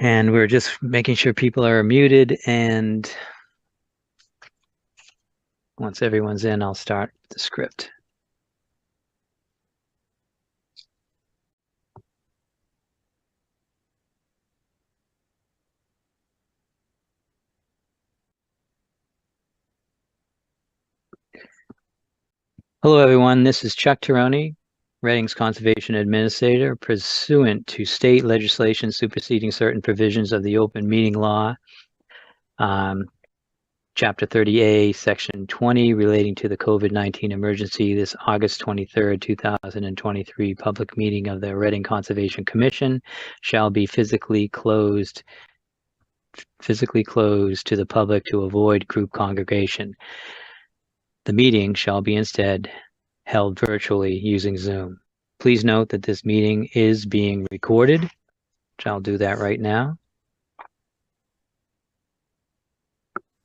And we're just making sure people are muted, and once everyone's in, I'll start the script. Hello, everyone. This is Chuck Tirone, Reading's Conservation Administrator. Pursuant to state legislation superseding certain provisions of the open meeting law, Chapter 30A, Section 20, relating to the COVID-19 emergency, this August 23rd, 2023 public meeting of the Reading Conservation Commission shall be physically closed to the public to avoid group congregation. The meeting shall be instead held virtually using Zoom. Please note that this meeting is being recorded, which I'll do that right now.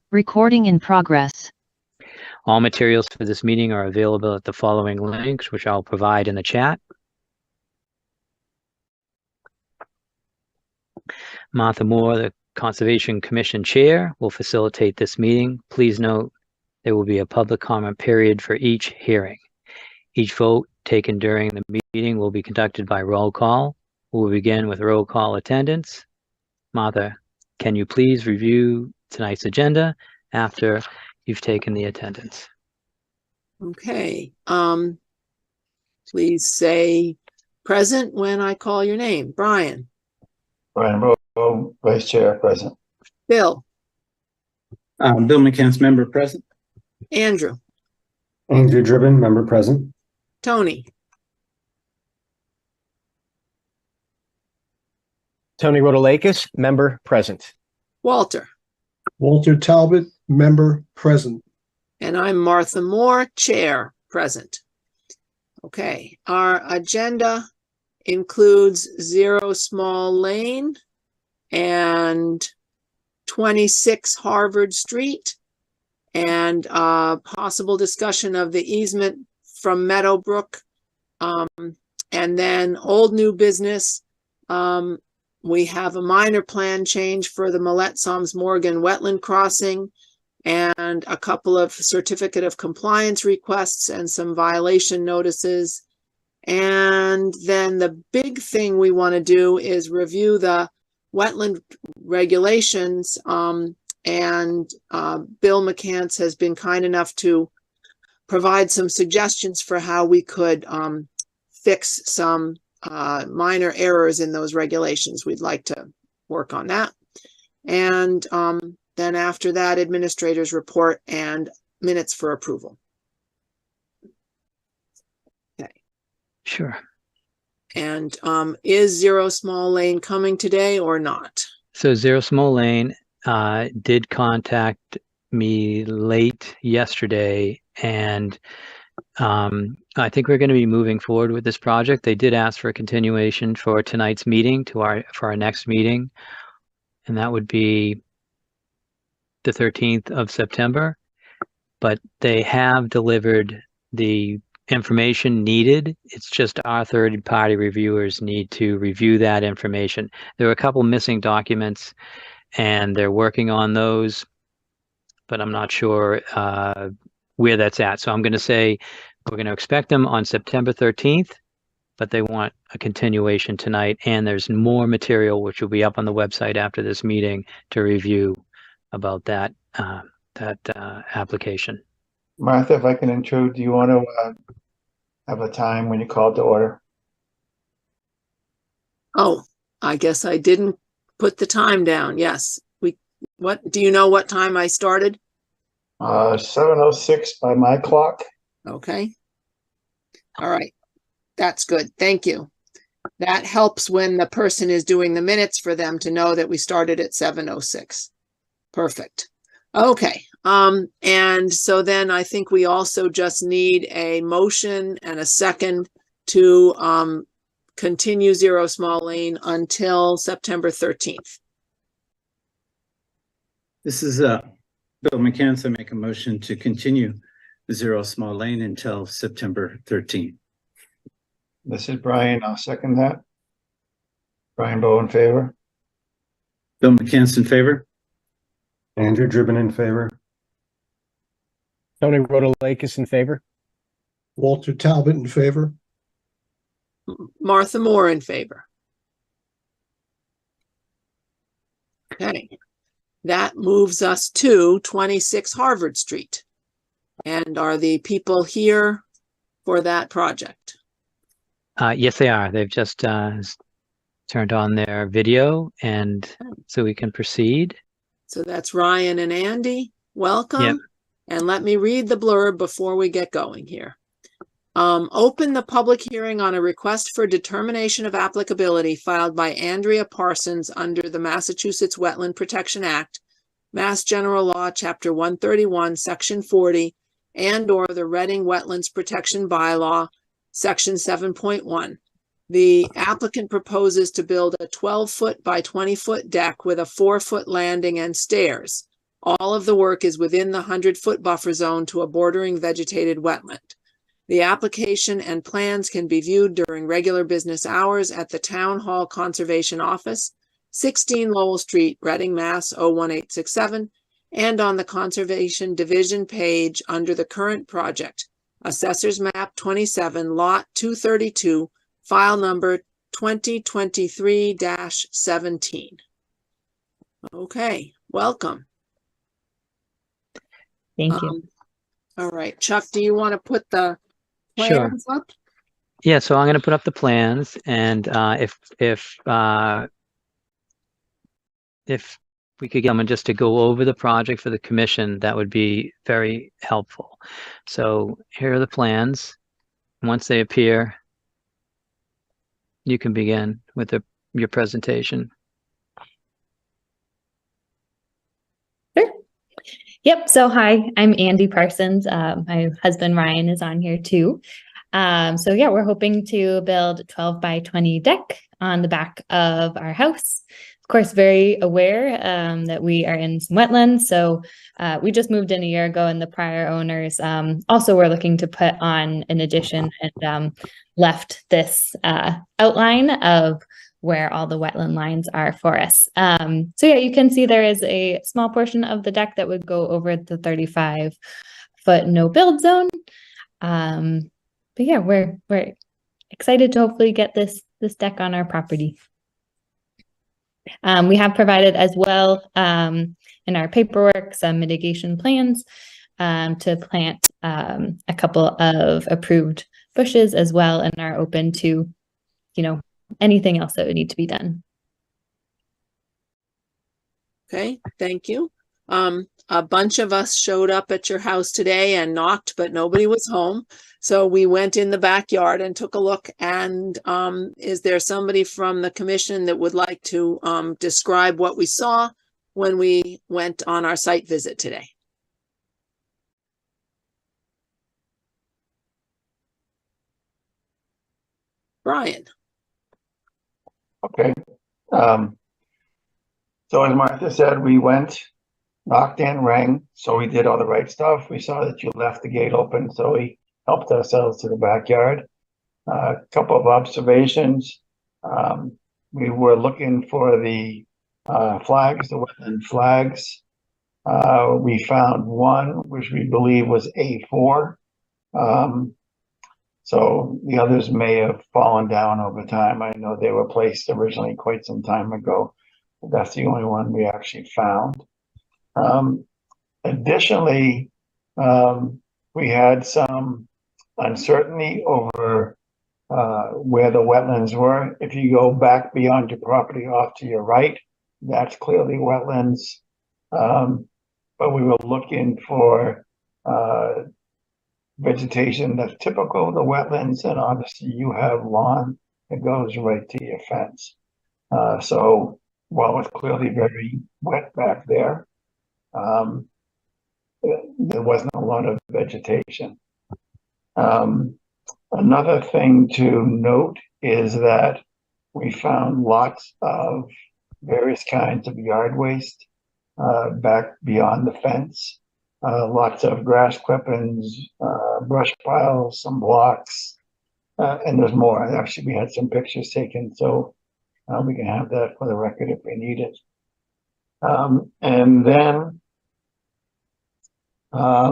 Recording in progress. All materials for this meeting are available at the following links, which I'll provide in the chat. Martha Moore, the Conservation Commission Chair, will facilitate this meeting. Please note there will be a public comment period for each hearing. Each vote taken during the meeting will be conducted by roll call. We'll begin with roll call attendance. Martha, can you please review tonight's agenda after you've taken the attendance? Okay. Please say present when I call your name. Brian. Brian Bowe, Vice Chair, present. Bill. Bill McCants, member, present. Andrew. Andrew Driven, member, present. Tony. Tony Rotalakis, member, present. Walter. Walter Talbot, member, present. And I'm Martha Moore, Chair, present. Okay, our agenda includes Zero Small Lane and 26 Harvard Street, and possible discussion of the easement from Meadowbrook, and then old new business. We have a minor plan change for the Millette-Soms Morgan wetland crossing, and a couple of certificate of compliance requests and some violation notices. And then the big thing we want to do is review the wetland regulations. And Bill McCants has been kind enough to provide some suggestions for how we could fix some minor errors in those regulations. We'd like to work on that. And then after that, administrator's report and minutes for approval. Okay. Sure. And is Zero Small Lane coming today or not? So Zero Small Lane did contact me late yesterday, and I think we're going to be moving forward with this project. They did ask for a continuation for tonight's meeting for our next meeting, and that would be the 13th of September. But they have delivered the information needed. It's just our third-party reviewers need to review that information. There are a couple missing documents, and they're working on those, but I'm not sure where that's at. So I'm going to say we're going to expect them on September 13th, but they want a continuation tonight. And there's more material which will be up on the website after this meeting to review about that application. Martha, if I can intrude, do you want to have a time when you call to order? Oh, I guess I didn't put the time down. Yes. What do you know what time I started? 7:06 by my clock. Okay. All right. That's good. Thank you. That helps when the person is doing the minutes for them to know that we started at 7:06. Perfect. Okay. And so then I think we also just need a motion and a second to continue Zero Small Lane until September 13th. This is Bill McCants. I make a motion to continue Zero Small Lane until September 13th. This is Brian. I'll second that. Brian Bowe in favor. Bill McCants in favor. Andrew Dribbin in favor. Tony Rotalakis in favor. Walter Talbot in favor. Martha Moore in favor. Okay, that moves us to 26 Harvard Street. And are the people here for that project? Yes, they are. They've just turned on their video, and so we can proceed. So that's Ryan and Andy. Welcome. Yep. And let me read the blurb before we get going here. Open the public hearing on a request for determination of applicability filed by Andrea Parsons under the Massachusetts Wetland Protection Act, Mass General Law, Chapter 131, Section 40, and/or the Reading Wetlands Protection Bylaw, Section 7.1. The applicant proposes to build a 12-foot by 20-foot deck with a 4-foot landing and stairs. All of the work is within the 100-foot buffer zone to a bordering vegetated wetland. The application and plans can be viewed during regular business hours at the Town Hall Conservation Office, 16 Lowell Street, Reading, Mass. 01867, and on the Conservation Division page under the current project, Assessor's Map 27, Lot 232, file number 2023-17. Okay, welcome. Thank you. All right, Chuck, do you want to put the Sure. plans up? Yeah, so I'm going to put up the plans, and if we could get them just to go over the project for the commission, that would be very helpful. So here are the plans. Once they appear, you can begin with your presentation. Sure. Yep. So hi, I'm Andy Parsons. My husband Ryan is on here too. So yeah, we're hoping to build a 12 by 20 deck on the back of our house. Of course, very aware that we are in some wetlands. So we just moved in a year ago, and the prior owners also were looking to put on an addition and left this outline of where all the wetland lines are for us. So yeah, you can see there is a small portion of the deck that would go over the 35-foot no build zone. But yeah, we're excited to hopefully get this deck on our property. We have provided as well in our paperwork some mitigation plans to plant a couple of approved bushes as well, and are open to, anything else that would need to be done. Okay, thank you. A bunch of us showed up at your house today and knocked, but nobody was home. So we went in the backyard and took a look. And is there somebody from the commission that would like to describe what we saw when we went on our site visit today? Brian. Okay. So as Martha said, we went, knocked and rang. So we did all the right stuff. We saw that you left the gate open, so we helped ourselves to the backyard. A couple of observations. We were looking for the flags, the wetland flags. We found one, which we believe was A4. So the others may have fallen down over time. I know they were placed originally quite some time ago. But that's the only one we actually found. Additionally, we had some uncertainty over where the wetlands were. If you go back beyond your property off to your right, that's clearly wetlands. But we were looking for vegetation that's typical of the wetlands, and obviously you have lawn that goes right to your fence. So while it's clearly very wet back there, there wasn't a lot of vegetation. Another thing to note is that we found lots of various kinds of yard waste back beyond the fence. Lots of grass clippings, brush piles, some blocks, and there's more. Actually, we had some pictures taken, so we can have that for the record if we need it. And then I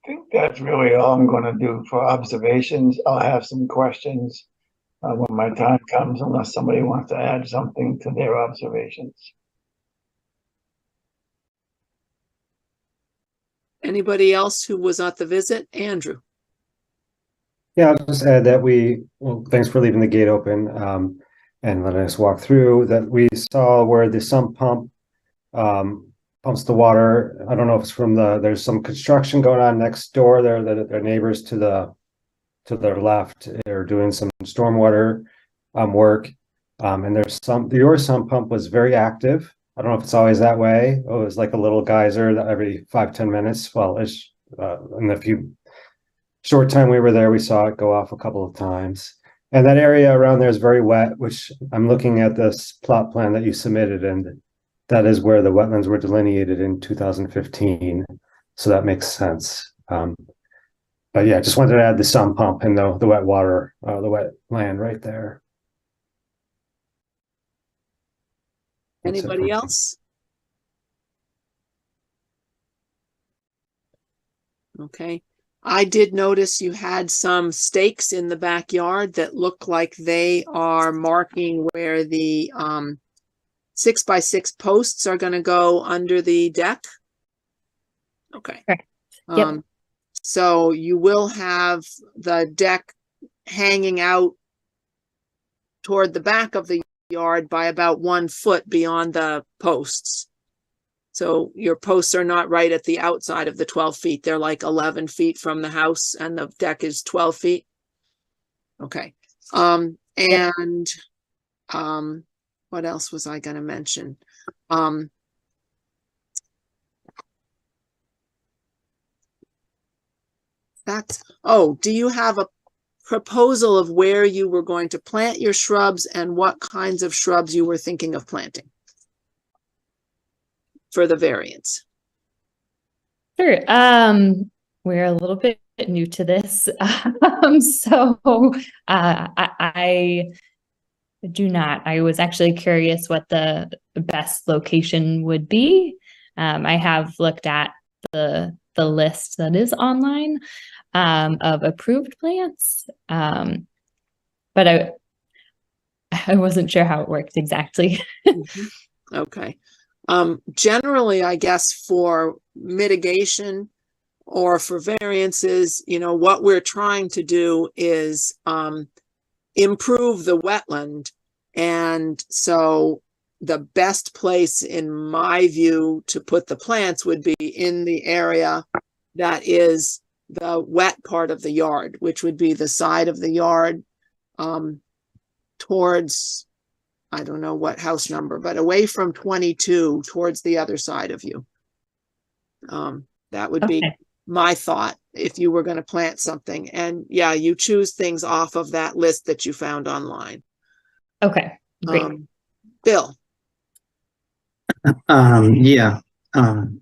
think that's really all I'm going to do for observations. I'll have some questions when my time comes, unless somebody wants to add something to their observations. Anybody else who was at the visit? Andrew? Yeah, I'll just add that well, thanks for leaving the gate open and letting us walk through, that we saw where the sump pump pumps the water. I don't know if it's from there's some construction going on next door there, that their neighbors to their left are doing some stormwater work. And your sump pump was very active. I don't know if it's always that way. It was like a little geyser that every 5-10 minutes. Well, it's in the short time we were there, we saw it go off a couple of times. And that area around there is very wet, which I'm looking at this plot plan that you submitted, and that is where the wetlands were delineated in 2015. So that makes sense. But yeah, just wanted to add the sump pump and the wet water, the wet land right there. Anybody else? Okay. I did notice you had some stakes in the backyard that look like they are marking where the 6x6 posts are going to go under the deck. Okay. Correct. Yep. So you will have the deck hanging out toward the back of the yard by about 1 foot beyond the posts. So your posts are not right at the outside of the 12 feet. They're like 11 feet from the house and the deck is 12 feet. Okay. What else was I going to mention? Do you have a proposal of where you were going to plant your shrubs and what kinds of shrubs you were thinking of planting for the variance? Sure. We're a little bit new to this. I do not. I was actually curious what the best location would be. I have looked at the list that is online of approved plants, but I wasn't sure how it worked exactly. Okay. Generally, I guess for mitigation or for variances, what we're trying to do is improve the wetland. And so the best place, in my view, to put the plants would be in the area that is the wet part of the yard, which would be the side of the yard towards, I don't know what house number, but away from 22 towards the other side of you. That would be my thought if you were going to plant something. And yeah, you choose things off of that list that you found online. Okay, great. Bill.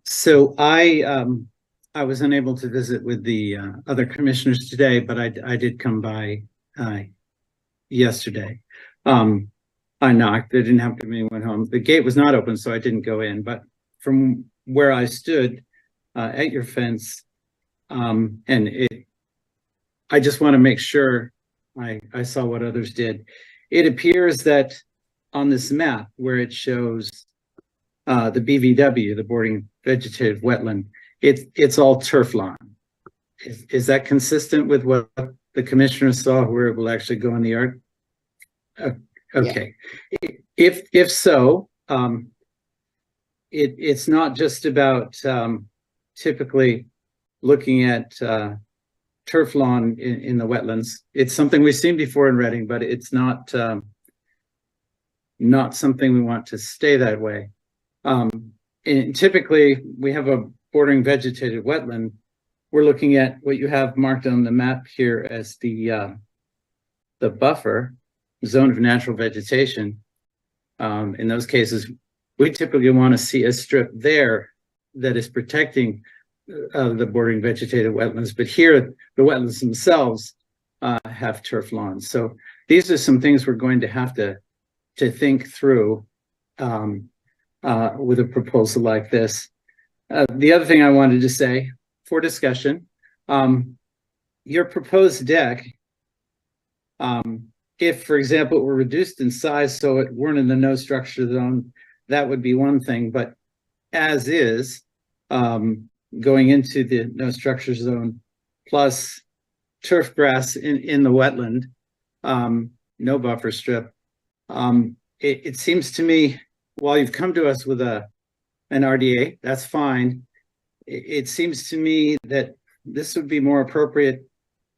So I was unable to visit with the other commissioners today, but I did come by yesterday. I knocked. They didn't have anyone home. The gate was not open, so I didn't go in. But from where I stood at your fence, I just want to make sure I saw what others did. It appears that on this map where it shows the BVW, the Bordering Vegetative Wetland, it's all turf lawn. Is that consistent with what the commissioner saw where it will actually go in the yard? Okay. Yeah. If so, it's not just about typically looking at turf lawn in the wetlands. It's something we've seen before in Reading, but it's not something we want to stay that way. And typically, we have a bordering vegetated wetland. We're looking at what you have marked on the map here as the buffer zone of natural vegetation. In those cases, we typically want to see a strip there that is protecting the bordering vegetated wetlands. But here, the wetlands themselves have turf lawns. So these are some things we're going to have to to think through with a proposal like this. The other thing I wanted to say for discussion, your proposed deck, if, for example, it were reduced in size so it weren't in the no structure zone, that would be one thing. But as is, going into the no structure zone, plus turf grass in the wetland, no buffer strip, it seems to me, while you've come to us with an RDA, that's fine. It seems to me that this would be more appropriate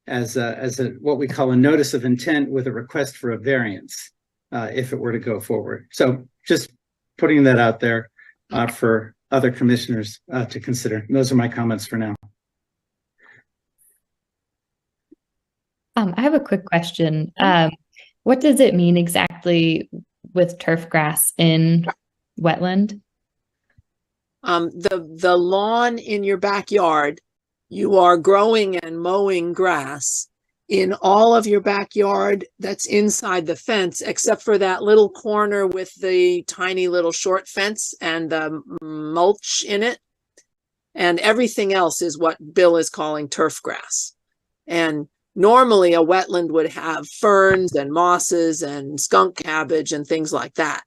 as a what we call a notice of intent with a request for a variance, if it were to go forward. So just putting that out there for other commissioners to consider. And those are my comments for now. I have a quick question. What does it mean exactly with turf grass in wetland? The lawn in your backyard, you are growing and mowing grass in all of your backyard that's inside the fence, except for that little corner with the tiny little short fence and the mulch in it. And everything else is what Bill is calling turf grass. And normally a wetland would have ferns and mosses and skunk cabbage and things like that.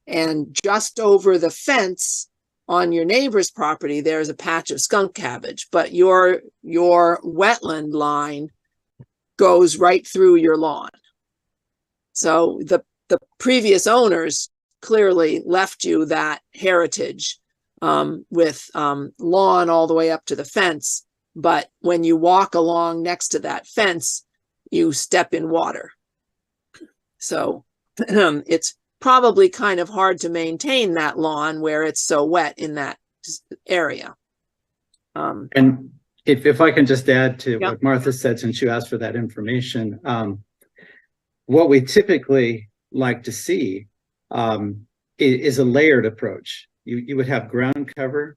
And just over the fence on your neighbor's property, there's a patch of skunk cabbage, but your wetland line goes right through your lawn. So the previous owners clearly left you that heritage with lawn all the way up to the fence. But when you walk along next to that fence, you step in water. So it's probably kind of hard to maintain that lawn where it's so wet in that area. And if I can just add to what Martha said, since you asked for that information, what we typically like to see is a layered approach. You would have ground cover,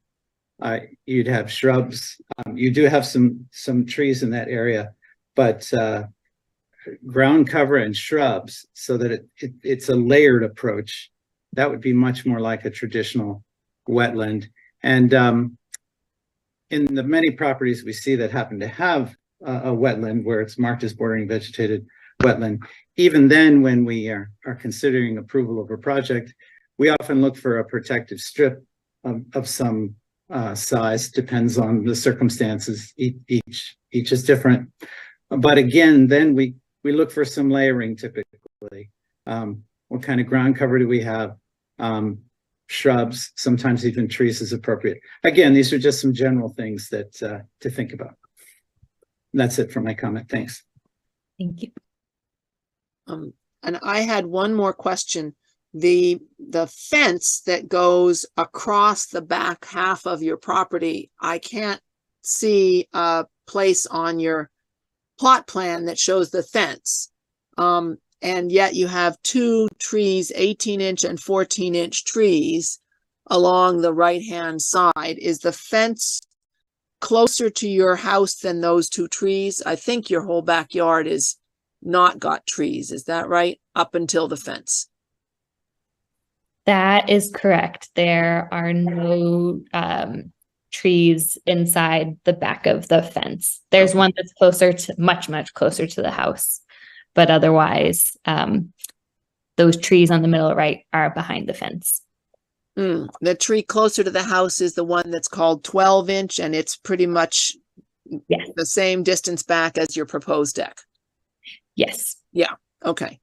you'd have shrubs. You do have some trees in that area, but ground cover and shrubs, so that it's a layered approach. That would be much more like a traditional wetland. And in the many properties we see that happen to have a wetland where it's marked as bordering vegetated wetland, even then when we are considering approval of a project, we often look for a protective strip of some size. Depends on the circumstances. Each is different. But again, then we look for some layering typically. What kind of ground cover do we have? Shrubs, sometimes even trees is appropriate. Again, these are just some general things that to think about. That's it for my comment. Thanks. Thank you. And I had one more question. The fence that goes across the back half of your property, I can't see a place on your plot plan that shows the fence. And yet you have two trees, 18-inch and 14-inch trees along the right-hand side. Is the fence closer to your house than those two trees? I think your whole backyard is not got trees. Is that right? Up until the fence. That is correct. There are no trees inside the back of the fence. There's one that's closer to, much closer to the house, but otherwise, those trees on the middle right are behind the fence. The tree closer to the house is the one that's called 12-inch, and it's pretty much the same distance back as your proposed deck. Yes. Yeah. Okay.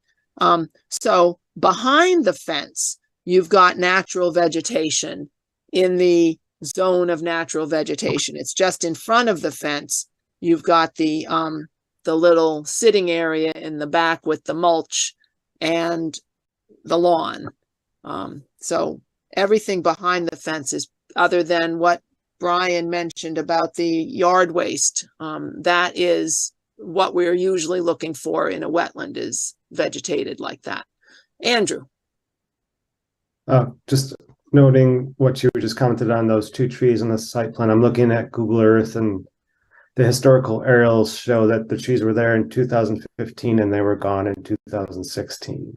So behind the fence, you've got natural vegetation in the zone of natural vegetation. It's just in front of the fence. You've got the little sitting area in the back with the mulch and the lawn. So everything behind the fence is, other than what Brian mentioned about the yard waste, that is what we're usually looking for in a wetland, is vegetated like that. Andrew. Just noting what you just commented on, those two trees on the site plan. I'm looking at Google Earth, and the historical aerials show that the trees were there in 2015 and they were gone in 2016.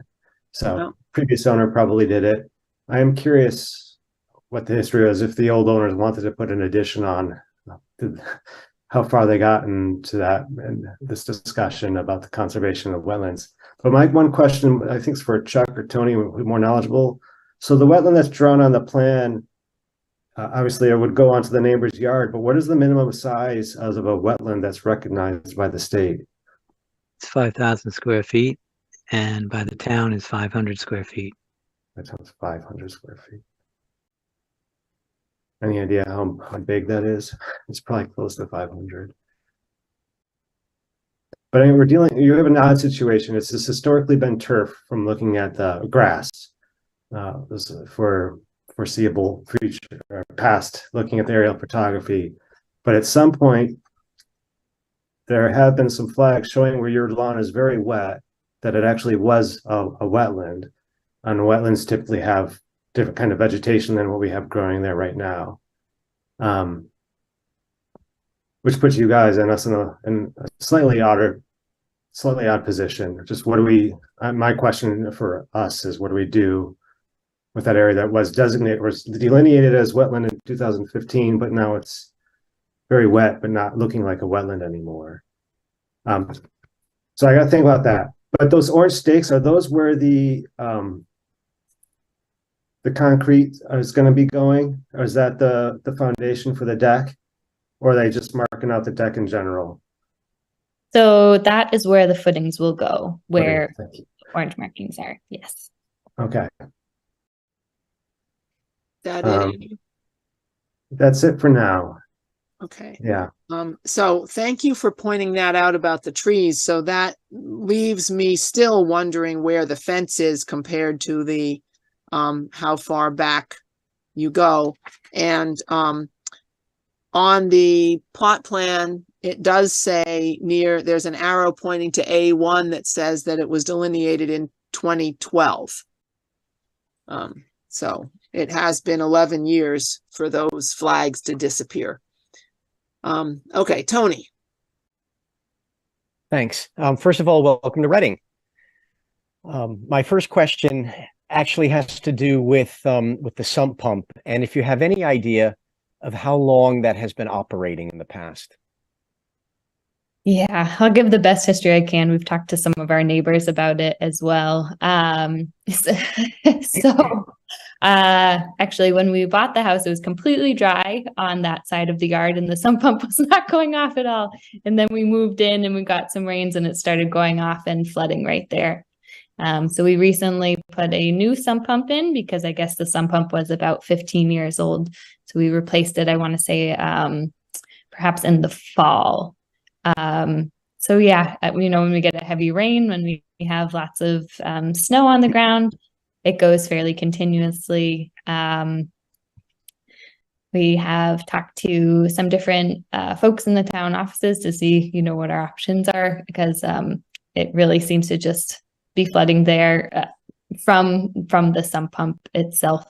So previous owner probably did it. I am curious what the history is, if the old owners wanted to put an addition on, how far they got into that and this discussion about the conservation of wetlands. But my one question, I think, is for Chuck or Tony, who's more knowledgeable. So the wetland that's drawn on the plan, obviously it would go onto the neighbor's yard, but what is the minimum size of a wetland that's recognized by the state? It's 5,000 square feet, and by the town is 500 square feet. That sounds 500 square feet. Any idea how big that is? It's probably close to 500. But I mean, you have an odd situation. It's just historically been turf from looking at the grass for foreseeable future or past, looking at the aerial photography. But at some point, there have been some flags showing where your lawn is very wet, that it actually was a wetland. And wetlands typically have different kind of vegetation than what we have growing there right now. Which puts you guys and us in a slightly odd position. Just what do we, my question for us is, what do we do with that area that was designated, was delineated as wetland in 2015, but now it's very wet, but not looking like a wetland anymore. So I got to think about that. But those orange stakes, are those where the concrete is going to be going, or is that the foundation for the deck, or are they just marking out the deck in general? So that is where the footings will go, where orange markings are. Yes. Okay. That it? That's it for now. Okay. Yeah. So thank you for pointing that out about the trees. So that leaves me still wondering where the fence is compared to the how far back you go. And on the plot plan, it does say there's an arrow pointing to A1 that says that it was delineated in 2012. So it has been 11 years for those flags to disappear. Okay, Tony. Thanks. First of all, welcome to Reading. My first question actually has to do with the sump pump, and if you have any idea of how long that has been operating in the past. Yeah, I'll give the best history I can. We've talked to some of our neighbors about it as well. Actually, when we bought the house, it was completely dry on that side of the yard and the sump pump was not going off at all. And then we moved in and we got some rains and it started going off and flooding right there. So we recently put a new sump pump in because I guess the sump pump was about 15 years old. So we replaced it, I want to say, perhaps in the fall. So yeah, when we get a heavy rain, when we have lots of snow on the ground, it goes fairly continuously. We have talked to some different folks in the town offices to see, what our options are, because it really seems to just be flooding there from the sump pump itself.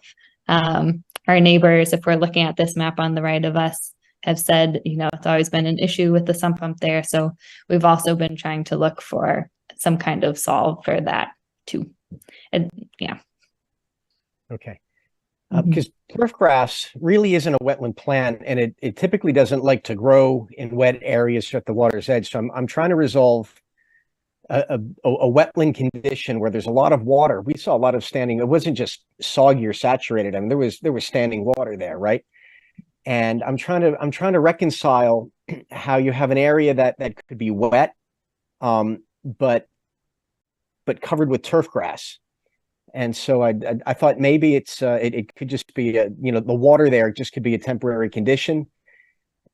Our neighbors, if we're looking at this map on the right of us, have said, it's always been an issue with the sump pump there. So we've also been trying to look for some kind of solve for that too. And yeah. Okay. Because turf grass really isn't a wetland plant, and it typically doesn't like to grow in wet areas at the water's edge. So I'm trying to resolve a wetland condition where there's a lot of water. We saw a lot of standing. It wasn't just soggy or saturated. I mean, there was standing water there, right? And I'm trying to reconcile how you have an area that could be wet, but covered with turf grass. And so I thought maybe it could just be the water there just could be a temporary condition,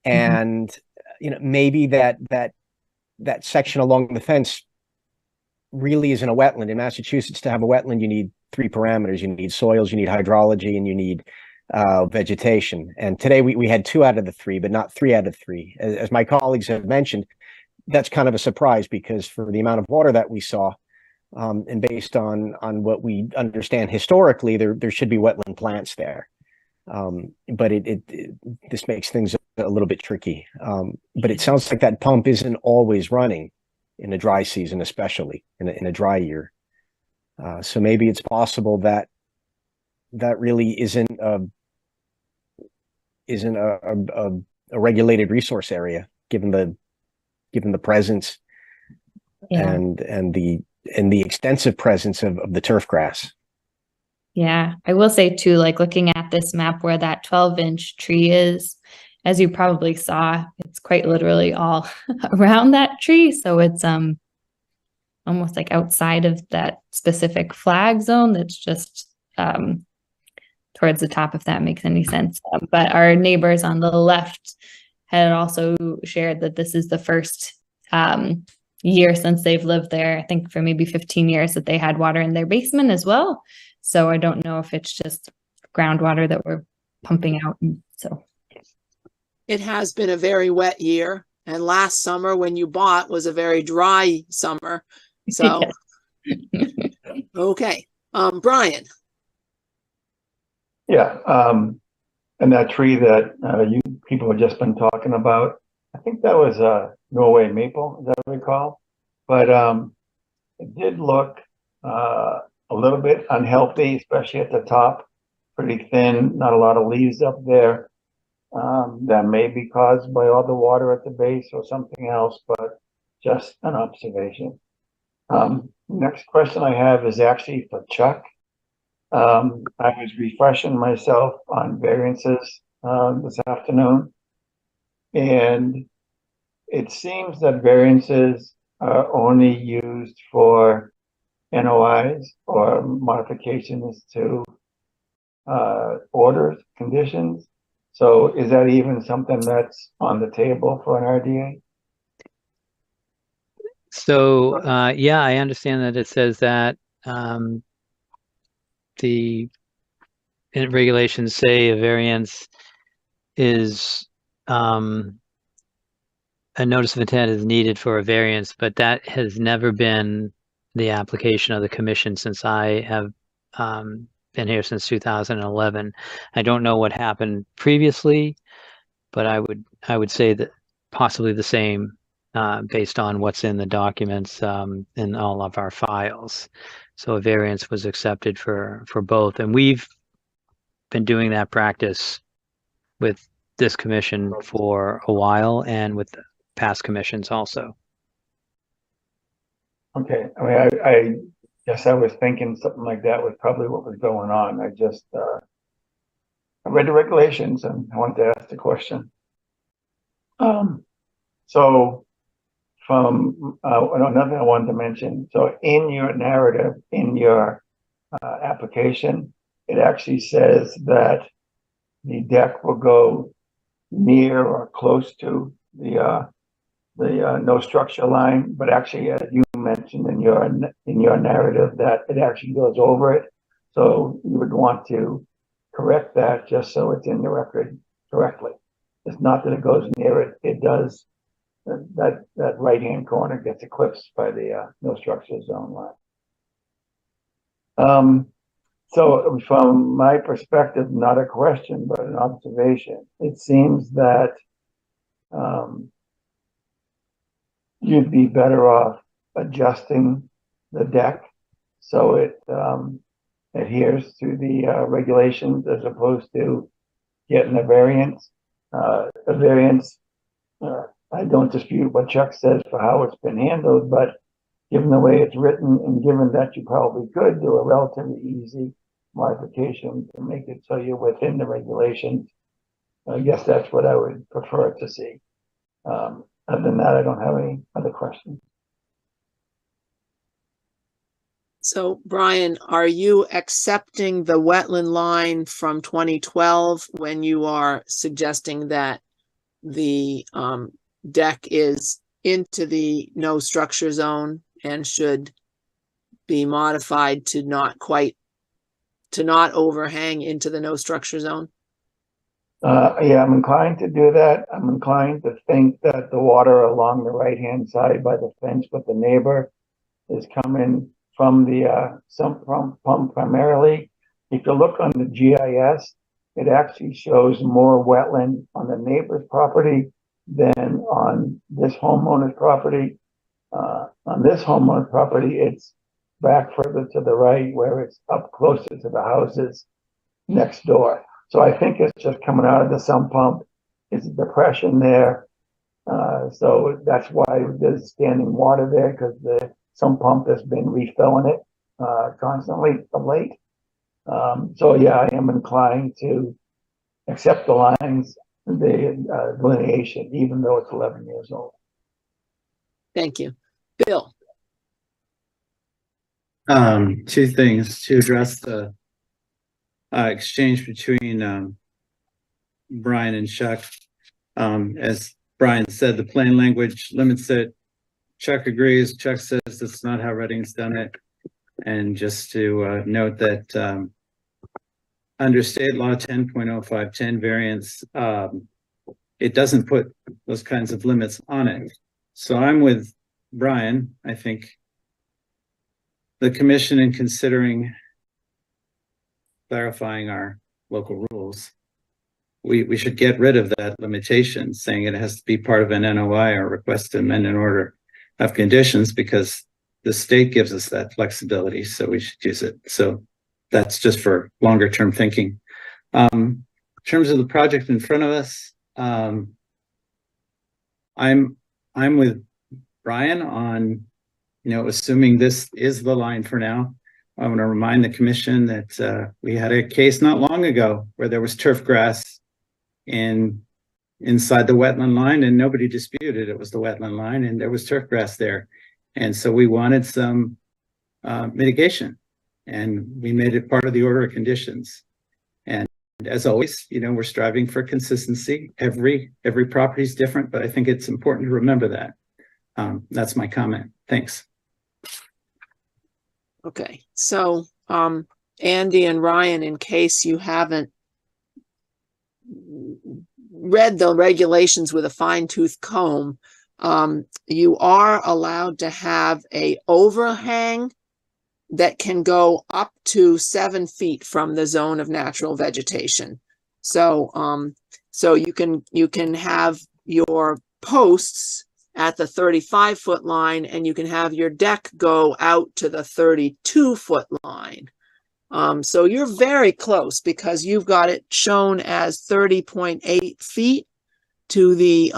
and maybe that section along the fence really isn't a wetland. In Massachusetts, to have a wetland, you need 3 parameters: you need soils, you need hydrology, and you need vegetation. And today we had 2 out of the 3, but not 3 out of 3. As my colleagues have mentioned, that's kind of a surprise because for the amount of water that we saw, and based on what we understand historically, there should be wetland plants there. But this makes things a little bit tricky. But it sounds like that pump isn't always running in a dry season, especially in a dry year. So maybe it's possible that that really isn't a regulated resource area, given the presence Yeah. and the extensive presence of the turf grass. Yeah, I will say too, like looking at this map where that 12-inch tree is, as you probably saw, it's quite literally all around that tree. So it's almost like outside of that specific flag zone that's just towards the top, if that makes any sense. But our neighbors on the left had also shared that this is the first year since they've lived there, I think for maybe 15 years, that they had water in their basement as well. So I don't know if it's just groundwater that we're pumping out. So It has been a very wet year, and last summer when you bought was a very dry summer. So, okay. Brian. Yeah, and that tree that you people have just been talking about, I think that was Norway maple, as I recall. But it did look a little bit unhealthy, especially at the top, pretty thin, not a lot of leaves up there. That may be caused by all the water at the base or something else, but just an observation. Next question I have is actually for Chuck. I was refreshing myself on variances this afternoon, and it seems that variances are only used for NOIs or modifications to orders, conditions. So is that even something that's on the table for an RDA? So, yeah, I understand that it says that the regulations say a variance is a notice of intent is needed for a variance, but that has never been the application of the commission since I have been here since 2011. I don't know what happened previously, but I would say that possibly the same based on what's in the documents in all of our files. So a variance was accepted for both, and we've been doing that practice with this commission for a while and with past commissions also. Okay, I mean, I guess I was thinking something like that was probably what was going on. I just I read the regulations and I wanted to ask the question. So from another thing I wanted to mention, so in your narrative, in your application, it actually says that the deck will go near or close to the no structure line, but actually, as you mentioned in your narrative, that it actually goes over it. So you would want to correct that just so it's in the record correctly. It's not that it goes near it; it does. That right-hand corner gets eclipsed by the no structure zone line. So from my perspective, not a question, but an observation. It seems that you'd be better off adjusting the deck so it adheres to the regulations as opposed to getting a variance. I don't dispute what Chuck says for how it's been handled, but given the way it's written and given that you probably could do a relatively easy modification to make it so you're within the regulations, I guess that's what I would prefer to see. Other than that, I don't have any other questions. So, Brian, are you accepting the wetland line from 2012 when you are suggesting that the deck is into the no structure zone and should be modified to not overhang into the no structure zone? Yeah, I'm inclined to do that. I'm inclined to think that the water along the right-hand side by the fence with the neighbor is coming from the sump pump primarily. If you look on the GIS, it actually shows more wetland on the neighbor's property than on this homeowner's property. On this homeowner's property, it's back further to the right where it's up closer to the houses next door. So I think it's just coming out of the sump pump. There's a depression there. So that's why there's standing water there, because the sump pump has been refilling it constantly of late. So yeah, I am inclined to accept the lines, the delineation, even though it's 11 years old. Thank you. Bill? Two things to address the exchange between Brian and Chuck. As Brian said, the plain language limits it. Chuck agrees. Chuck says that's not how Reading's done it. And just to note that under state law 10.0510 variance, it doesn't put those kinds of limits on it. So I'm with Brian. I think the commission, in considering clarifying our local rules, we should get rid of that limitation, saying it has to be part of an NOI or request to amend an order of conditions, because the state gives us that flexibility, so we should use it. So that's just for longer term thinking. In terms of the project in front of us, I'm with Brian on, assuming this is the line for now. I want to remind the commission that we had a case not long ago where there was turf grass inside the wetland line, and nobody disputed it was the wetland line, and there was turf grass there. And so we wanted some mitigation, and we made it part of the order of conditions. And as always, we're striving for consistency. Every property is different, but I think it's important to remember that. That's my comment. Thanks. Okay, so Andy and Ryan, in case you haven't read the regulations with a fine-tooth comb, you are allowed to have a overhang that can go up to 7 feet from the zone of natural vegetation. So so you can have your posts at the 35-foot line, and you can have your deck go out to the 32-foot line. So you're very close, because you've got it shown as 30.8 feet to the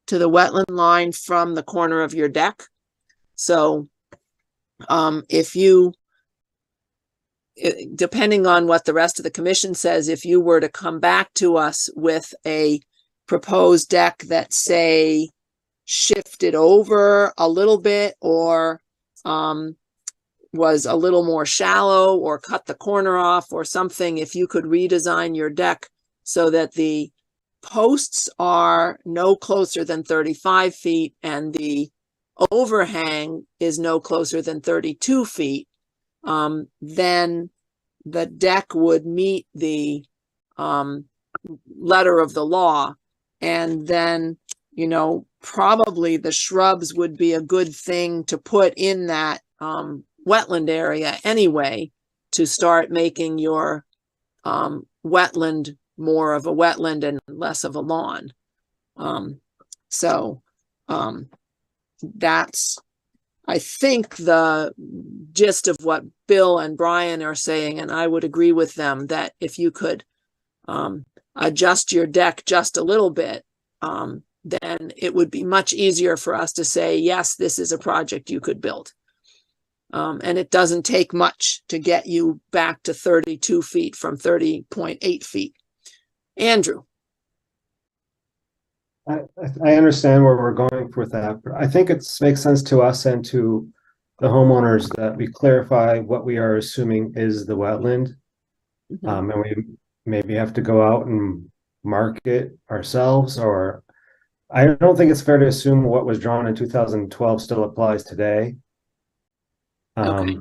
wetland line from the corner of your deck. So if you, depending on what the rest of the commission says, if you were to come back to us with a proposed deck that, say, shifted over a little bit, or was a little more shallow, or cut the corner off or something, if you could redesign your deck so that the posts are no closer than 35 feet and the overhang is no closer than 32 feet, then the deck would meet the letter of the law. And then, probably the shrubs would be a good thing to put in that wetland area anyway, to start making your wetland more of a wetland and less of a lawn. That's, I think, the gist of what Bill and Brian are saying, and I would agree with them that if you could adjust your deck just a little bit, then it would be much easier for us to say, yes, this is a project you could build. And it doesn't take much to get you back to 32 feet from 30.8 feet. Andrew. I understand where we're going with that, but I think it makes sense to us and to the homeowners that we clarify what we are assuming is the wetland. And we maybe have to go out and mark it ourselves, or I don't think it's fair to assume what was drawn in 2012 still applies today. Okay.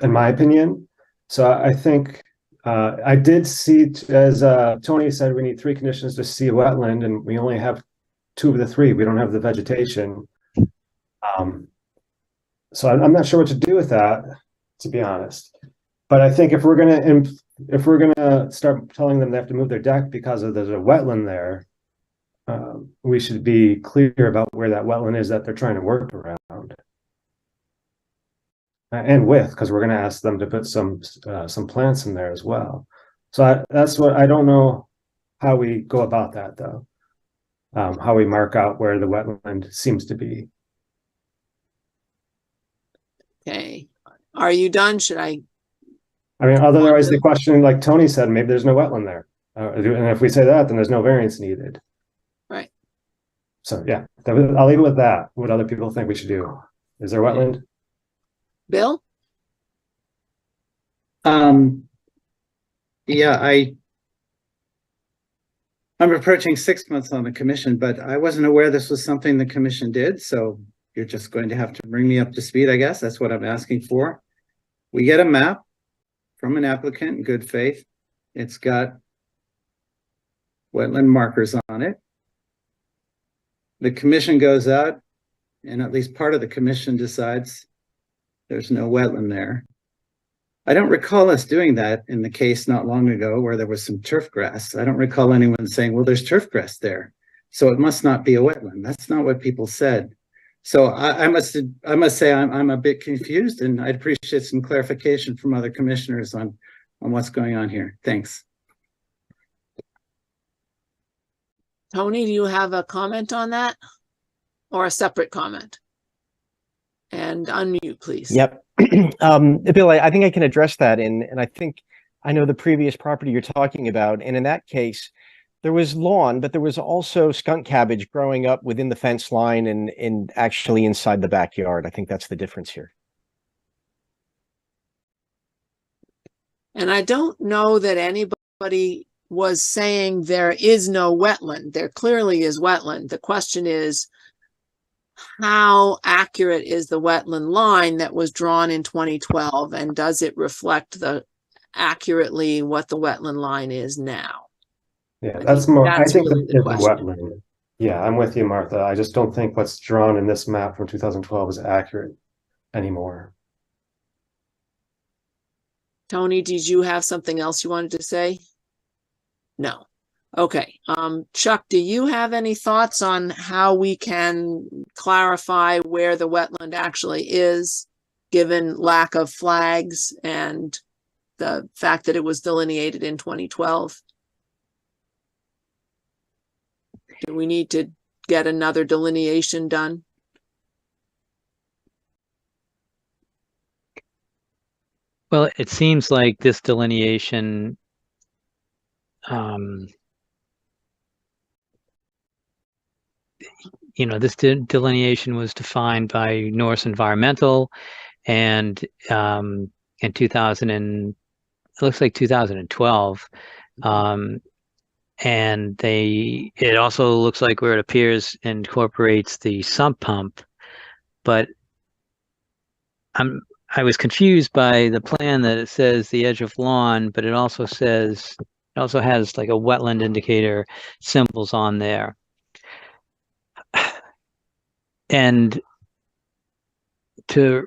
In my opinion. So I think I did see, as Tony said, we need 3 conditions to see a wetland, and we only have 2 of the 3. We don't have the vegetation. So I'm not sure what to do with that, to be honest. But I think if we're gonna start telling them they have to move their deck because there's a wetland there, we should be clear about where that wetland is that they're trying to work around. and width, because we're going to ask them to put some plants in there as well. So that's what I don't know how we go about that though. How we mark out where the wetland seems to be. Okay. Are you done? Should I? I mean, otherwise the question, like Tony said, maybe there's no wetland there. And if we say that, then there's no variance needed. Right. So yeah, I'll leave it with that. What other people think we should do? Is there wetland? Bill? Yeah, I'm approaching 6 months on the commission, but I wasn't aware this was something the commission did. So you're just going to have to bring me up to speed, I guess. That's what I'm asking for. We get a map from an applicant in good faith. It's got wetland markers on it. The commission goes out, and at least part of the commission decides there's no wetland there. I don't recall us doing that in the case not long ago where there was some turf grass. I don't recall anyone saying, well, there's turf grass there, so it must not be a wetland. That's not what people said. So I must say I'm a bit confused, and I'd appreciate some clarification from other commissioners on what's going on here. Thanks. Tony, do you have a comment on that? Or a separate comment? And unmute, please. Yep. Bill, I think I can address that. And I think I know the previous property you're talking about. And in that case, there was lawn, but there was also skunk cabbage growing up within the fence line and actually inside the backyard. I think that's the difference here. And I don't know that anybody was saying there is no wetland. There clearly is wetland. The question is, how accurate is the wetland line that was drawn in 2012, and does it reflect accurately what the wetland line is now? Yeah, that's more. I think really the wetland. Yeah, I'm with you, Martha. I just don't think what's drawn in this map from 2012 is accurate anymore. Tony, did you have something else you wanted to say? No. Okay. Chuck, do you have any thoughts on how we can clarify where the wetland actually is, given lack of flags and the fact that it was delineated in 2012? Do we need to get another delineation done? Well, it seems like this delineation this delineation was defined by Norse Environmental, and in 2000 and it looks like 2012, and it also looks like where it appears incorporates the sump pump, but I was confused by the plan that it says the edge of lawn, but it also has like a wetland indicator symbols on there. And to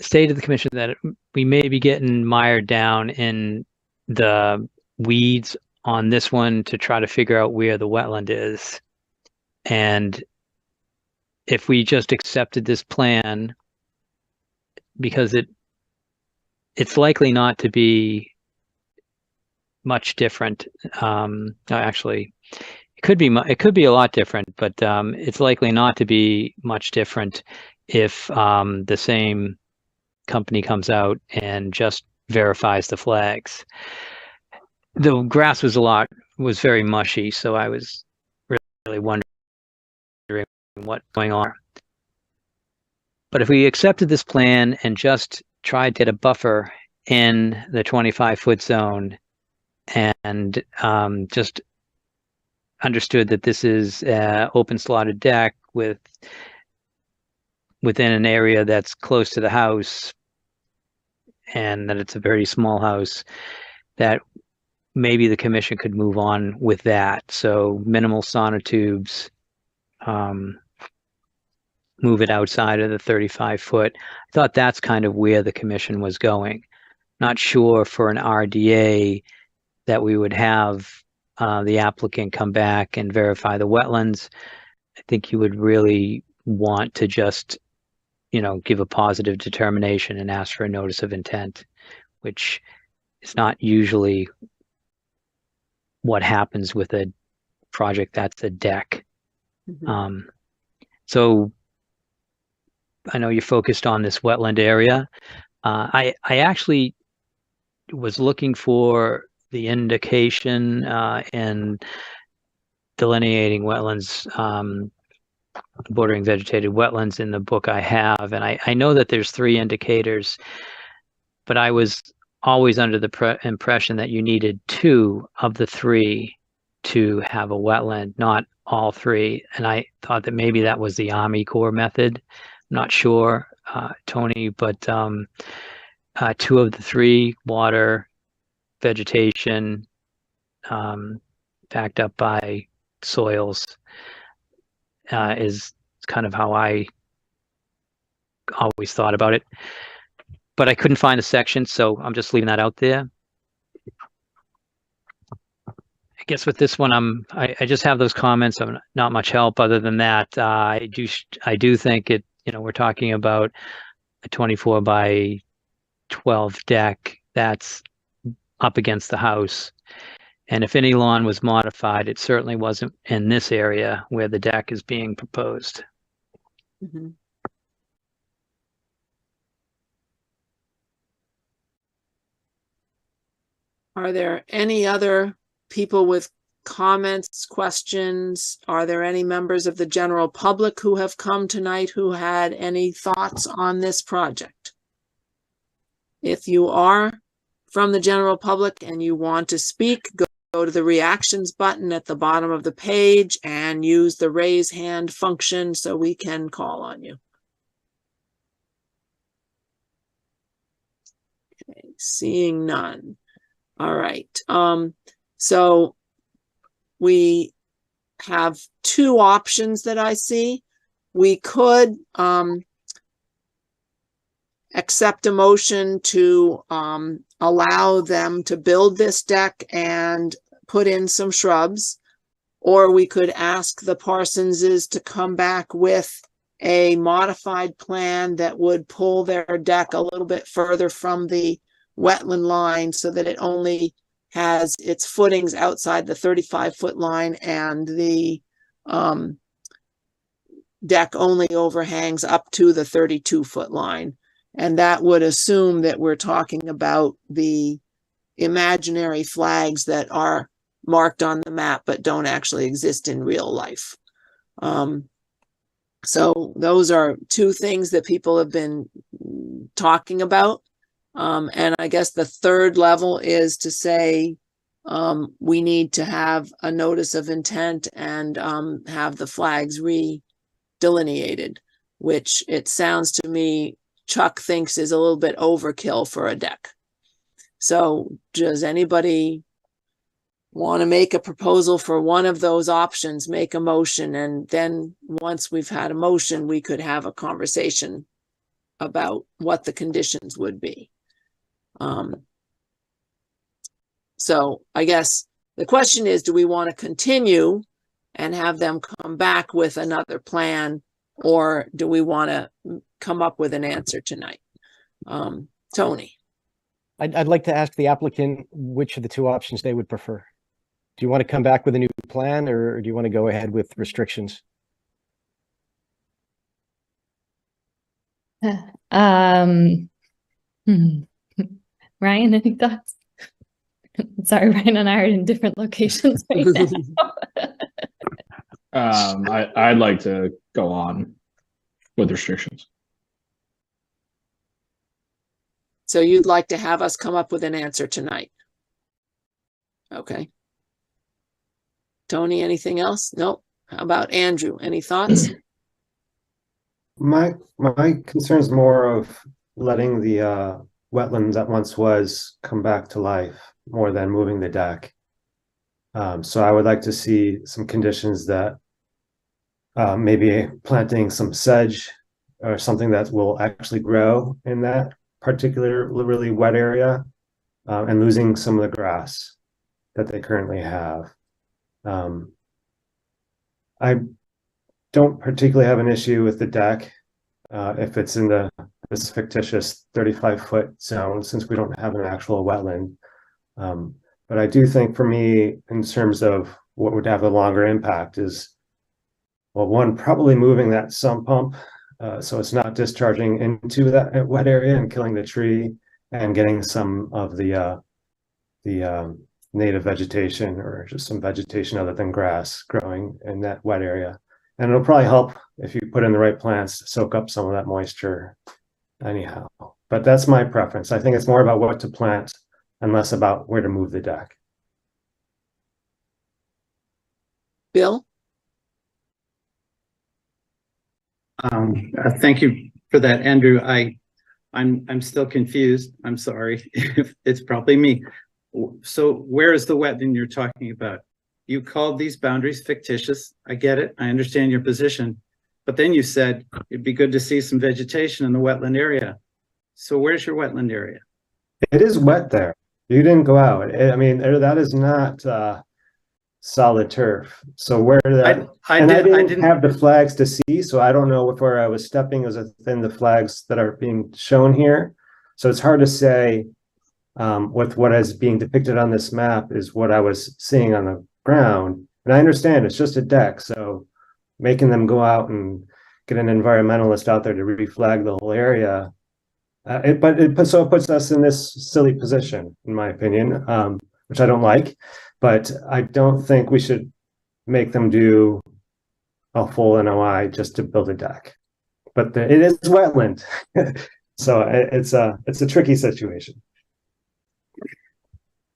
say to the commission that we may be getting mired down in the weeds on this one to try to figure out where the wetland is. And if we just accepted this plan, because it's likely not to be much different. Actually, it could be a lot different, but it's likely not to be much different if the same company comes out and just verifies the flags. The grass was very mushy, so I was really wondering what's going on. But if we accepted this plan and just tried to get a buffer in the 25-foot zone and just understood that this is open slotted deck within an area that's close to the house, and that it's a very small house, that maybe the commission could move on with that. So minimal sonotubes, move it outside of the 35-foot. I thought that's kind of where the commission was going. Not sure for an RDA that we would have the applicant come back and verify the wetlands. I think you would really want to just give a positive determination and ask for a notice of intent, which is not usually what happens with a project that's a deck. Mhm. So I know you're focused on this wetland area. I actually was looking for the indication in delineating wetlands, bordering vegetated wetlands in the book I have. And I know that there's 3 indicators, but I was always under the impression that you needed 2 of the 3 to have a wetland, not all 3. And I thought that maybe that was the Army Corps method. I'm not sure, Tony, but 2 of the 3, water, vegetation, backed up by soils, is kind of how I always thought about it. But I couldn't find a section, so I'm just leaving that out there. I guess with this one, I just have those comments. I'm not much help other than that. I do think it. We're talking about a 24 by 12 deck that's up against the house. And if any lawn was modified, it certainly wasn't in this area where the deck is being proposed. Mhm. Are there any other people with comments, questions? Are there any members of the general public who have come tonight who had any thoughts on this project? If you are from the general public and you want to speak, go to the reactions button at the bottom of the page and use the raise hand function so we can call on you. Okay, seeing none. All right. So we have 2 options that I see. We could accept a motion to allow them to build this deck and put in some shrubs, or we could ask the Parsonses to come back with a modified plan that would pull their deck a little bit further from the wetland line so that it only has its footings outside the 35-foot line and the deck only overhangs up to the 32-foot line. And that would assume that we're talking about the imaginary flags that are marked on the map but don't actually exist in real life. So those are 2 things that people have been talking about. And I guess the 3rd level is to say we need to have a notice of intent and have the flags re-delineated, which it sounds to me Chuck thinks is a little bit overkill for a deck. So does anybody want to make a proposal for one of those options, make a motion, and then once we've had a motion, we could have a conversation about what the conditions would be. So I guess the question is, do we want to continue and have them come back with another plan, or do we want to come up with an answer tonight? Tony. I'd like to ask the applicant which of the 2 options they would prefer. Do you want to come back with a new plan, or do you want to go ahead with restrictions? Ryan, any thoughts? Sorry, Ryan and I are in different locations right now. I'd like to go on with restrictions. So you'd like to have us come up with an answer tonight? Okay. Tony, anything else? Nope. How about Andrew? Any thoughts? My concern is more of letting the wetland that once was come back to life more than moving the deck. So I would like to see some conditions that maybe planting some sedge or something that will actually grow in that particular really wet area, and losing some of the grass that they currently have. I don't particularly have an issue with the deck. if it's in this fictitious 35-foot zone, since we don't have an actual wetland. But I do think for me, in terms of what would have a longer impact is, well, one, probably moving that sump pump so it's not discharging into that wet area and killing the tree, and getting some of the native vegetation, or just some vegetation other than grass, growing in that wet area. And it'll probably help if you put in the right plants to soak up some of that moisture anyhow. But that's my preference. I think it's more about what to plant and less about where to move the deck. Bill? Thank you for that, Andrew. I'm still confused. I'm sorry. It's probably me. So where is the wetland you're talking about? You called these boundaries fictitious. I get it. I understand your position. But then you said it'd be good to see some vegetation in the wetland area. So where's your wetland area? It is wet there. You didn't go out. I mean, that is not solid turf. So where that, I didn't have the flags to see, so I don't know if where I was stepping is within the flags that are being shown here. So it's hard to say with what is being depicted on this map is what I was seeing on the ground. And I understand it's just a deck, so making them go out and get an environmentalist out there to reflag the whole area, it puts us in this silly position, in my opinion, which I don't like. But I don't think we should make them do a full NOI just to build a deck. But it is wetland, so it's a tricky situation.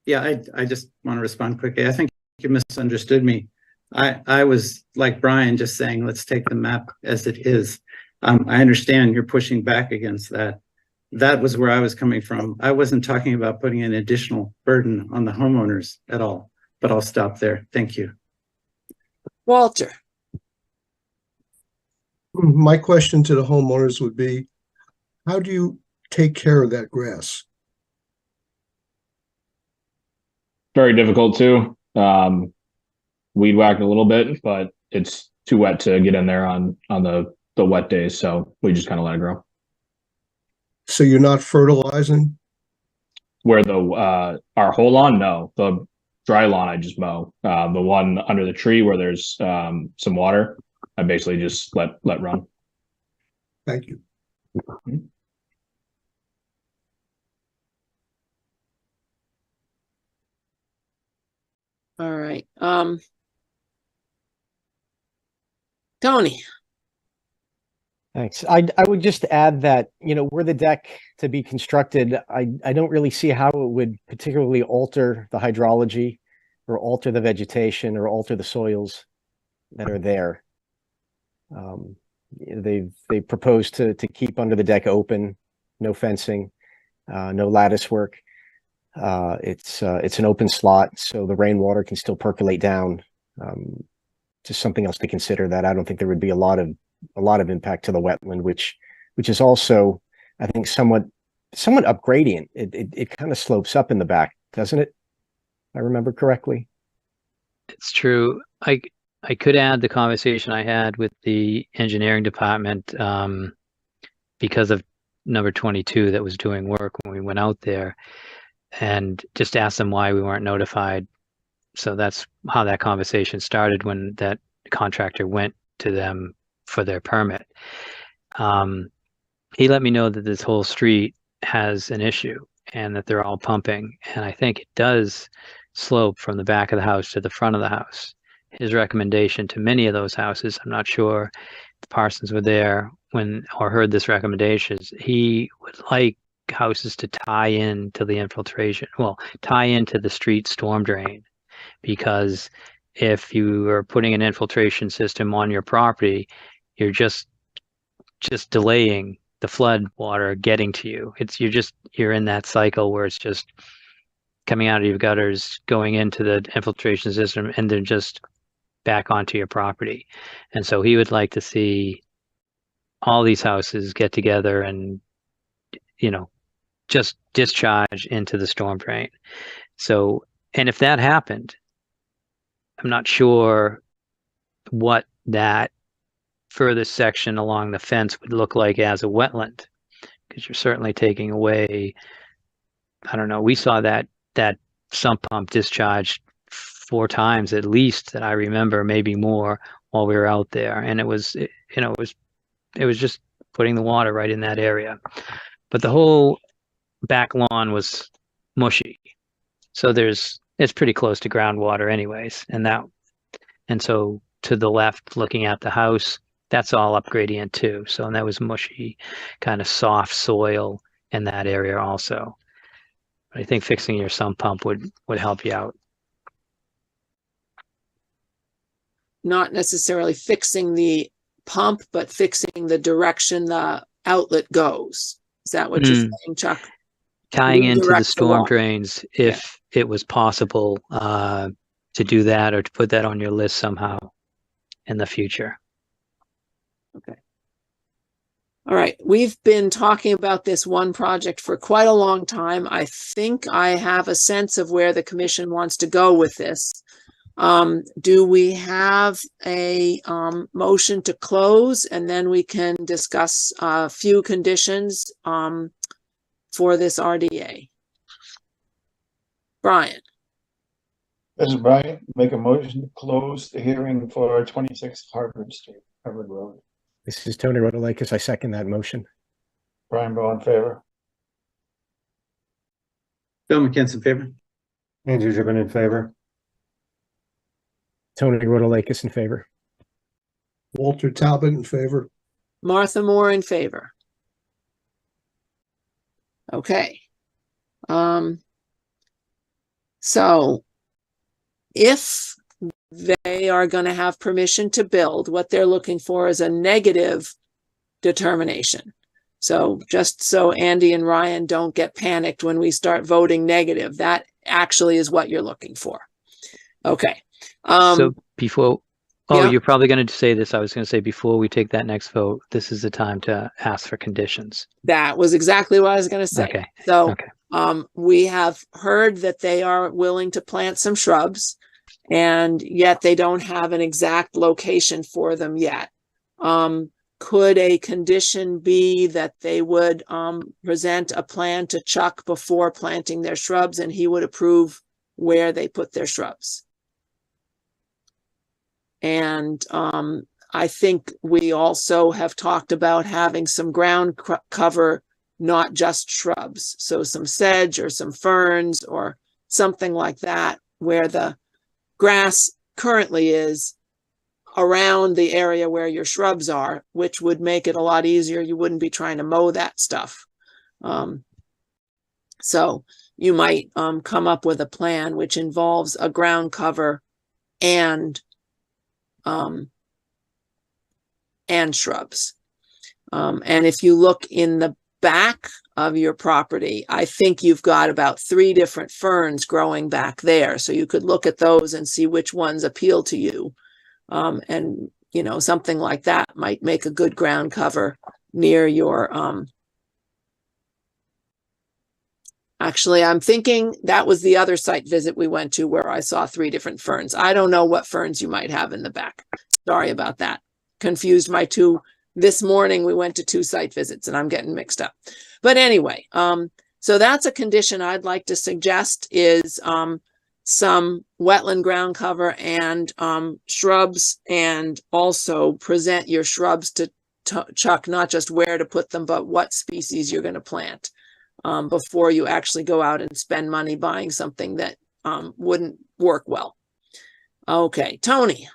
Yeah, I just want to respond quickly. I think you misunderstood me. I was like Brian, just saying, let's take the map as it is. I understand you're pushing back against that. That was where I was coming from. I wasn't talking about putting an additional burden on the homeowners at all, but I'll stop there. Thank you. Walter? My question to the homeowners would be, how do you take care of that grass? Very difficult to weed whack a little bit, but it's too wet to get in there on the wet days, so we just kind of let it grow. So you're not fertilizing? Where our whole lawn, no. The dry lawn I just mow. The one under the tree where there's some water, I basically just let run. Thank you. All right. Tony? Thanks. I would just add that, were the deck to be constructed, I don't really see how it would particularly alter the hydrology or alter the vegetation or alter the soils that are there. They proposed to keep under the deck open, no fencing, no lattice work. It's an open slot, so the rainwater can still percolate down. Just something else to consider, that I don't think there would be a lot of impact to the wetland, which is also, I think, somewhat up gradient. It kind of slopes up in the back, doesn't it? If I remember correctly. It's true. I could add the conversation I had with the engineering department because of number 22 that was doing work when we went out there, and just ask them why we weren't notified. So that's how that conversation started when that contractor went to them for their permit. He let me know that this whole street has an issue and that they're all pumping. And I think it does slope from the back of the house to the front of the house. His recommendation to many of those houses, I'm not sure the Parsons were there or heard this recommendation, he would like houses to tie in to the infiltration, tie into the street storm drain, because if you are putting an infiltration system on your property, you're just delaying the flood water getting to you. You're in that cycle where it's just coming out of your gutters, going into the infiltration system, and then just back onto your property. And so he would like to see all these houses get together and, just discharge into the storm drain. So, and if that happened, I'm not sure what that furthest section along the fence would look like as a wetland, because you're certainly taking away, I don't know, we saw that sump pump discharged 4 times at least that I remember, maybe more, while we were out there. And it was just putting the water right in that area. But the whole back lawn was mushy. So it's pretty close to groundwater anyways. And so to the left, looking at the house, that's all up gradient too. So, and that was mushy, kind of soft soil in that area also. I think fixing your sump pump would help you out. Not necessarily fixing the pump, but fixing the direction the outlet goes. Is that what you're saying, Chuck? Tying into the Redirect the storm water. drains, if it was possible to do that, or to put that on your list somehow in the future. Okay. All right. We've been talking about this one project for quite a long time. I think I have a sense of where the commission wants to go with this. Do we have a motion to close, and then we can discuss a few conditions for this RDA? Brian, This is Brian. Make a motion to close the hearing for 26 Harvard Street, Harvard Road. This is Tony Rotalakis. I second that motion. Brian Bowe in favor. Bill McKenzie in favor. Andrew Gibbon in favor. Tony Rotalakis in favor. Walter Talbot in favor. Martha Moore in favor. Okay. So if they are going to have permission to build, what they're looking for is a negative determination. So just so Andy and Ryan don't get panicked when we start voting negative, that actually is what you're looking for. Okay. So before, yeah. You're probably going to say this. I was going to say, before we take that next vote, this is the time to ask for conditions. That was exactly what I was going to say. Okay. So Okay. we have heard that they are willing to plant some shrubs, and yet they don't have an exact location for them yet. Could a condition be that they would present a plan to Chuck before planting their shrubs, and he would approve where they put their shrubs? And I think we also have talked about having some ground cover, not just shrubs. So some sedge or some ferns or something like that, where the grass currently is around the area where your shrubs are, which would make it a lot easier. You wouldn't be trying to mow that stuff. So you might come up with a plan which involves a ground cover and shrubs. And if you look in the back of your property, I think you've got about 3 different ferns growing back there. So you could look at those and see which ones appeal to you. And, you know, something like that might make a good ground cover near your, actually, I'm thinking that was the other site visit we went to where I saw 3 different ferns. I don't know what ferns you might have in the back. Sorry about that. Confused my 2. This morning we went to 2 site visits and I'm getting mixed up. But anyway, so that's a condition I'd like to suggest, is some wetland ground cover and shrubs, and also present your shrubs to Chuck, not just where to put them, but what species you're going to plant. Before you actually go out and spend money buying something that wouldn't work well. Okay, Tony.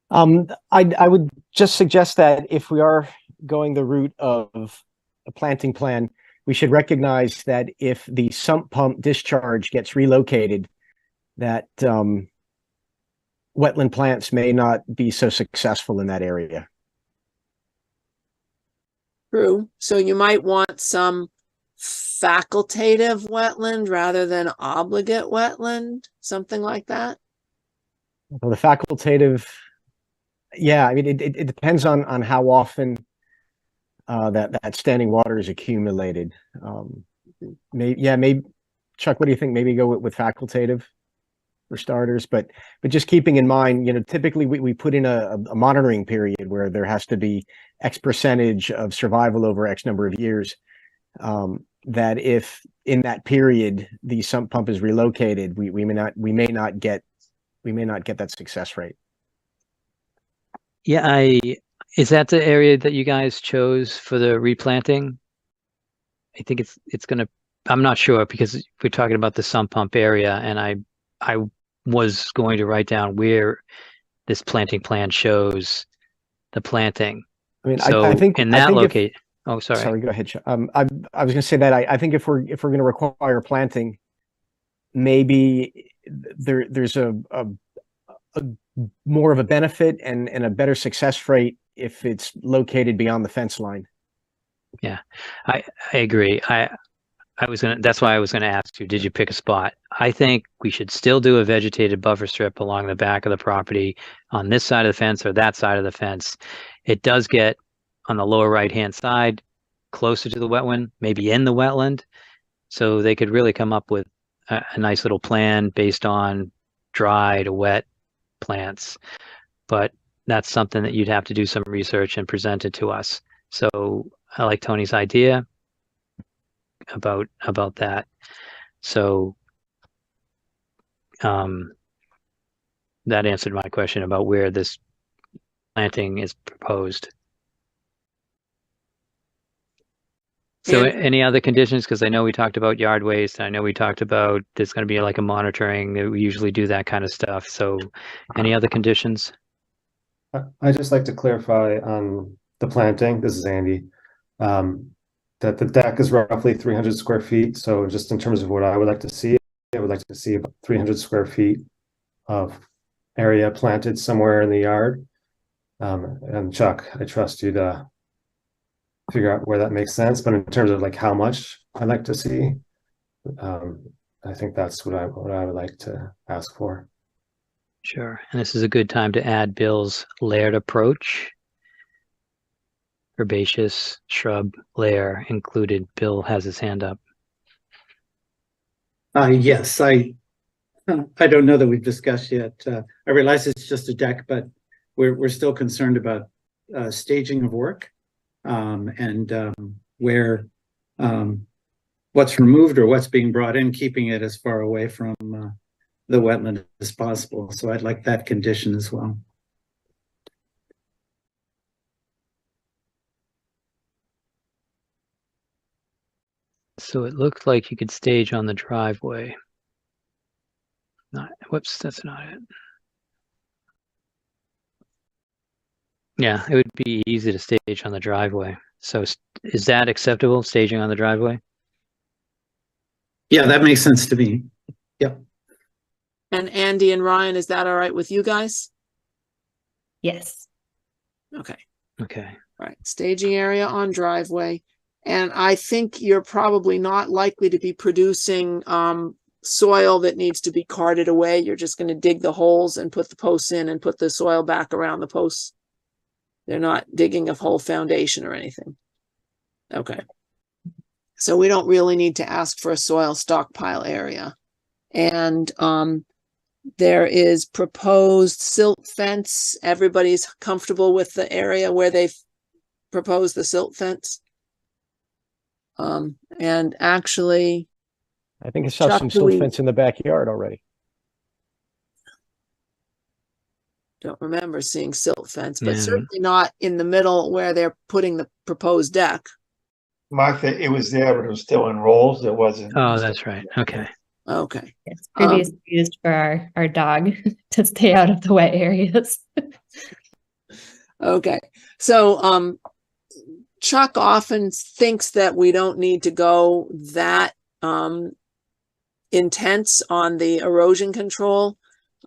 I would just suggest that if we are going the route of a planting plan, we should recognize that if the sump pump discharge gets relocated, that wetland plants may not be so successful in that area. True. So you might want some facultative wetland rather than obligate wetland, something like that. Well, the facultative, yeah, I mean, it depends on how often that standing water is accumulated. Maybe Chuck, what do you think? Maybe go with facultative. for starters, but just keeping in mind, typically we put in a monitoring period where there has to be X percentage of survival over X number of years. That if in that period the sump pump is relocated, we may not get that success rate. Yeah, is that the area that you guys chose for the replanting? I think it's gonna, I'm not sure because we're talking about the sump pump area, and I was going to write down where this planting plan shows the planting. I mean, so I think in that location. Oh, sorry. Sorry, go ahead. I was going to say that I think if we're going to require planting, maybe there's a more of a benefit and a better success rate if it's located beyond the fence line. Yeah, I agree. That's why I was gonna ask you, did you pick a spot? I think we should still do a vegetated buffer strip along the back of the property on this side of the fence or that side of the fence. It does get on the lower right-hand side, closer to the wetland, maybe in the wetland. So they could really come up with a nice little plan based on dry to wet plants. But that's something that you'd have to do some research and present it to us. So I like Tony's idea about that. So that answered my question about where this planting is proposed. So any other conditions? Because I know we talked about yard waste. I know we talked about there's going to be like a monitoring. We usually do that kind of stuff. So any other conditions? I just like to clarify on the planting. This is Andy. That the deck is roughly 300 square feet. So just in terms of what I would like to see, I would like to see about 300 square feet of area planted somewhere in the yard. And Chuck, I trust you to figure out where that makes sense. But in terms of like how much I'd like to see, I think that's what I would like to ask for. Sure. And this is a good time to add Bill's layered approach. Herbaceous shrub layer included. Bill has his hand up. Yes, I don't know that we've discussed yet. I realize it's just a deck, but we're still concerned about staging of work and where what's removed or what's being brought in, keeping it as far away from the wetland as possible. So I'd like that condition as well. So it looked like you could stage on the driveway. Whoops, that's not it. Yeah, it would be easy to stage on the driveway. So is that acceptable, staging on the driveway? Yeah, that makes sense to me. Yep. And Andy and Ryan, is that all right with you guys? Yes. Okay. Okay. All right. Staging area on driveway. And I think you're probably not likely to be producing soil that needs to be carted away. You're just going to dig the holes and put the posts in and put the soil back around the posts. They're not digging a whole foundation or anything. Okay. So we don't really need to ask for a soil stockpile area. And there is proposed silt fence. Everybody's comfortable with the area where they've proposed the silt fence. And actually, I think I saw some silt fence in the backyard already. Don't remember seeing silt fence, but certainly not in the middle where they're putting the proposed deck. Martha, it was there, but it was still in rolls. It wasn't. Oh, that's right. Okay. Okay. It's previously used for our dog to stay out of the wet areas. Okay. So, Chuck often thinks that we don't need to go that intense on the erosion control.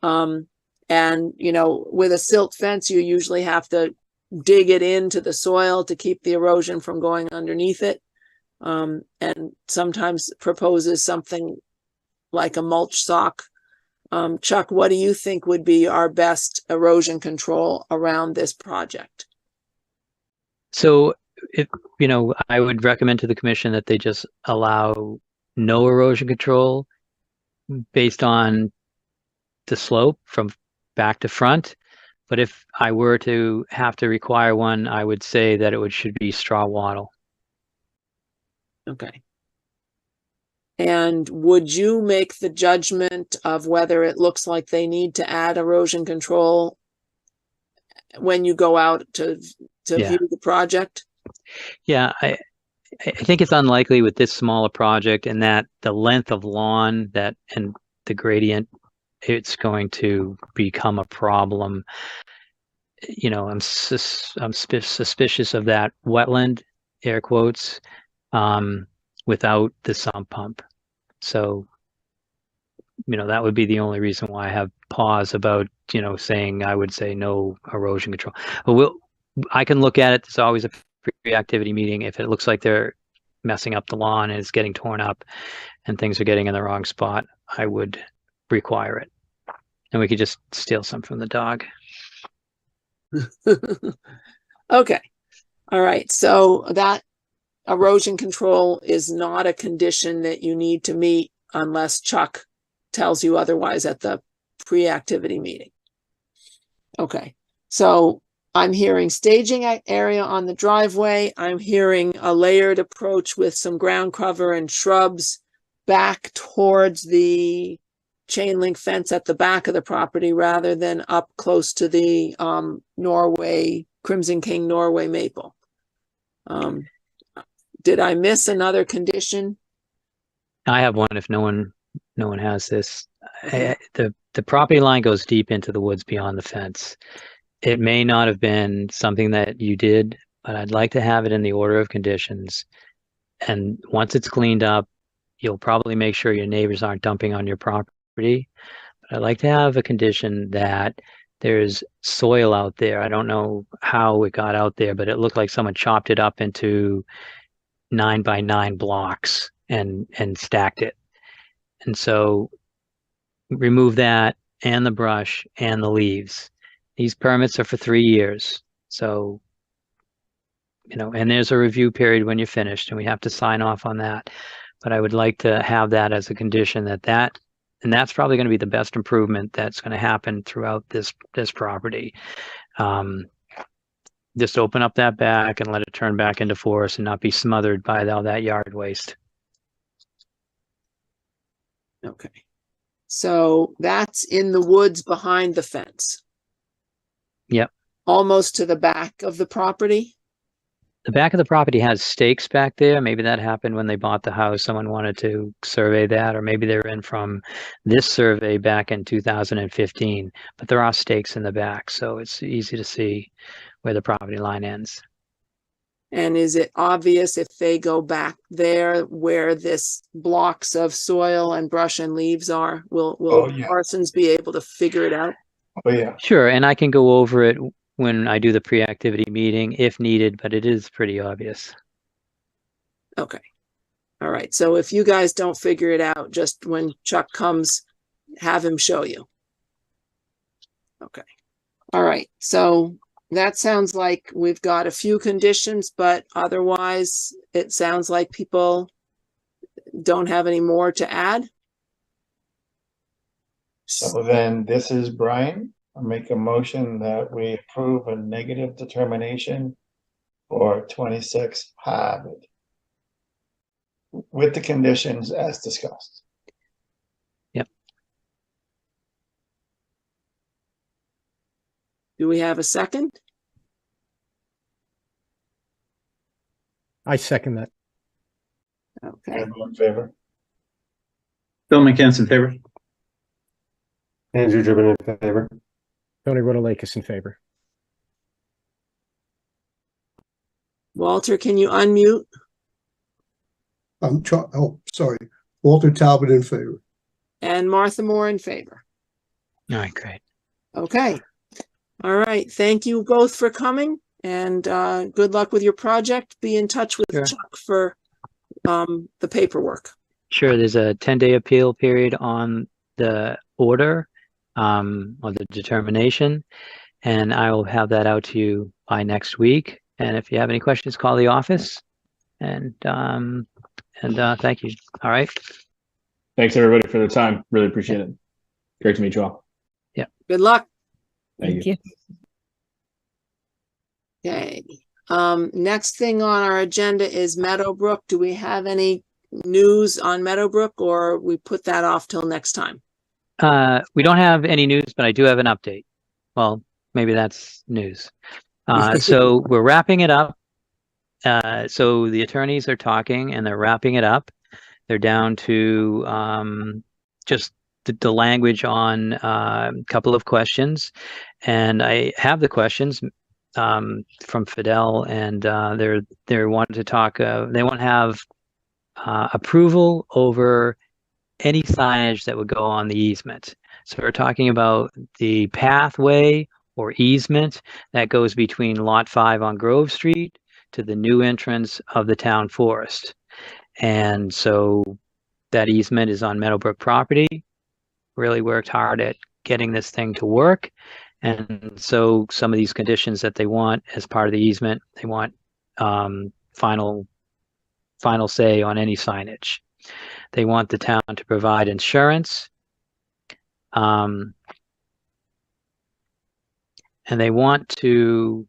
And, you know, with a silt fence, you usually have to dig it into the soil to keep the erosion from going underneath it. And sometimes proposes something like a mulch sock. Chuck, what do you think would be our best erosion control around this project? So, I would recommend to the commission that they just allow no erosion control based on the slope from back to front. But if I were to have to require one, I would say that should be straw wattle. Okay. And would you make the judgment of whether it looks like they need to add erosion control when you go out to Yeah. view the project? Yeah, I think it's unlikely with this smaller project, and that the length of lawn and the gradient, it's going to become a problem. You know, I'm suspicious of that wetland, air quotes, without the sump pump. So, you know, that would be the only reason why I have pause about, you know, saying I would say no erosion control. But I can look at it. There's always a pre-activity meeting. If it looks like they're messing up the lawn and it's getting torn up and things are getting in the wrong spot, I would require it. And we could just steal some from the dog. Okay. All right. So that erosion control is not a condition that you need to meet unless Chuck tells you otherwise at the pre-activity meeting. Okay. So I'm hearing staging area on the driveway. I'm hearing a layered approach with some ground cover and shrubs back towards the chain link fence at the back of the property rather than up close to the Norway, Crimson King Norway maple. Did I miss another condition? I have one if no one has this. The property line goes deep into the woods beyond the fence. It may not have been something that you did, but I'd like to have it in the order of conditions. And once it's cleaned up, you'll probably make sure your neighbors aren't dumping on your property. But I'd like to have a condition that there's soil out there. I don't know how it got out there, but it looked like someone chopped it up into 9x9 blocks and stacked it. And so remove that and the brush and the leaves. These permits are for 3 years. So, you know, and there's a review period when you're finished and we have to sign off on that. But I would like to have that as a condition and that's probably going to be the best improvement that's going to happen throughout this property. Just open up that back and let it turn back into forest and not be smothered by all that yard waste. Okay. So that's in the woods behind the fence. Yep. Almost to the back of the property. The back of the property has stakes back there. Maybe that happened when they bought the house. Someone wanted to survey that, or maybe they're in from this survey back in 2015. But there are stakes in the back, so it's easy to see where the property line ends. And is it obvious if they go back there where this blocks of soil and brush and leaves are? Will Parsons be able to figure it out? Oh, yeah. Sure, and I can go over it when I do the pre-activity meeting if needed, but it is pretty obvious. Okay. All right. So if you guys don't figure it out, just when Chuck comes, have him show you. Okay. All right. So that sounds like we've got a few conditions, but otherwise it sounds like people don't have any more to add. So then this is Brian. I'll make a motion that we approve a negative determination for 26 Harvard with the conditions as discussed. Yep. Do we have a second? I second that. Okay. Everyone in favor? Bill McCann's in favor. Andrew Driven in favor. Tony Rotalakis in favor. Walter, can you unmute? Sorry. Walter Talbot in favor. And Martha Moore in favor. All right, great. Okay. All right. Thank you both for coming, and good luck with your project. Be in touch with Sure. Chuck for the paperwork. Sure, there's a 10-day appeal period on the order or the determination, and I will have that out to you by next week. And if you have any questions, call the office. And thank you. All right. Thanks everybody for the time. Really appreciate it. Great to meet you all. Yeah. Good luck. Thank you. Okay. Next thing on our agenda is Meadowbrook. Do we have any news on Meadowbrook, or we put that off till next time? We don't have any news, but I do have an update. Well, maybe that's news. So we're wrapping it up. So the attorneys are talking and they're wrapping it up. They're down to just the language on a couple of questions. And I have the questions from Fidel, and they're wanting to talk. They want to have approval over any signage that would go on the easement. So we're talking about the pathway or easement that goes between Lot 5 on Grove Street to the new entrance of the town forest. And so that easement is on Meadowbrook property. Really worked hard at getting this thing to work. And so some of these conditions that they want as part of the easement, they want final say on any signage. They want the town to provide insurance. And they want to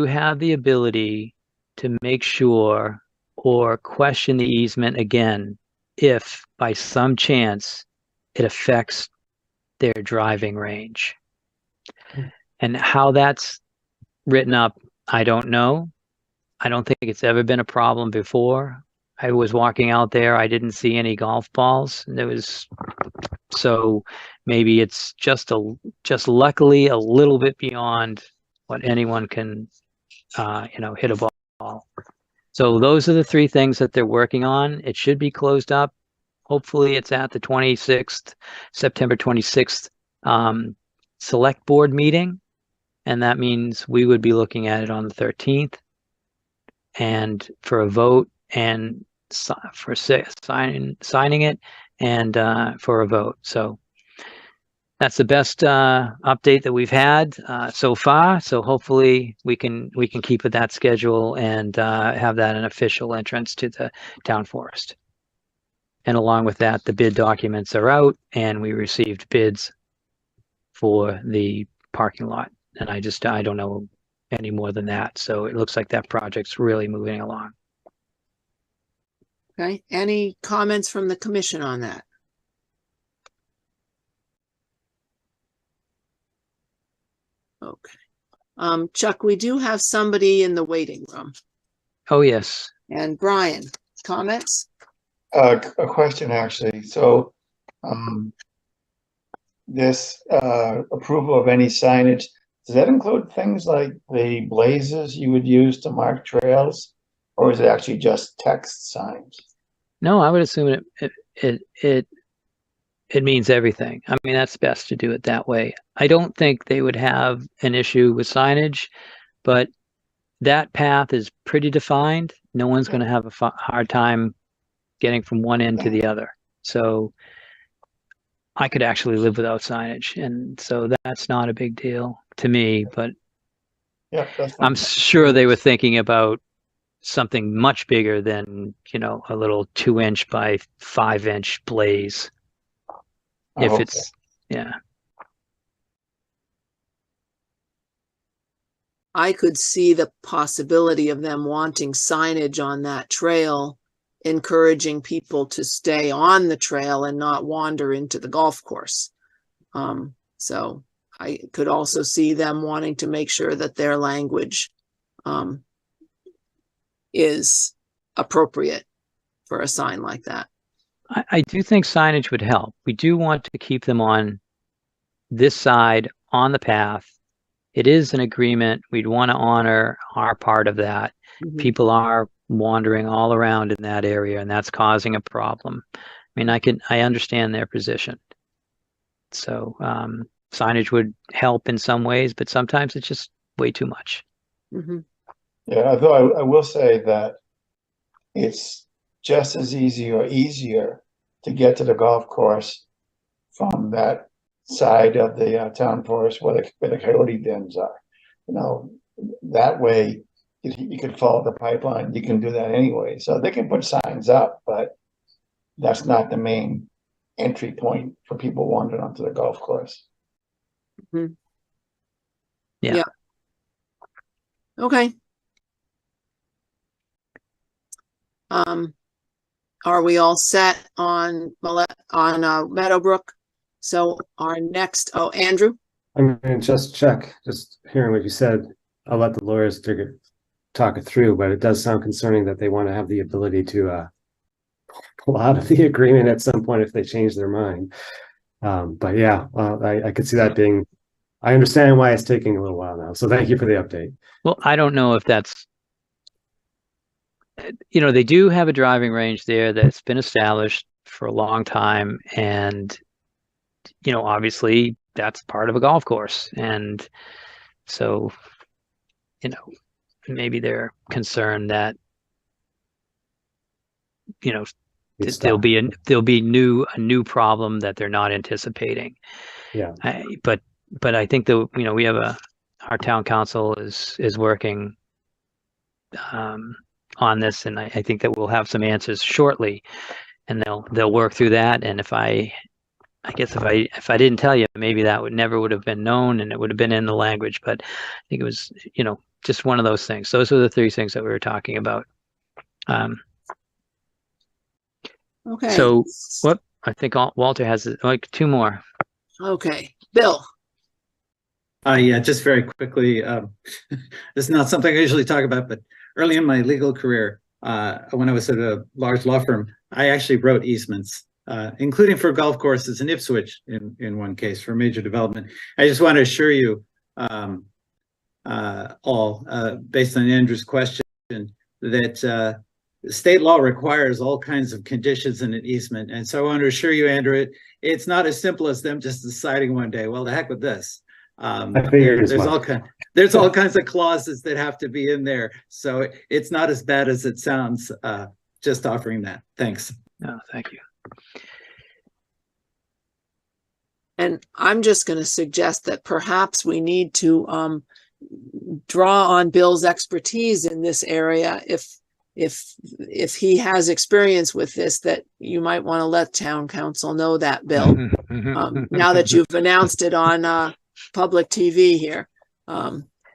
have the ability to make sure or question the easement again if by some chance it affects their driving range. And how that's written up, I don't know. I don't think it's ever been a problem before. I was walking out there, I didn't see any golf balls. So maybe it's just luckily a little bit beyond what anyone can, hit a ball. So those are the three things that they're working on. It should be closed up. Hopefully it's at the September 26th select board meeting. And that means we would be looking at it on the 13th and for a vote and for signing it and for a vote. So that's the best update that we've had so far. So hopefully we can keep with that schedule and have that an official entrance to the town forest. And along with that, the bid documents are out and we received bids for the parking lot. And I don't know any more than that. So it looks like that project's really moving along. Okay. Any comments from the commission on that? Okay. Chuck, we do have somebody in the waiting room. Oh, yes. And Brian, comments? A question, actually. So this approval of any signage, does that include things like the blazes you would use to mark trails, or is it actually just text signs? No, I would assume it means everything. I mean, that's best to do it that way. I don't think they would have an issue with signage, but that path is pretty defined. No one's going to have a hard time getting from one end to the other. So I could actually live without signage. And so that's not a big deal to me, but yeah, that's fine. I'm sure they were thinking about something much bigger than, a little 2-inch by 5-inch blaze. If it's, yeah. I could see the possibility of them wanting signage on that trail, encouraging people to stay on the trail and not wander into the golf course. So I could also see them wanting to make sure that their language is appropriate for a sign like that. I do think signage would help. We do want to keep them on this side on the path. It is an agreement. We'd want to honor our part of that. Mm-hmm. People are wandering all around in that area, and that's causing a problem. I mean, I understand their position. So signage would help in some ways, but sometimes it's just way too much. Mm-hmm. Yeah, although I will say that it's just as easy or easier to get to the golf course from that side of the town forest where the coyote dens are. That way you can follow the pipeline, you can do that anyway. So they can put signs up, but that's not the main entry point for people wandering onto the golf course. Mhm. Yeah. Okay. Are we all set on Meadowbrook? So our next, oh, Andrew? I'm gonna just check, just hearing what you said. I'll let the lawyers talk it through, but it does sound concerning that they want to have the ability to pull out of the agreement at some point if they change their mind. But yeah, well, I could see that being, I understand why it's taking a little while now. So thank you for the update. Well, I don't know if that's, they do have a driving range there that's been established for a long time. And, obviously that's part of a golf course. And so, maybe they're concerned that, there'll be a new problem that they're not anticipating. Yeah. But I think we have our town council is working on this, and I think that we'll have some answers shortly, and they'll work through that. And if I didn't tell you, maybe that never would have been known, and it would have been in the language. But I think it was, just one of those things. Those are the three things that we were talking about. Okay. So what I think Walter has like two more. Okay, Bill. Yeah, just very quickly. This is not something I usually talk about, but early in my legal career, when I was at a large law firm, I actually wrote easements, including for golf courses in Ipswich in one case for major development. I just want to assure you all, based on Andrew's question, that state law requires all kinds of conditions in an easement. And so I want to assure you, Andrew, it's not as simple as them just deciding one day, well, the heck with this. There's all kinds of clauses that have to be in there. So it's not as bad as it sounds, just offering that. Thanks. No, thank you. And I'm just going to suggest that perhaps we need to draw on Bill's expertise in this area. If he has experience with this, that you might want to let town council know that, Bill. Now that you've announced it on public TV here,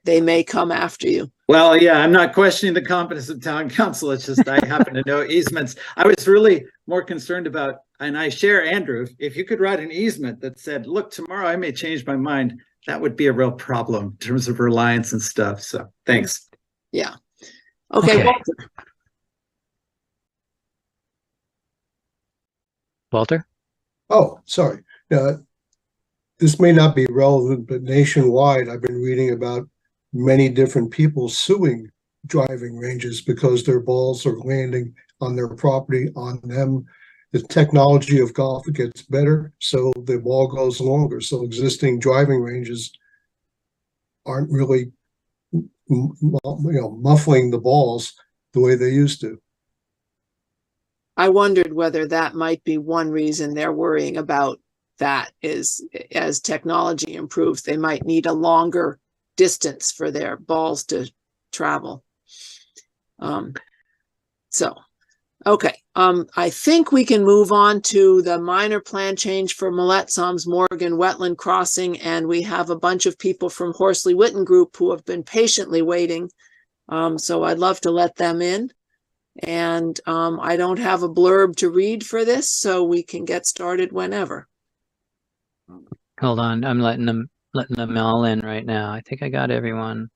they may come after you. Well, yeah, I'm not questioning the competence of town council. It's just I happen to know easements. I was really more concerned about, and I share Andrew, if you could write an easement that said, look, tomorrow I may change my mind, that would be a real problem in terms of reliance and stuff. So thanks. Yeah. Okay. Walter? Oh, sorry. This may not be relevant, but nationwide, I've been reading about many different people suing driving ranges because their balls are landing on their property, on them. The technology of golf gets better, so the ball goes longer. So existing driving ranges aren't really, muffling the balls the way they used to. I wondered whether that might be one reason they're worrying about that, is as technology improves, they might need a longer distance for their balls to travel. Okay. I think we can move on to the minor plan change for Millette Morgan Wetland Crossing, and we have a bunch of people from Horsley Witten Group who have been patiently waiting. So I'd love to let them in. And I don't have a blurb to read for this, so we can get started whenever. Hold on, I'm letting them all in right now. I think I got everyone.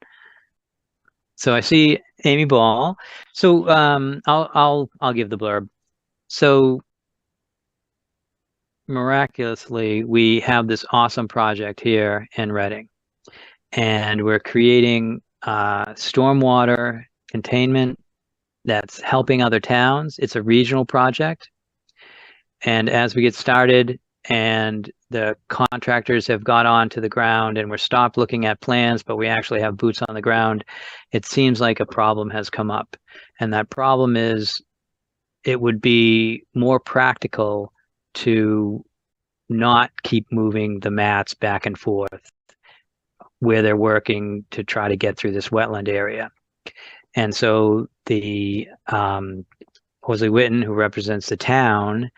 So I see Amy Ball. So I'll give the blurb. So miraculously, we have this awesome project here in Reading, and we're creating stormwater containment that's helping other towns. It's a regional project. And as we get started and the contractors have got onto the ground and we're stopped looking at plans, but we actually have boots on the ground, it seems like a problem has come up. And that problem is, it would be more practical to not keep moving the mats back and forth where they're working to try to get through this wetland area. And so the Horsley Witten, who represents the town,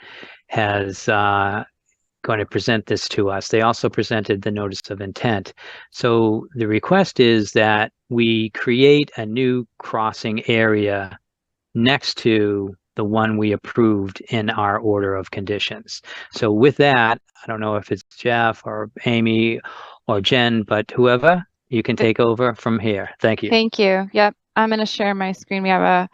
has going to present this to us. They also presented the notice of intent. So the request is that we create a new crossing area next to the one we approved in our order of conditions. So with that, I don't know if it's Jeff or Amy or Jen, but whoever, you can take over from here. Thank you. Thank you. Yep. I'm going to share my screen. We have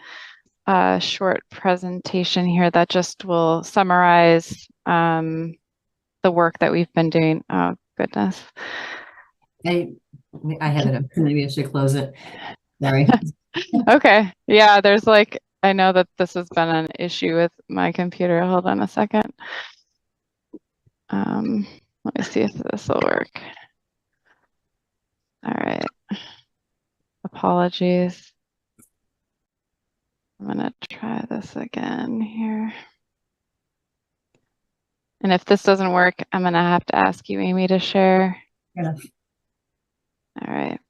a short presentation here that just will summarize the work that we've been doing. Oh, goodness. I have it up. Maybe I should close it. Sorry. Okay. Yeah, there's like, I know that this has been an issue with my computer. Hold on a second. Let me see if this will work. All right. Apologies. I'm going to try this again here. And if this doesn't work, I'm going to have to ask you, Amy, to share. Yeah. All right.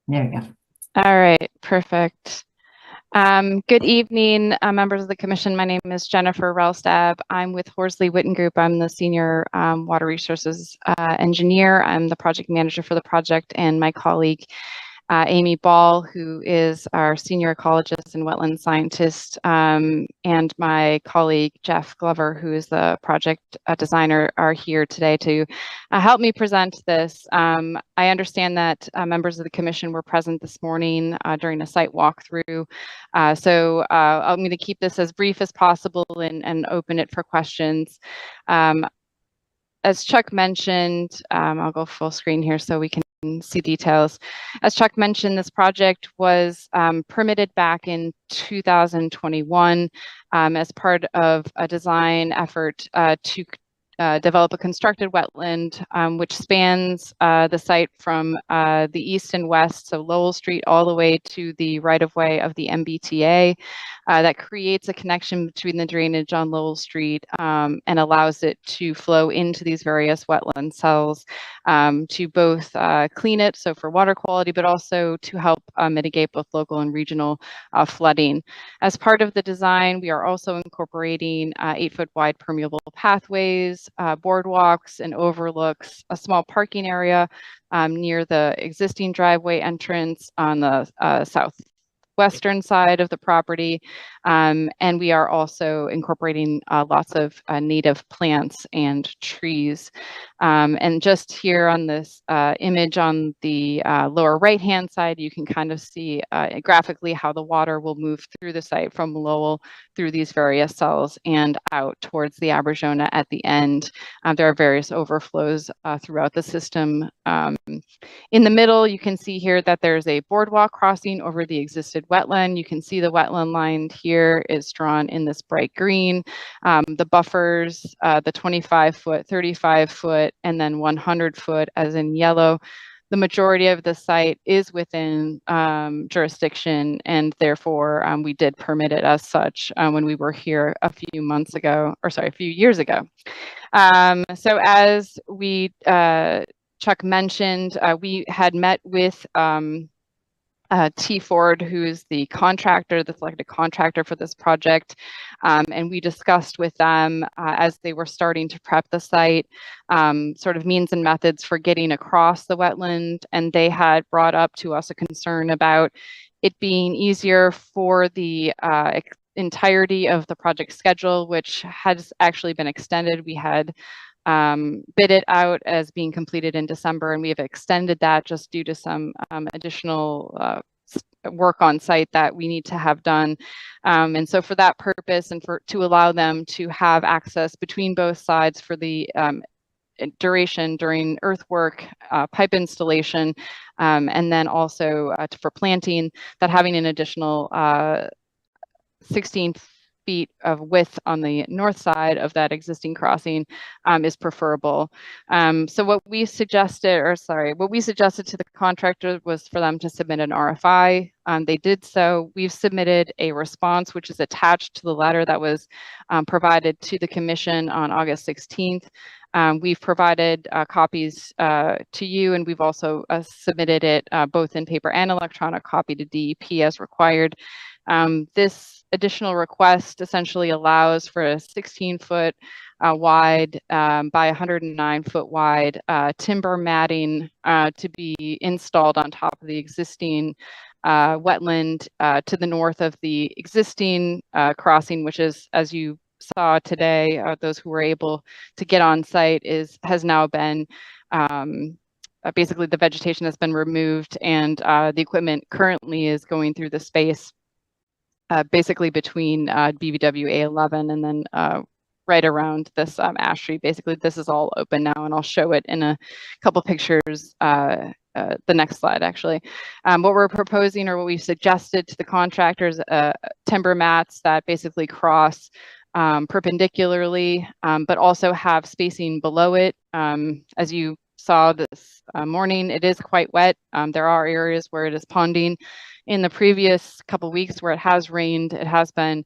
There we go. All right, perfect. Good evening, members of the commission. My name is Jennifer Relstab. I'm with Horsley Witten Group. I'm the senior water resources engineer. I'm the project manager for the project, and my colleague Amy Ball, who is our senior ecologist and wetland scientist, and my colleague Jeff Glover, who is the project designer, are here today to help me present this. I understand that members of the commission were present this morning during a site walkthrough. So I'm going to keep this as brief as possible and open it for questions. As Chuck mentioned, I'll go full screen here so we can see details. As Chuck mentioned, this project was permitted back in 2021 as part of a design effort to develop a constructed wetland, which spans the site from the east and west, so Lowell Street, all the way to the right-of-way of the MBTA. That creates a connection between the drainage on Lowell Street and allows it to flow into these various wetland cells to both clean it, so for water quality, but also to help mitigate both local and regional flooding. As part of the design, we are also incorporating 8-foot wide permeable pathways, boardwalks and overlooks, a small parking area near the existing driveway entrance on the southwestern side of the property. And we are also incorporating lots of native plants and trees. And just here on this image on the lower right-hand side, you can kind of see graphically how the water will move through the site from Lowell through these various cells and out towards the Aberjona at the end. There are various overflows throughout the system. In the middle, you can see here that there's a boardwalk crossing over the existing wetland. You can see the wetland line here is drawn in this bright green. The buffers, the 25-foot, 35-foot, and then 100-foot as in yellow. The majority of the site is within jurisdiction, and therefore we did permit it as such when we were here a few months ago, or sorry, a few years ago. So as we Chuck mentioned, we had met with T. Ford, who is the contractor, the selected contractor for this project. And we discussed with them as they were starting to prep the site, sort of means and methods for getting across the wetland. And they had brought up to us a concern about it being easier for the entirety of the project schedule, which has actually been extended. We had bid it out as being completed in December, and we have extended that just due to some additional work on site that we need to have done. And so for that purpose and to allow them to have access between both sides for the duration during earthwork, pipe installation, and then also for planting, that having an additional 16 feet of width on the north side of that existing crossing is preferable. So what we suggested to the contractor was for them to submit an RFI. They did so. We've submitted a response, which is attached to the letter that was provided to the commission on August 16th. We've provided copies to you, and we've also submitted it both in paper and electronic copy to DEP as required. This additional request essentially allows for a 16-foot wide by 109-foot wide timber matting to be installed on top of the existing wetland to the north of the existing crossing, which is, as you saw today, those who were able to get on site, has now been basically the vegetation has been removed, and the equipment currently is going through the space basically between BVW A11 and then right around this ash tree. Basically, this is all open now, and I'll show it in a couple pictures. The next slide, actually. What we're proposing, or what we suggested to the contractors, timber mats that basically cross perpendicularly, but also have spacing below it. As you saw this morning, it is quite wet. There are areas where it is ponding. In the previous couple weeks where it has rained, it has been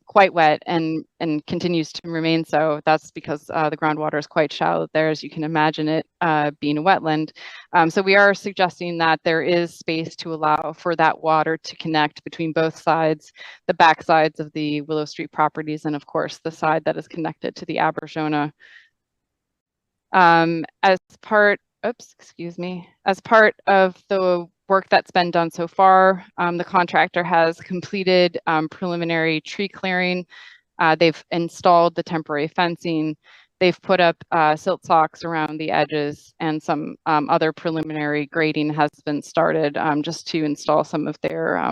quite wet and continues to remain so. That's because the groundwater is quite shallow there, as you can imagine it being a wetland. So we are suggesting that there is space to allow for that water to connect between both sides, the back sides of the Willow Street properties, and of course the side that is connected to the Aberjona. As part of the work that's been done so far, the contractor has completed preliminary tree clearing. They've installed the temporary fencing. They've put up silt socks around the edges, and some other preliminary grading has been started just to install some of their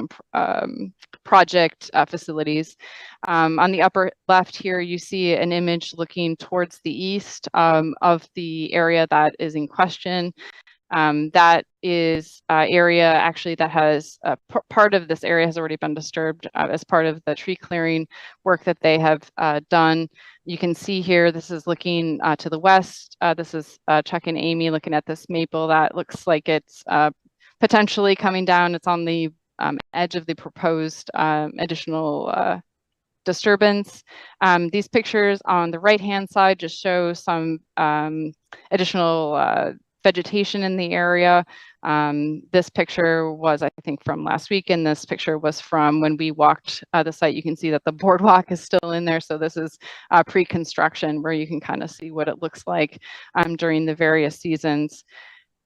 project facilities. On the upper left here, you see an image looking towards the east of the area that is in question. That is area actually that has part of this area has already been disturbed as part of the tree clearing work that they have done. You can see here, this is looking to the west. This is Chuck and Amy looking at this maple that looks like it's potentially coming down. It's on the edge of the proposed additional disturbance. These pictures on the right-hand side just show some additional vegetation in the area. This picture was, I think, from last week, and this picture was from when we walked the site. You can see that the boardwalk is still in there. So this is pre-construction, where you can kind of see what it looks like during the various seasons.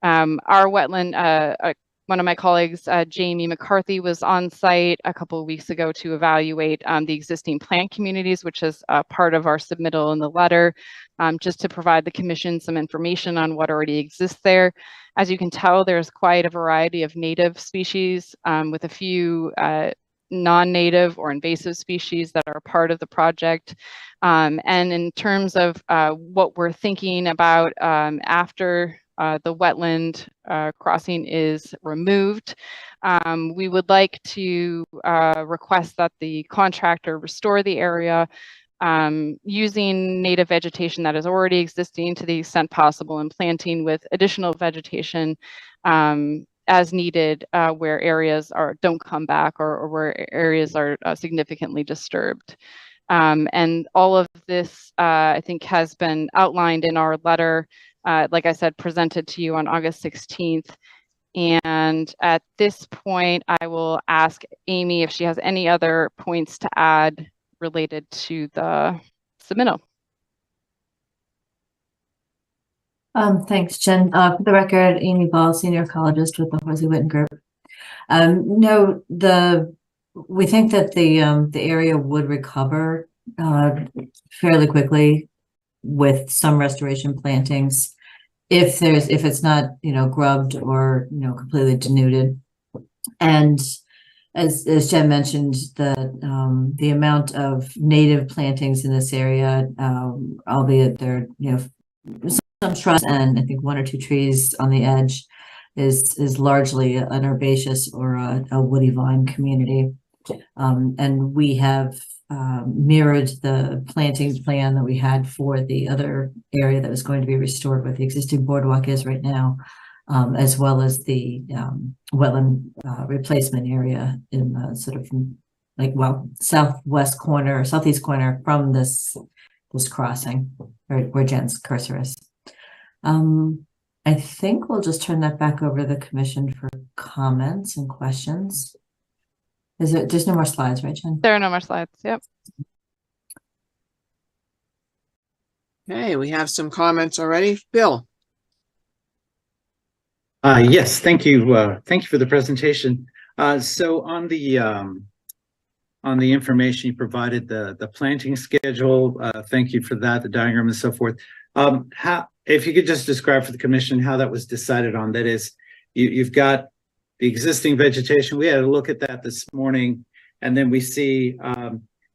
Our wetland, one of my colleagues, Jamie McCarthy, was on site a couple of weeks ago to evaluate the existing plant communities, which is part of our submittal in the letter, just to provide the commission some information on what already exists there. As you can tell, there's quite a variety of native species with a few non-native or invasive species that are part of the project. And in terms of what we're thinking about after the wetland crossing is removed, we would like to request that the contractor restore the area using native vegetation that is already existing to the extent possible, and planting with additional vegetation as needed where areas don't come back, or where areas are significantly disturbed. And all of this, I think, has been outlined in our letter, like I said, presented to you on August 16th. And at this point, I will ask Amy if she has any other points to add related to the submittal. Thanks, Jen. For the record, Amy Ball, senior ecologist with the Horsley Witten Group. No, we think that the area would recover fairly quickly with some restoration plantings, if it's not grubbed or completely denuded. And as Jen mentioned, the amount of native plantings in this area, albeit there some shrubs and I think one or two trees on the edge, is largely an herbaceous or a woody vine community. And we have mirrored the planting plan that we had for the other area that was going to be restored where the existing boardwalk is right now, as well as the wetland replacement area in sort of southeast corner from this this crossing where Jen's cursor is. I think we'll just turn that back over to the commission for comments and questions. There's no more slides, right, Jen? There are no more slides. Yep. Okay, we have some comments already. Bill. Yes, thank you. Thank you for the presentation. So on the information you provided, the planting schedule, thank you for that, the diagram and so forth. If you could just describe for the commission how that was decided on. That is, you've got the existing vegetation. We had a look at that this morning, and then we see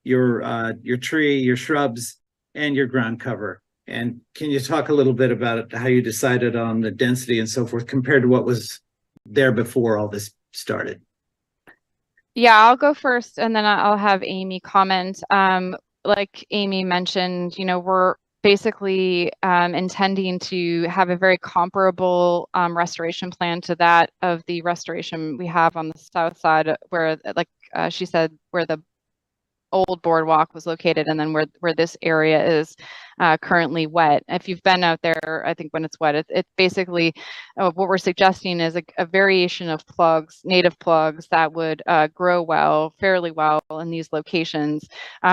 your tree, your shrubs, and your ground cover. And can you talk a little bit about how you decided on the density and so forth compared to what was there before all this started? Yeah, I'll go first, and then I'll have Amy comment. Like Amy mentioned, we're basically intending to have a very comparable restoration plan to that of the restoration we have on the south side, where, like she said, where the old boardwalk was located, and then where this area is currently wet. If you've been out there, I think when it's wet, it's basically what we're suggesting is a variation of plugs, native plugs that would grow fairly well in these locations.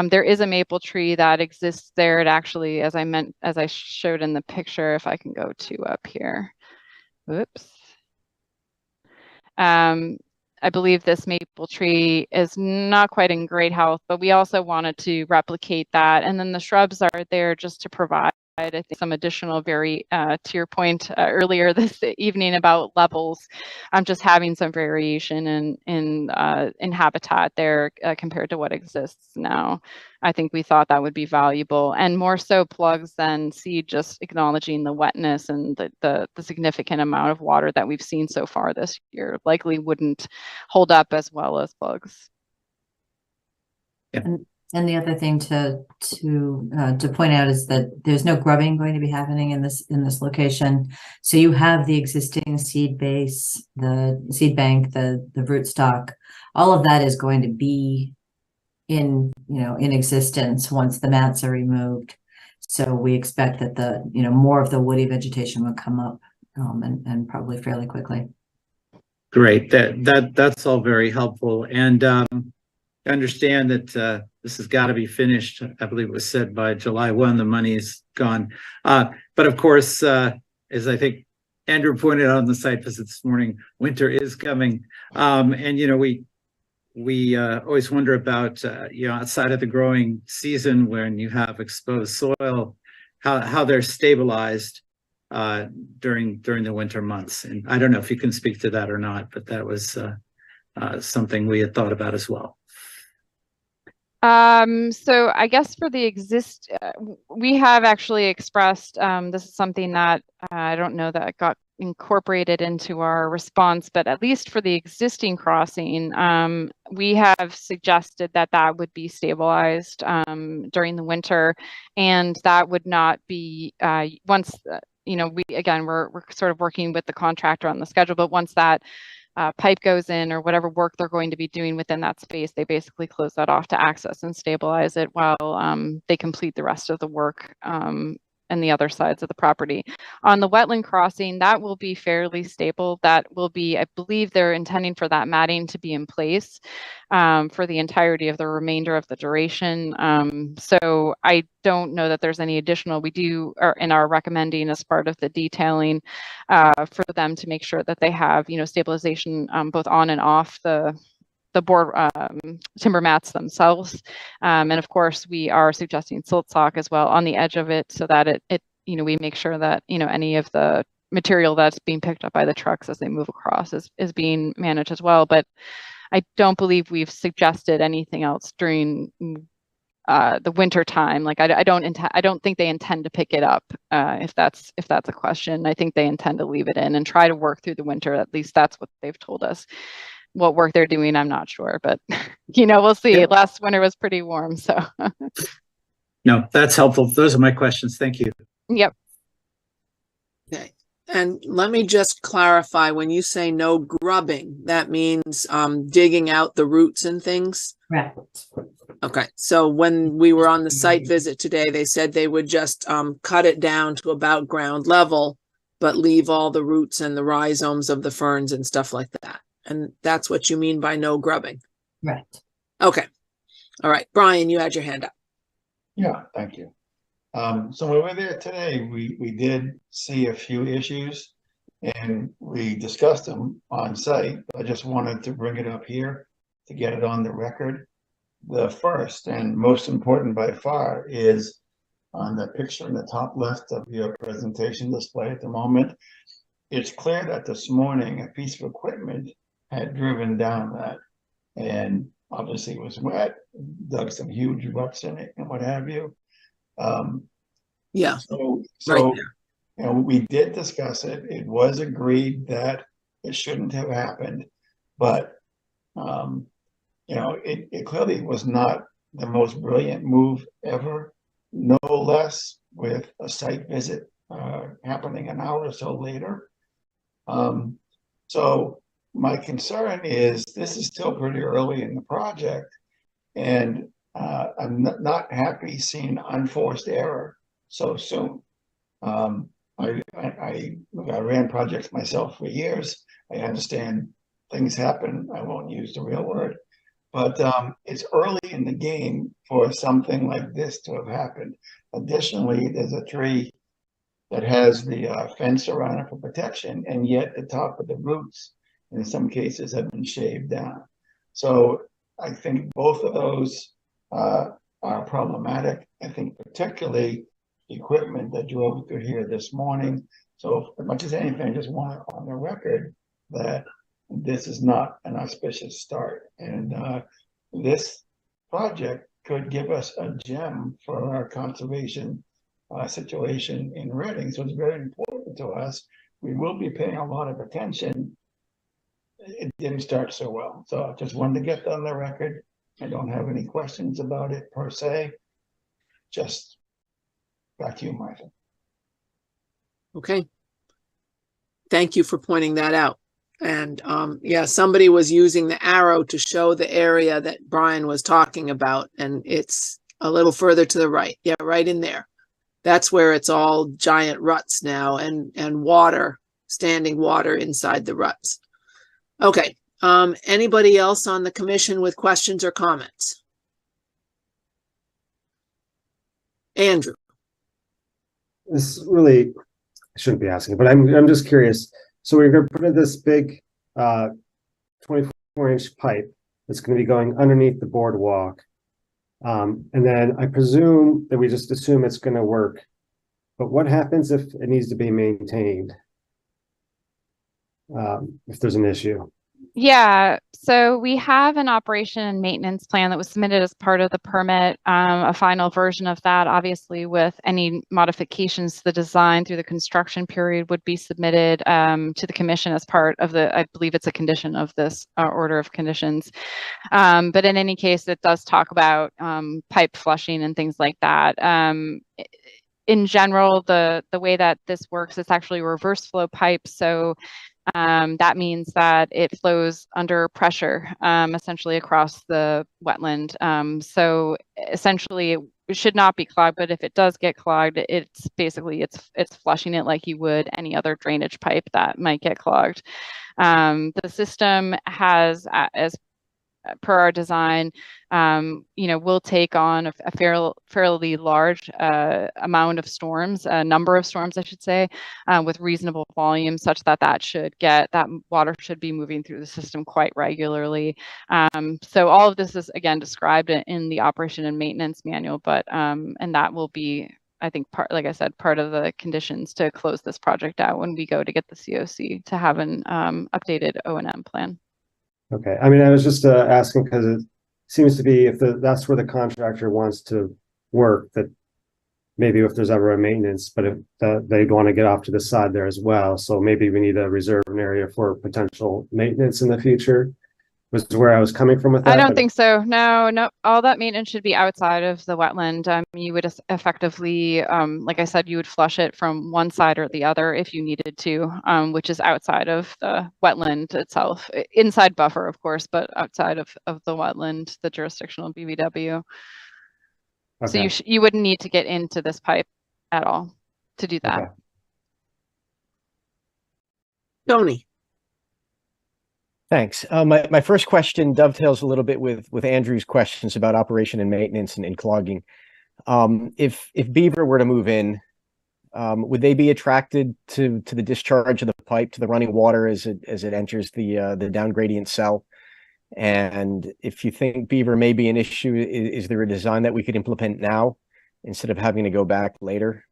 There is a maple tree that exists there. It actually, as I showed in the picture, if I can go to up here, whoops. I believe this maple tree is not quite in great health, but we also wanted to replicate that. And then the shrubs are there just to provide, I think, some additional to your point earlier this evening about levels. I'm just having some variation in habitat there compared to what exists now. I think we thought that would be valuable, and more so plugs than seed, just acknowledging the wetness and the significant amount of water that we've seen so far this year likely wouldn't hold up as well as plugs. Yeah. And the other thing to point out is that there's no grubbing going to be happening in this location. So you have the existing seed base, the seed bank, the rootstock, all of that is going to be in existence once the mats are removed. So we expect that more of the woody vegetation will come up and probably fairly quickly. Great, that's all very helpful. And I understand that this has got to be finished. I believe it was said by July 1, the money is gone. But of course, as I think Andrew pointed out on the site visit this morning, winter is coming. And we always wonder about outside of the growing season, when you have exposed soil, how they're stabilized during the winter months. And I don't know if you can speak to that or not, but that was something we had thought about as well. So I guess for the we have actually expressed, this is something that I don't know that got incorporated into our response, but at least for the existing crossing, we have suggested that would be stabilized during the winter, and that would not be once we're sort of working with the contractor on the schedule, but once that pipe goes in or whatever work they're going to be doing within that space, they basically close that off to access and stabilize it while they complete the rest of the work and the other sides of the property. On the wetland crossing, that will be fairly stable. That will be, I believe they're intending for that matting to be in place for the entirety of the remainder of the duration. So I don't know that there's any additional. We are recommending as part of the detailing for them to make sure that they have, stabilization both on and off the board timber mats themselves. And of course, we are suggesting silt sock as well on the edge of it, so that we make sure that, any of the material that's being picked up by the trucks as they move across is being managed as well. But I don't believe we've suggested anything else during the winter time. Like I don't think they intend to pick it up. If that's a question, I think they intend to leave it in and try to work through the winter. At least that's what they've told us. What work they're doing, I'm not sure, but we'll see. Yep. Last winter was pretty warm, so. No, that's helpful. Those are my questions. Thank you. Yep. Okay. And let me just clarify, when you say no grubbing, that means digging out the roots and things? Right. Okay, so when we were on the site visit today, they said they would just cut it down to about ground level, but leave all the roots and the rhizomes of the ferns and stuff like that. And that's what you mean by no grubbing. Right. Okay. All right, Brian, you had your hand up. Yeah, thank you. So when we were there today, we did see a few issues and we discussed them on site. I just wanted to bring it up here to get it on the record. The first and most important by far is on the picture in the top left of your presentation display at the moment. It's clear that this morning a piece of equipment had driven down that, and obviously it was wet, dug some huge ruts in it and what have you. Yeah. So Right you know, we did discuss it. It was agreed that it shouldn't have happened, but you know, it clearly was not the most brilliant move ever, no less with a site visit happening an hour or so later. So my concern is this is still pretty early in the project, and I'm not happy seeing unforced error so soon. I ran projects myself for years. I understand things happen. I won't use the real word. But it's early in the game for something like this to have happened. Additionally, there's a tree that has the fence around it for protection, and yet the top of the roots, in some cases, have been shaved down. So I think both of those are problematic. I think particularly equipment that drove through here this morning. So as much as anything, I just want it on the record that this is not an auspicious start, and this project could give us a gem for our conservation situation in Reading. So it's very important to us. We will be paying a lot of attention. It didn't start so well, so I just wanted to get that on the record. I don't have any questions about it per se. Just back to you, Martha. Okay. Thank you for pointing that out. And yeah, somebody was using the arrow to show the area that Brian was talking about, and it's a little further to the right. Yeah, right in there. That's where it's all giant ruts now, and water, standing water inside the ruts. Okay. Anybody else on the commission with questions or comments? Andrew. This really, I shouldn't be asking, but I'm just curious. So we're going to put in this big 24-inch pipe that's going to be going underneath the boardwalk. And then I presume that we just assume it's going to work. But what happens if it needs to be maintained? If there's an issue? Yeah, so we have an operation and maintenance plan that was submitted as part of the permit, a final version of that, obviously with any modifications to the design through the construction period would be submitted to the commission as part of the, I believe it's a condition of this order of conditions. But in any case, it does talk about pipe flushing and things like that. In general, the way that this works, it's actually a reverse flow pipe. So that means that it flows under pressure, essentially across the wetland. So essentially it should not be clogged, but if it does get clogged, it's basically, it's flushing it like you would any other drainage pipe that might get clogged. The system has, as per our design, you know, will take on a fairly large amount of storms, a number of storms, I should say, with reasonable volume, such that that water should be moving through the system quite regularly. So all of this is again described in the operation and maintenance manual, but and that will be, I think, like I said, part of the conditions to close this project out when we go to get the COC to have an updated O&M plan. Okay, I mean, I was just asking because it seems to be if that's where the contractor wants to work, that maybe if there's ever a maintenance, but if they'd want to get off to the side there as well. So maybe we need to reserve an area for potential maintenance in the future. was where I was coming from with that. I don't but- think so. No, no. All that maintenance should be outside of the wetland. You would effectively, like I said, you would flush it from one side or the other if you needed to, which is outside of the wetland itself. Inside buffer, of course, but outside of the wetland, the jurisdictional BVW. So Okay. you wouldn't need to get into this pipe at all to do that. Okay. Tony, Thanks. My first question dovetails a little bit with Andrew's questions about operation and maintenance and clogging. If beaver were to move in, would they be attracted to the discharge of the pipe, to the running water as it enters the down gradient cell? And if you think beaver may be an issue, is there a design that we could implement now instead of having to go back later?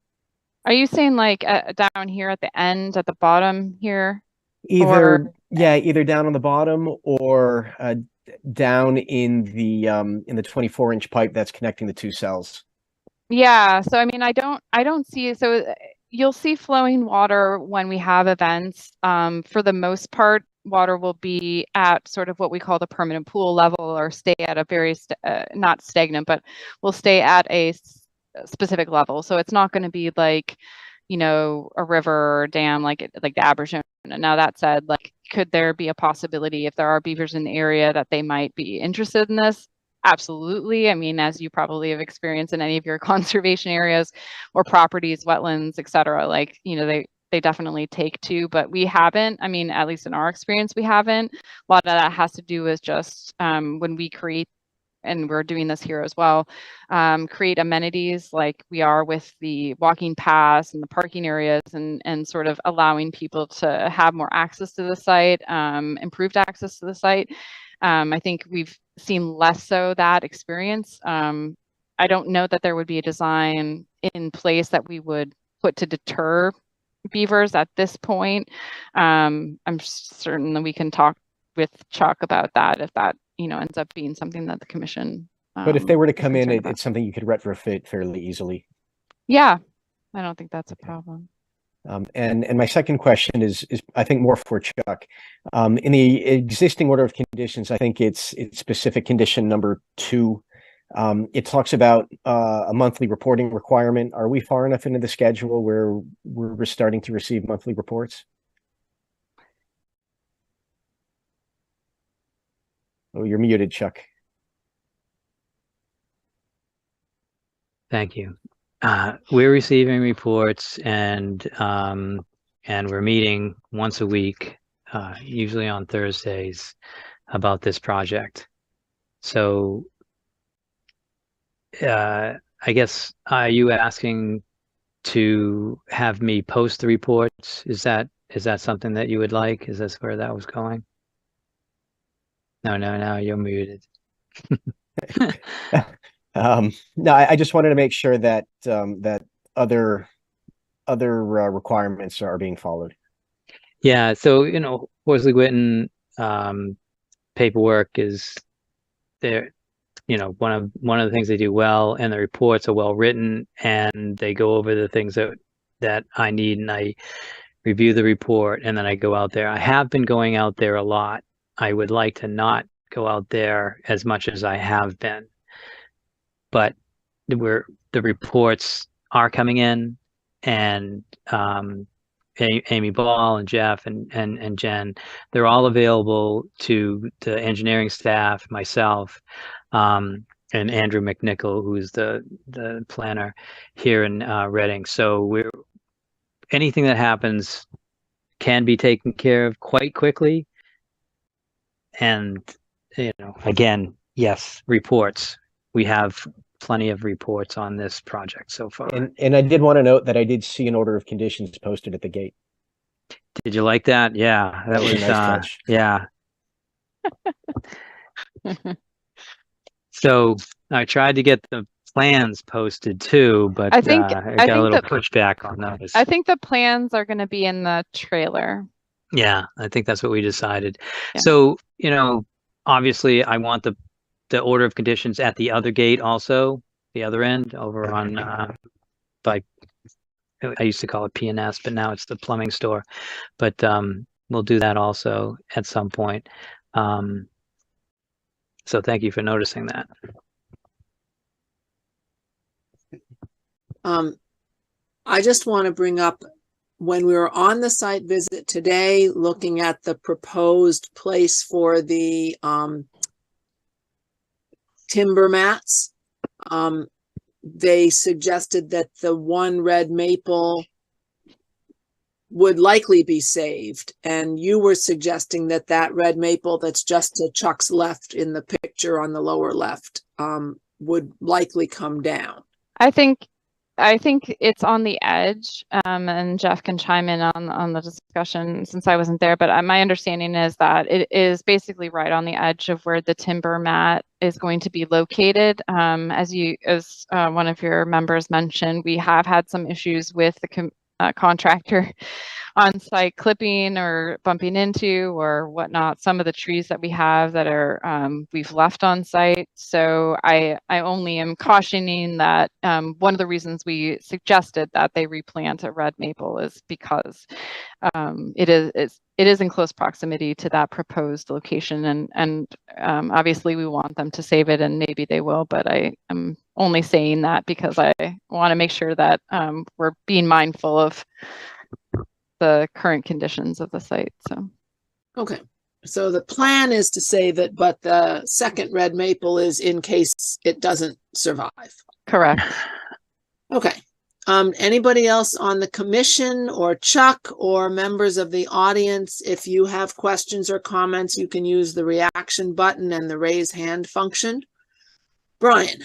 Are you saying like down here at the end, at the bottom here? Either down on the bottom or down in the 24-inch pipe that's connecting the two cells. Yeah, so I mean, I don't see, so you'll see flowing water when we have events. For the most part, water will be at sort of what we call the permanent pool level, or stay at a very not stagnant, but will stay at a specific level. So it's not going to be like, you know, a river or dam like the Abershon. Now that said, like, could there be a possibility if there are beavers in the area that they might be interested in this? Absolutely. I mean, as you probably have experienced in any of your conservation areas or properties, wetlands, etc., like, you know, they definitely take to, but we haven't. I mean, at least in our experience, we haven't. A lot of that has to do with just when we create, and we're doing this here as well, create amenities like we are with the walking paths and the parking areas, and sort of allowing people to have more access to the site, improved access to the site. I think we've seen less so that experience. I don't know that there would be a design in place that we would put to deter beavers at this point. I'm certain that we can talk with Chuck about that if that, you know, ends up being something that the commission. But if they were to come in, concerned about. it's something you could retrofit fairly easily. Yeah, I don't think that's a problem. And my second question is I think more for Chuck. In the existing order of conditions, I think it's specific condition number 2. It talks about a monthly reporting requirement. Are we far enough into the schedule where we're starting to receive monthly reports? Oh, you're muted, Chuck. Thank you. We're receiving reports, and we're meeting once a week, usually on Thursdays, about this project. So I guess, are you asking to have me post the reports? Is that something that you would like? Is this where that was going? No, you're muted. No, I just wanted to make sure that that other requirements are being followed. Yeah, so, you know, Horsley Witten paperwork is there. You know, one of the things they do well, and the reports are well written, and they go over the things that I need, and I review the report, and then I go out there. I have been going out there a lot. I would like to not go out there as much as I have been, but the reports are coming in, and Amy Ball and Jeff and Jen, they're all available to the engineering staff, myself, and Andrew McNichol, who's the planner here in Reading. So anything that happens can be taken care of quite quickly. And, you know, again, yes, reports. We have plenty of reports on this project so far. And I did want to note that I did see an order of conditions posted at the gate. Did you like that? Yeah, that was a nice touch. Yeah. So I tried to get the plans posted too, but I got a little pushback on those. I think the plans are going to be in the trailer. Yeah, I think that's what we decided. Yeah. So, you know, obviously I want the order of conditions at the other gate also, the other end over on like I used to call it P&S, but now it's the plumbing store. But we'll do that also at some point. So thank you for noticing that. I just want to bring up, when we were on the site visit today, looking at the proposed place for the timber mats, they suggested that the one red maple would likely be saved. And you were suggesting that that red maple that's just to Chuck's left in the picture on the lower left would likely come down. I think it's on the edge, and Jeff can chime in on the discussion since I wasn't there, but my understanding is that it is basically right on the edge of where the timber mat is going to be located. As one of your members mentioned, we have had some issues with the contractor on site clipping or bumping into or whatnot some of the trees that we have that are we've left on site. So I only am cautioning that one of the reasons we suggested that they replant a red maple is because it is in close proximity to that proposed location, and obviously we want them to save it, and maybe they will, but I am only saying that because I want to make sure that we're being mindful of the current conditions of the site. So okay, so the plan is to save it, but the second red maple is in case it doesn't survive. Correct. Okay. Anybody else on the commission or Chuck or members of the audience, if you have questions or comments, you can use the reaction button and the raise hand function. Brian.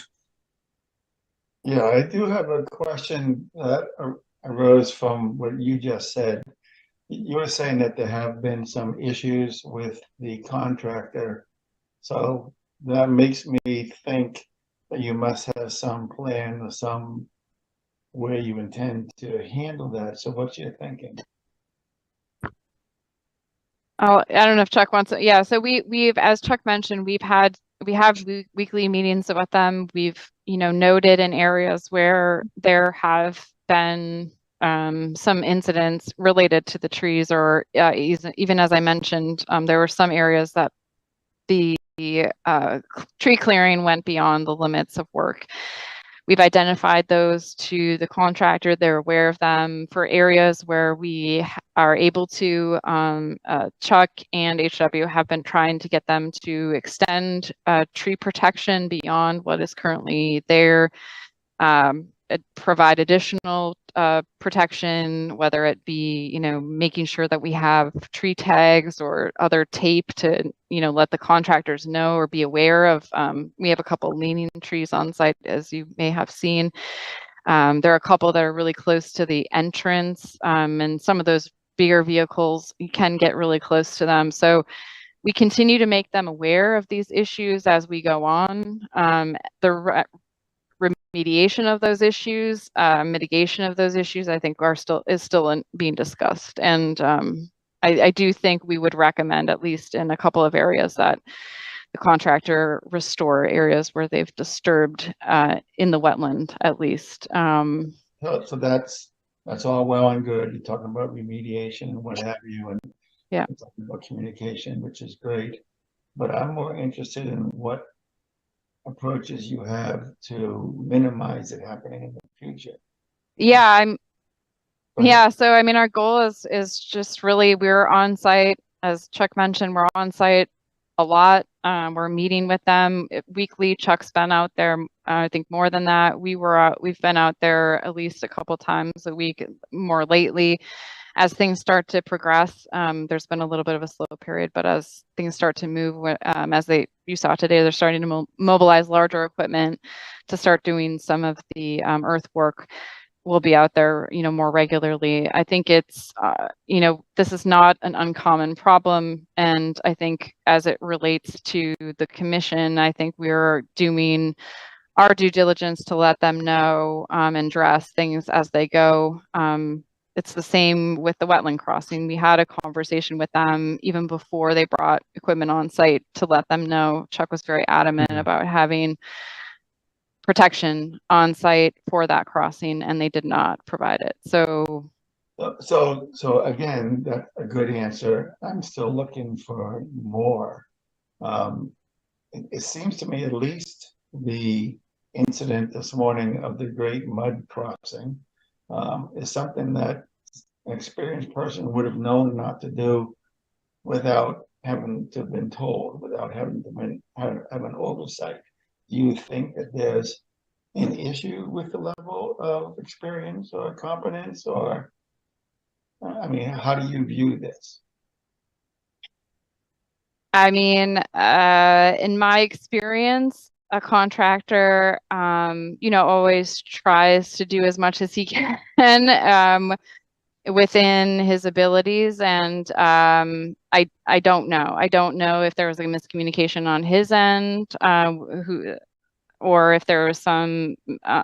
Yeah, I do have a question that arose from what you just said. You were saying that there have been some issues with the contractor. So that makes me think that you must have some plan or some way you intend to handle that. So what's your thinking? Oh, I don't know if Chuck wants to. Yeah, so we've, as Chuck mentioned, we have weekly meetings with them. We've, noted in areas where there have been some incidents related to the trees, or even as I mentioned, there were some areas that the tree clearing went beyond the limits of work. We've identified those to the contractor. They're aware of them. For areas where we are able to, Chuck and HW have been trying to get them to extend tree protection beyond what is currently there, provide additional protection, whether it be, making sure that we have tree tags or other tape to, let the contractors know or be aware of. We have a couple leaning trees on site, as you may have seen. There are a couple that are really close to the entrance, and some of those bigger vehicles, you can get really close to them. So we continue to make them aware of these issues as we go on. The remediation of those issues, mitigation of those issues, I think is still being discussed. And I do think we would recommend, at least in a couple of areas, that the contractor restore areas where they've disturbed in the wetland, at least. So that's all well and good. You're talking about remediation and what have you, and yeah, talking about communication, which is great. But I'm more interested in what approaches you have to minimize it happening in the future. Yeah, so I mean, our goal is just really, we're on site, as Chuck mentioned, we're on site a lot. We're meeting with them weekly. Chuck's been out there, I think more than that. We've been out there at least a couple times a week more lately. As things start to progress, there's been a little bit of a slow period, but as things start to move, you saw today, they're starting to mobilize larger equipment to start doing some of the earthwork. We'll be out there, more regularly. I think it's, this is not an uncommon problem. And I think as it relates to the commission, I think we're doing our due diligence to let them know and address things as they go. It's the same with the wetland crossing. We had a conversation with them even before they brought equipment on site to let them know. Chuck was very adamant about having protection on site for that crossing, and they did not provide it. So again, that's a good answer. I'm still looking for more. it seems to me at least the incident this morning of the great mud crossing is something that an experienced person would have known not to do without having to have been told, without having to have an oversight. Do you think that there's an issue with the level of experience or competence, or, I mean, how do you view this? I mean, in my experience, a contractor, always tries to do as much as he can within his abilities. And I don't know. I don't know if there was a miscommunication on his end, or if there was some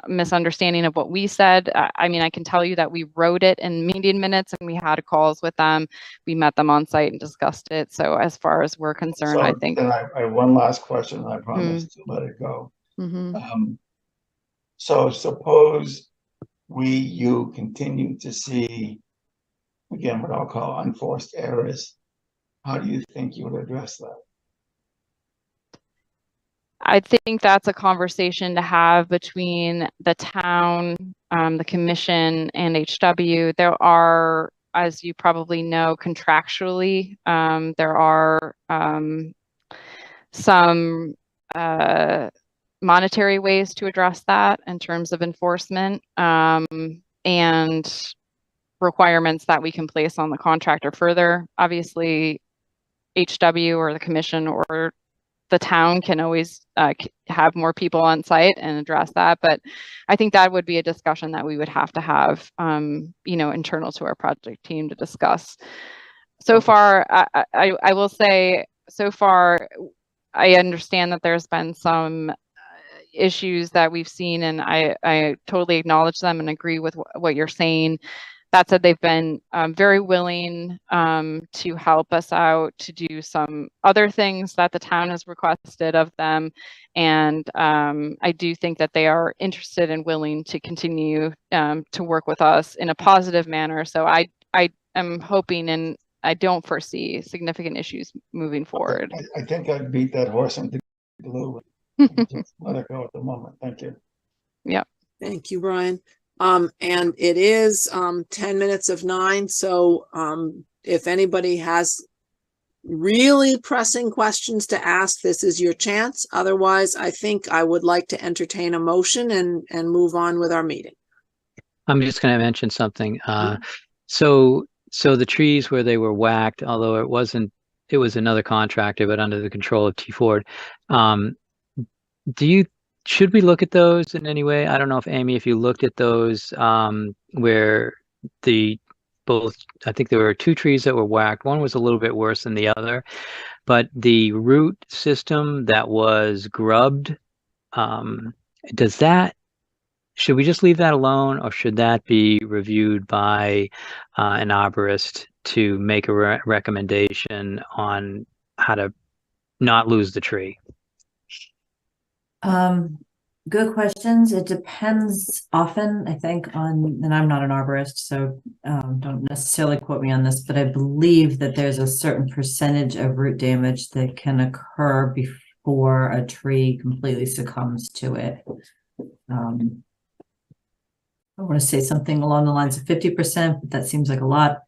misunderstanding of what we said. I mean, I can tell you that we wrote it in meeting minutes and we had calls with them. We met them on site and discussed it. So as far as we're concerned, So I think. then I have one last question, and I promise to let it go. So suppose you continue to see, again, what I'll call unforced errors. How do you think you would address that? I think that's a conversation to have between the town, the commission, and HW. There are, as you probably know, contractually, there are some monetary ways to address that in terms of enforcement, and requirements that we can place on the contractor further. Obviously, HW or the commission or the town can always have more people on site and address that. But I think that would be a discussion that we would have to have, internal to our project team to discuss. So far, I will say, so far, I understand that there's been some issues that we've seen, and I totally acknowledge them and agree with what you're saying. That said, they've been very willing to help us out to do some other things that the town has requested of them. And I do think that they are interested and willing to continue to work with us in a positive manner. So I am hoping, and I don't foresee significant issues moving forward. I think I'd beat that horse into glue. Just let it go at the moment. Thank you. Yep. Thank you, Brian. And it is 10 minutes of 9. So if anybody has really pressing questions to ask, this is your chance. Otherwise, I think I would like to entertain a motion and move on with our meeting. I'm just going to mention something. So the trees where they were whacked, although it was another contractor, but under the control of T. Ford. Should we look at those in any way? I don't know if Amy, if you looked at those where I think there were 2 trees that were whacked. One was a little bit worse than the other, but the root system that was grubbed, should we just leave that alone, or should that be reviewed by an arborist to make a recommendation on how to not lose the tree? Good questions. It depends often, I think, on, and I'm not an arborist, so don't necessarily quote me on this, but I believe that there's a certain percentage of root damage that can occur before a tree completely succumbs to it. I want to say something along the lines of 50%, but that seems like a lot.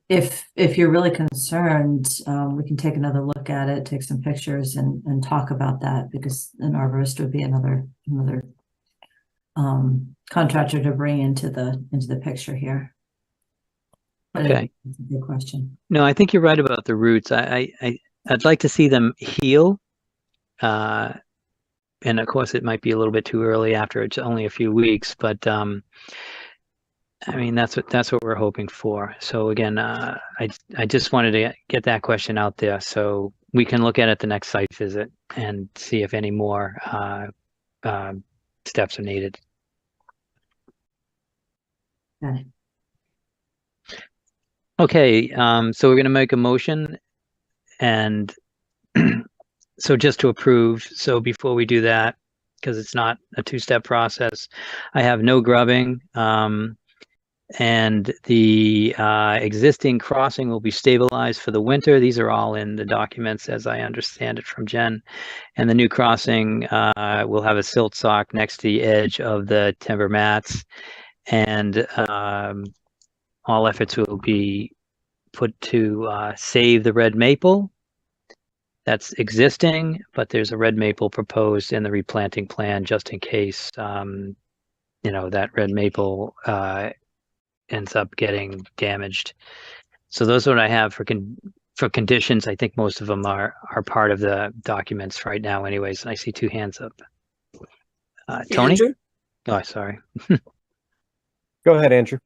If you're really concerned, we can take another look at it, take some pictures and talk about that, because an arborist would be another contractor to bring into the picture here. Okay. That's a good question. No, I think you're right about the roots. I'd like to see them heal. And of course it might be a little bit too early after it's only a few weeks, but I mean, that's what we're hoping for. So again, I just wanted to get that question out there so we can look at it the next site visit and see if any more steps are needed. Okay, so we're going to make a motion, and so just to approve. So before we do that, because it's not a 2-step process, I have no grubbing. and the existing crossing will be stabilized for the winter. These are all in the documents as I understand it from Jen. And the new crossing will have a silt sock next to the edge of the timber mats, and all efforts will be put to save the red maple that's existing, but there's a red maple proposed in the replanting plan just in case, that red maple ends up getting damaged. So those are what I have for conditions. I think most of them are part of the documents right now anyways, and I see 2 hands up. Tony? Andrew? Oh, sorry. Go ahead, Andrew.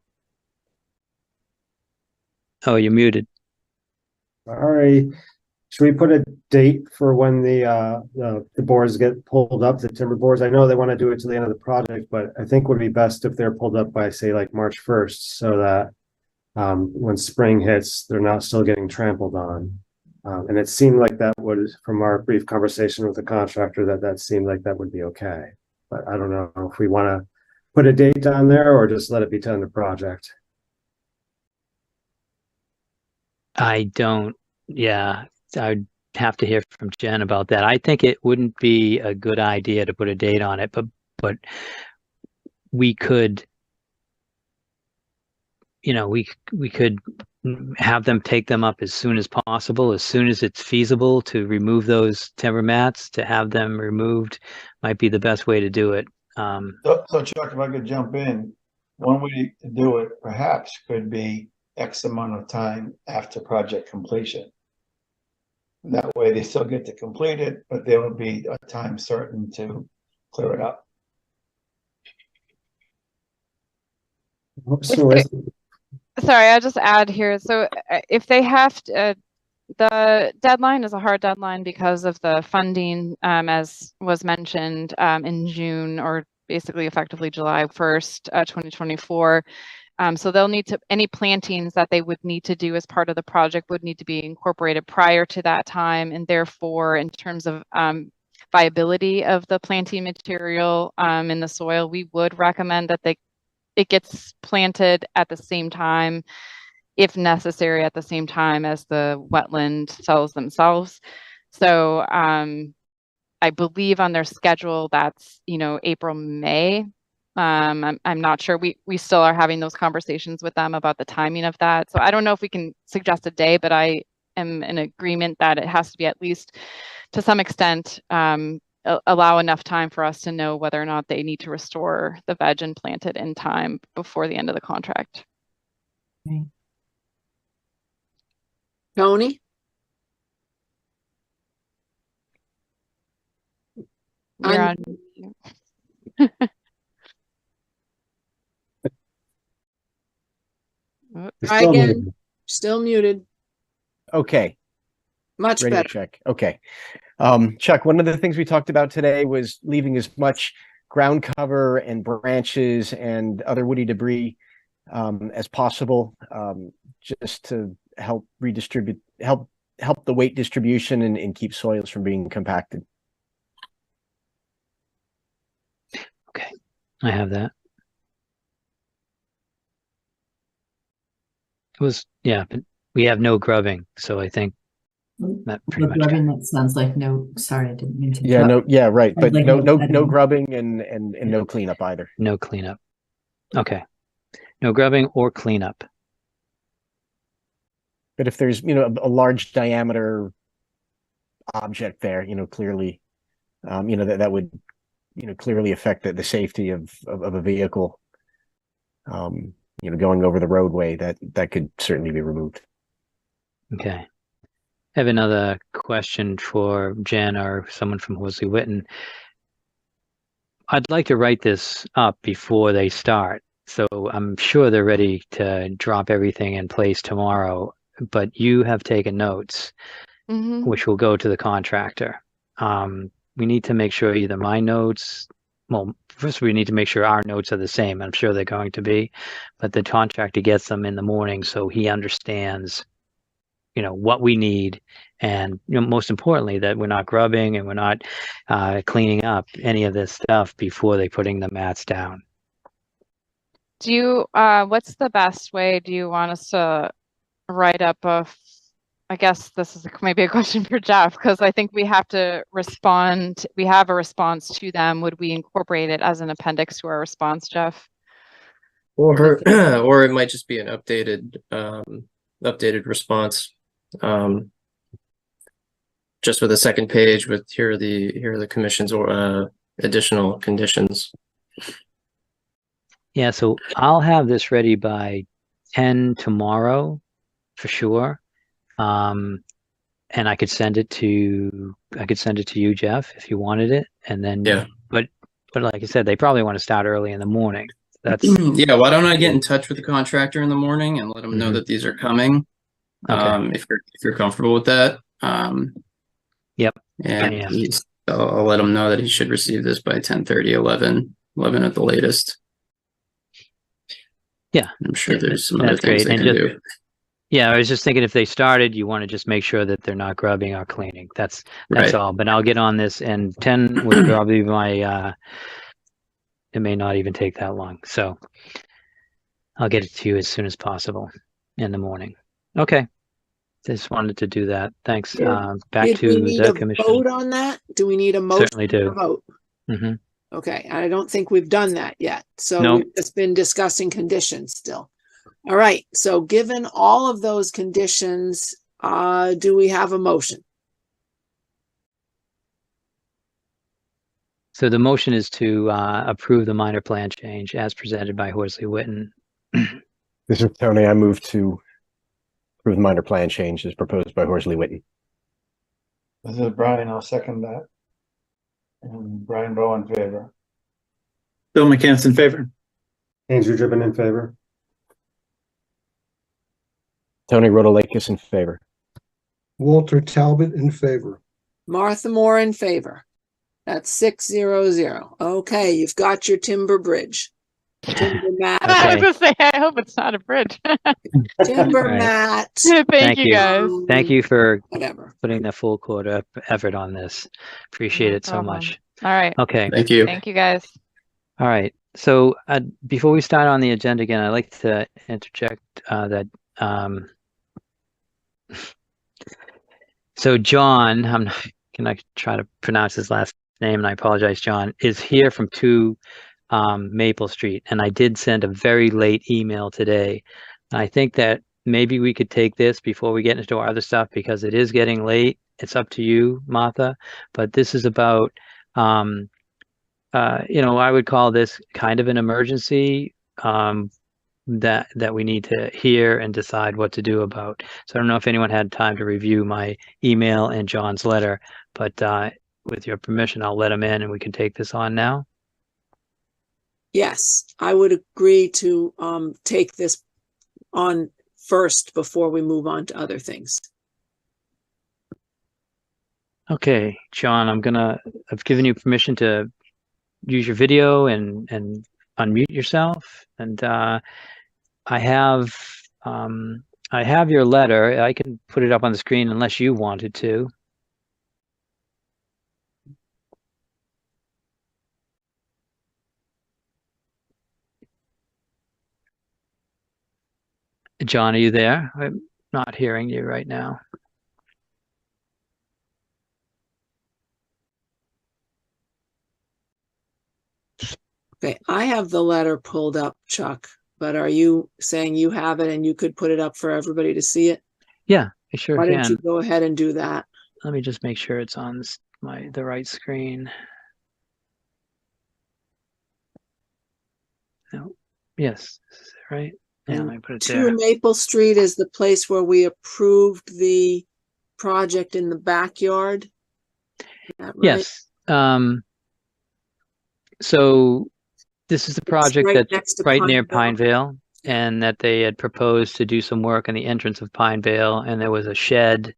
Oh, you're muted. All right. Should we put a date for when the boards get pulled up, the timber boards? I know they want to do it to the end of the project, but I think would be best if they're pulled up by, say, like March 1st, so that when spring hits, they're not still getting trampled on. And it seemed like that would, from our brief conversation with the contractor, that seemed like that would be okay. But I don't know if we want to put a date on there or just let it be to end the project. I'd have to hear from Jen about that. I think it wouldn't be a good idea to put a date on it, but we could, we could have them take them up as soon as possible, as soon as it's feasible to remove those timber mats. To have them removed might be the best way to do it. So Chuck, if I could jump in, one way to do it perhaps could be X amount of time after project completion. That way they still get to complete it, but there will be a time certain to clear it up. Sorry, I'll just add here. So if they have to, the deadline is a hard deadline because of the funding, as was mentioned in June, or basically effectively July 1st, 2024. So they'll need to, any plantings that they would need to do as part of the project would need to be incorporated prior to that time. And therefore, in terms of viability of the planting material in the soil, we would recommend that it gets planted at the same time, if necessary, at the same time as the wetland cells themselves. So I believe on their schedule, that's, April, May. I'm not sure. We still are having those conversations with them about the timing of that. So I don't know if we can suggest a day, but I am in agreement that it has to be, at least to some extent, allow enough time for us to know whether or not they need to restore the veg and plant it in time before the end of the contract. Okay. Tony? You're on. Try again. Still muted. Okay. Much Ready better. to check. Okay. Chuck, one of the things we talked about today was leaving as much ground cover and branches and other woody debris as possible, just to help redistribute, help the weight distribution and keep soils from being compacted. Okay, I have that. But we have no grubbing, so I think that pretty much. Grubbing, that sounds like no. Sorry, I didn't mean to. Yeah, interrupt. right, but like no grubbing and no cleanup either. No cleanup. Okay, no grubbing or cleanup. But if there's a large diameter object there, clearly, that would clearly affect the safety of a vehicle. Going over the roadway, that could certainly be removed. Okay. I have another question for Jen or someone from Horsley Witten. I'd like to write this up before they start, so I'm sure they're ready to drop everything in place tomorrow, but you have taken notes, which will go to the contractor. We need to make sure either my notes, well, first we need to make sure our notes are the same. I'm sure they're going to be, but the contractor gets them in the morning so he understands, what we need, and most importantly, that we're not grubbing and we're not cleaning up any of this stuff before they're putting the mats down. Do you, what's the best way? Do you want us to write up I guess this is maybe a question for Jeff, because I think we have to respond. We have a response to them. Would we incorporate it as an appendix to our response, Jeff? Or or it might just be an updated response. Just with a second page with here are the commission's or additional conditions. Yeah, so I'll have this ready by 10 tomorrow for sure. And I could send it to you, Jeff, if you wanted it. And then, yeah, but like I said, they probably want to start early in the morning. That's yeah. Why don't I get in touch with the contractor in the morning and let them know that these are coming? Okay. If you're comfortable with that. Yep. And I'll let him know that he should receive this by 10:30, 11 at the latest. Yeah. I'm sure there's some other things they can do. Yeah, I was just thinking if they started, you want to just make sure that they're not grubbing or cleaning. That's Right. all. But I'll get on this, and 10 would probably be my it may not even take that long. So I'll get it to you as soon as possible in the morning. Okay. Just wanted to do that. Thanks. Back Did we to need the a commission. vote on that? Do we need a motion Certainly to do. vote? Mm-hmm. Okay, I don't think we've done that yet. So Nope. we've just been discussing conditions still. All right, so given all of those conditions, do we have a motion? So the motion is to approve the minor plan change as presented by Horsley Witten. This is Tony. I move to approve the minor plan change as proposed by Horsley Witten. This is Brian. I'll second that. And Brian Bowe in favor. Bill McCants in favor. Andrew Driven in favor. Tony Rodolakis in favor. Walter Talbot in favor. Martha Moore in favor. That's 6-0-0. Okay, you've got your timber bridge. Timber mat. I was gonna say, I hope it's not a bridge. Timber Right. mat. Thank you guys. Thank you for Whatever. putting the full quarter effort on this. Appreciate No it so problem. much. All right. Okay. Thank you. Thank you guys. All right. So before we start on the agenda again, I'd like to interject that so John, can I try to pronounce his last name? And I apologize, John, is here from 2 Maple Street. And I did send a very late email today. I think that maybe we could take this before we get into our other stuff because it is getting late. It's up to you, Martha. But this is about, I would call this kind of an emergency that we need to hear and decide what to do about. So I don't know if anyone had time to review my email and John's letter, but with your permission, I'll let him in and we can take this on now. Yes, I would agree to take this on first before we move on to other things. Okay, John, I've given you permission to use your video and unmute yourself. And I have your letter. I can put it up on the screen unless you wanted to. John, are you there? I'm not hearing you right now. Okay, I have the letter pulled up, Chuck, but are you saying you have it and you could put it up for everybody to see it? Yeah, I sure Why don't can. you go ahead and do that? Let me just make sure it's on the right screen. No. Yes, is it right? Yeah, And let me put it 2 there. Maple Street is the place where we approved the project in the backyard. Is that right? Yes. So this is the project right that's next to right near Pineville. Pineville, and that they had proposed to do some work on the entrance of Pineville, and there was a shed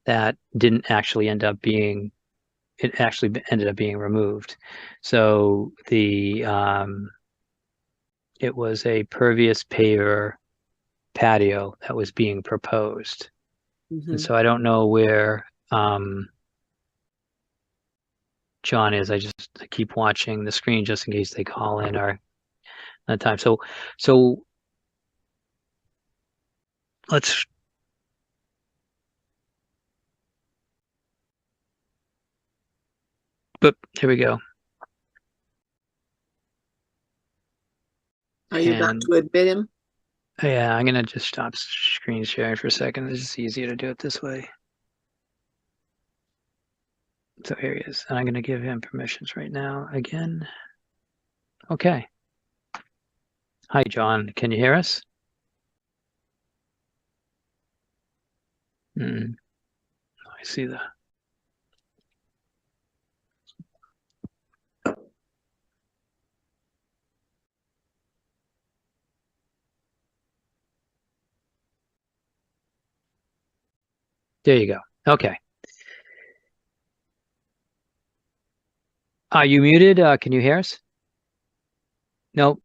that didn't actually end up being, it actually ended up being removed. So it was a pervious paver patio that was being proposed. Mhm. And so I don't know where John is. I keep watching the screen just in case they call in, or that time. So let's. But here we go. Are you about And to admit him? yeah, I'm gonna just stop screen sharing for a second. It's just easier to do it this way. So here he is. And I'm gonna give him permissions right now again. Okay. Hi, John. Can you hear us? I see that. There you go. Okay. Are you muted? Can you hear us? Nope.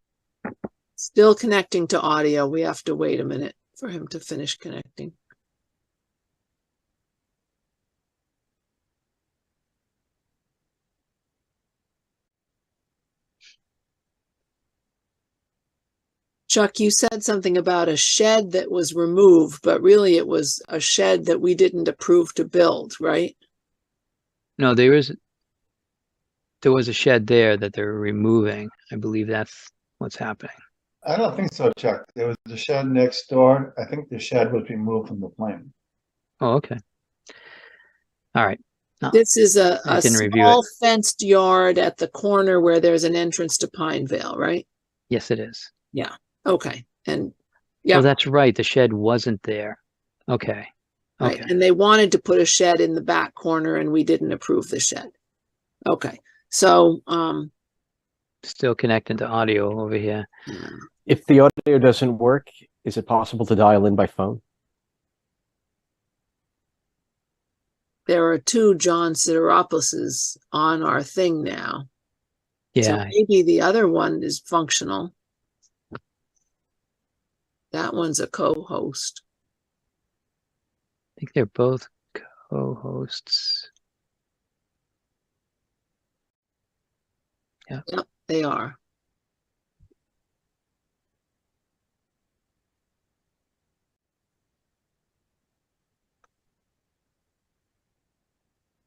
Still connecting to audio. We have to wait a minute for him to finish connecting. Chuck, you said something about a shed that was removed, but really it was a shed that we didn't approve to build, right? No, there was a shed there that they're removing. I believe that's what's happening. I don't think so, Chuck. There was a shed next door. I think the shed was removed from the plan. Oh, okay. All right. No, This is a I didn't review small it. fenced yard at the corner where there's an entrance to Pinevale, right? Yes, it is. Yeah. Okay. And Oh, yeah, that's right. The shed wasn't there. Okay. right. Okay. And they wanted to put a shed in the back corner and we didn't approve the shed. Okay. So, Still connecting to audio over here. If the audio doesn't work, is it possible to dial in by phone? there are two John Sideropoulos on our thing now. So Yeah. maybe the other one is functional. That one's a co-host. I think they're both co-hosts. Yeah. Yep, they are.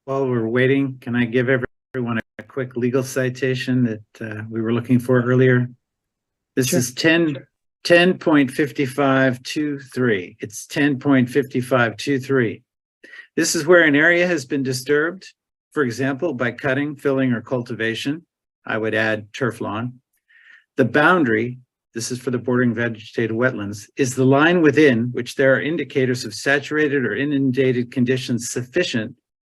While we're waiting, can I give everyone a quick legal citation that we were looking for earlier? This Sure. is 10.5523. It's 10.5523. This is where an area has been disturbed, for example, by cutting, filling, or cultivation. I would add turf lawn. The boundary, this is for the bordering vegetated wetlands, is the line within which there are indicators of saturated or inundated conditions sufficient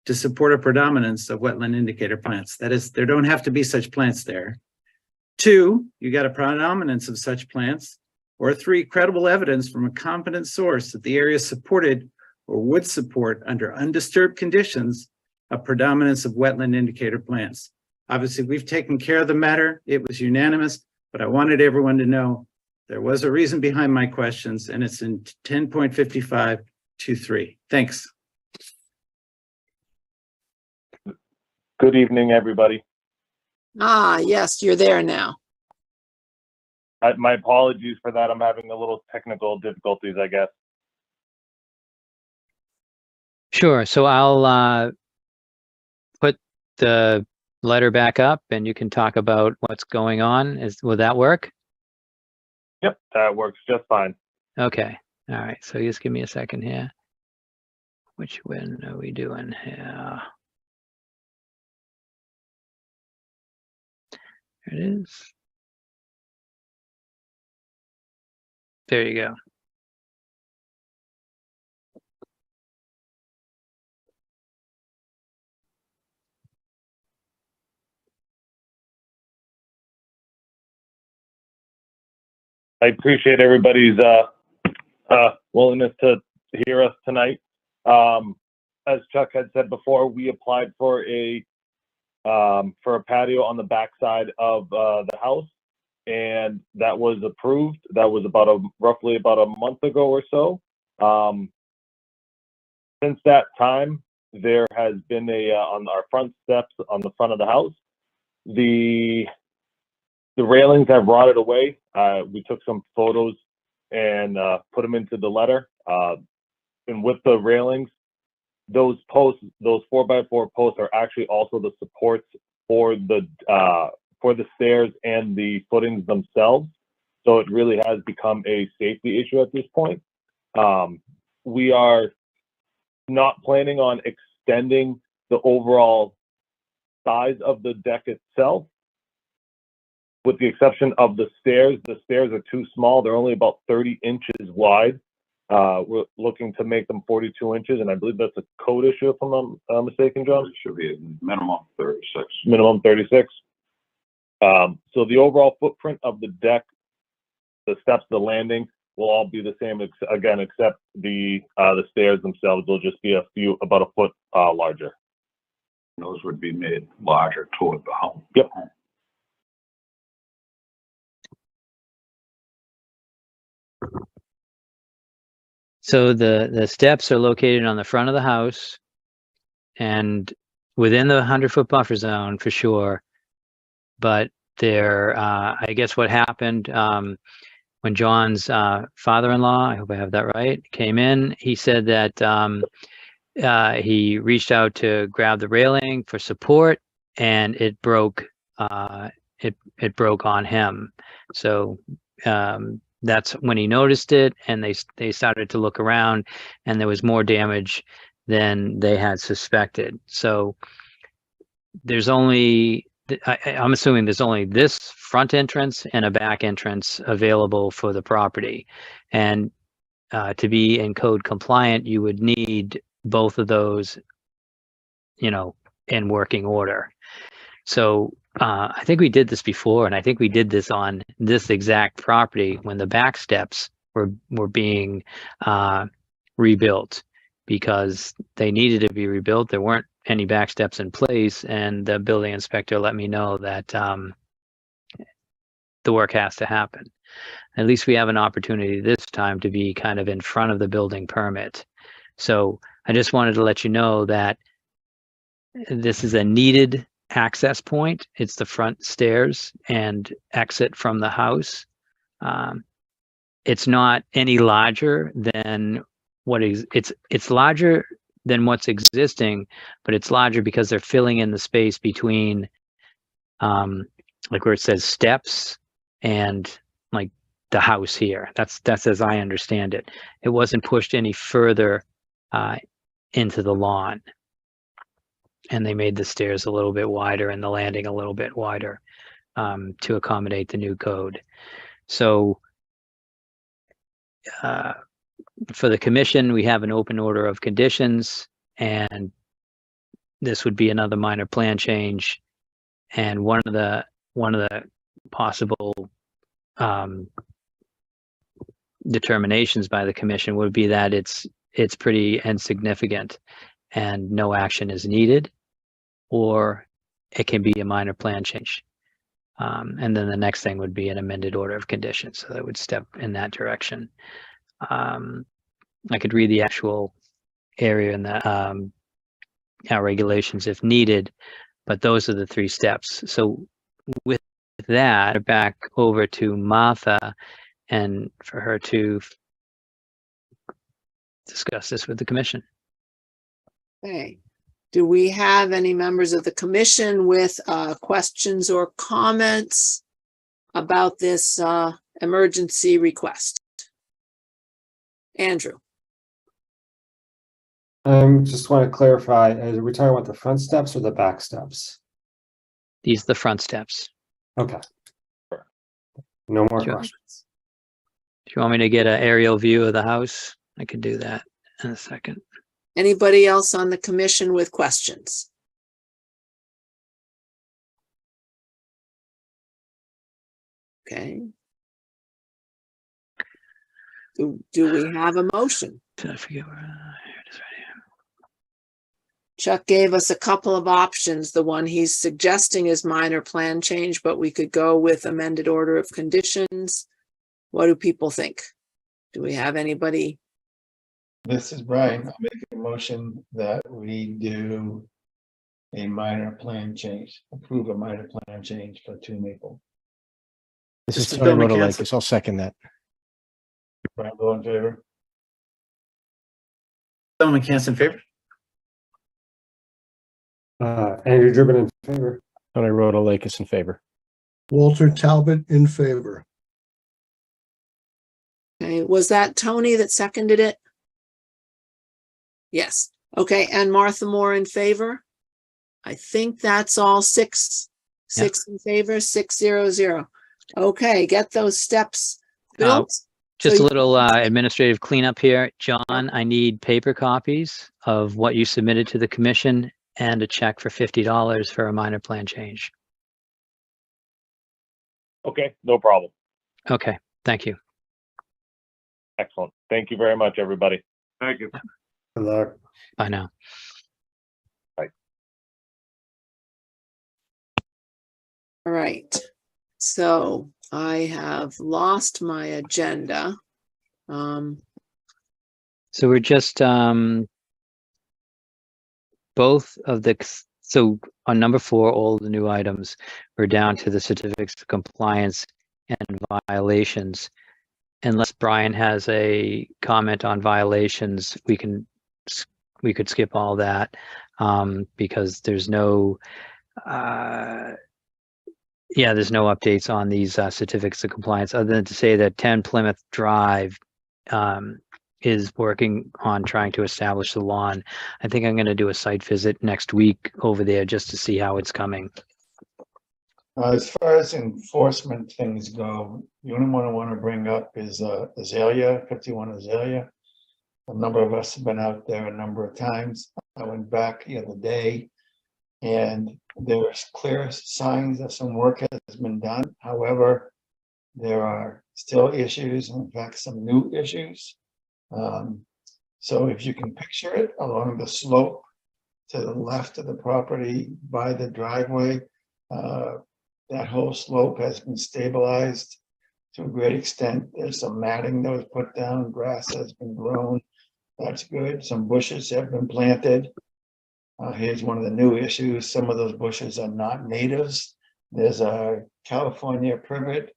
to support a predominance of wetland indicator plants. That is, there don't have to be such plants there. 2, you got a predominance of such plants. Or 3, credible evidence from a competent source that the area is supported or would support under undisturbed conditions a predominance of wetland indicator plants. Obviously, we've taken care of the matter. It was unanimous, but I wanted everyone to know there was a reason behind my questions, and it's in 10.5523. Thanks. Good evening, everybody. Ah, yes, you're there now. My apologies for that. I'm having a little technical difficulties, I guess. Sure. So I'll put the letter back up and you can talk about what's going on. Will that work? Yep, that works just fine. Okay. All right. So just give me a second here. Which one are we doing here? There it is. There you go. I appreciate everybody's willingness to hear us tonight. As Chuck had said before, we applied for a patio on the backside of the house, and that was approved. That was roughly about a month ago or so. Since that time, there has been on our front steps on the front of the house, the the railings have rotted away. We took some photos and put them into the letter. And with the railings, those posts, those 4x4 posts, are actually also the supports for the stairs and the footings themselves. So it really has become a safety issue at this point. We are not planning on extending the overall size of the deck itself, with the exception of the stairs. The stairs are too small. They're only about 30 inches wide. We're looking to make them 42 inches, and I believe that's a code issue, if I'm not mistaken, John. It should be a minimum 36. Minimum 36. So the overall footprint of the deck, the steps, the landing, will all be the same again, except the stairs themselves will just be about a foot larger. Those would be made larger toward the home. Yep. So the steps are located on the front of the house and within the 100-foot buffer zone for sure. But they're, I guess what happened when John's father-in-law, I hope I have that right, came in, he said that he reached out to grab the railing for support, and it broke. It broke on him. So that's when he noticed it, and they started to look around, and there was more damage than they had suspected. So there's only, I'm assuming there's only this front entrance and a back entrance available for the property. And to be in code compliant, you would need both of those, you know, in working order. So I think we did this before, and I think we did this on this exact property when the back steps were being rebuilt, because they needed to be rebuilt. There weren't any back steps in place, and the building inspector let me know that the work has to happen. At least we have an opportunity this time to be kind of in front of the building permit. So I just wanted to let you know that this is a needed access point. It's the front stairs and exit from the house. It's not any larger than what is, it's larger than what's existing, but it's larger because they're filling in the space between like where it says steps and like the house here. That's as I understand it. It wasn't pushed any further into the lawn. And they made the stairs a little bit wider and the landing a little bit wider to accommodate the new code. So for the commission, we have an open order of conditions, and this would be another minor plan change. And one of the possible determinations by the commission would be that it's pretty insignificant and no action is needed, or it can be a minor plan change. And then the next thing would be an amended order of conditions. So that would step in that direction. I could read the actual area in the our regulations if needed, but those are the three steps. So with that, back over to Martha and for her to discuss this with the commission. Okay. Do we have any members of the commission with questions or comments about this emergency request? Andrew. Just want to clarify, are we talking about the front steps or the back steps? These are the front steps. Okay. No more Sure. questions. Do you want me to get an aerial view of the house? I could do that in a second. Anybody else on the commission with questions? Okay. Do we have a motion? Did I forget where? Here it is right here. Chuck gave us a couple of options. The one he's suggesting is minor plan change, but we could go with amended order of conditions. What do people think? Do we have anybody? This is Brian. I'll make a motion that we do a minor plan change, approve a minor plan change for 2 Maple. This This is is Tony Bill McCann. Rotalakis. I'll second that. Brian Bowe in favor. Bill McCann in favor. Andrew Driven in favor. Tony Rotalakis in favor. Walter Talbot in favor. Okay, was that Tony that seconded it? Yes. Okay, and Martha Moore in favor? I think that's all six in favor, 6-0-0. Okay, get those steps built. Just So a little administrative cleanup here. John, I need paper copies of what you submitted to the commission and a check for $50 for a minor plan change. Okay, no problem. Okay, thank you. Excellent. Thank you very much, everybody. Thank you. Good luck. Bye now. All right, so I have lost my agenda. So we're just both of the, so on number 4, all the new items, we're down to the certificates of compliance and violations. Unless Brian has a comment on violations, we could skip all that because there's no there's no updates on these certificates of compliance other than to say that 10 Plymouth Drive is working on trying to establish the lawn. I think I'm going to do a site visit next week over there just to see how it's coming. As far as enforcement things go, the only one I want to bring up is Azalea, 51 Azalea. A number of us have been out there a number of times. I went back the other day and there's clear signs that some work has been done. However, there are still issues, in fact, some new issues. So if you can picture it along the slope to the left of the property by the driveway, that whole slope has been stabilized to a great extent. There's some matting that was put down, grass has been grown. That's good. Some bushes have been planted. Here's one of the new issues. Some of those bushes are not natives. There's a California privet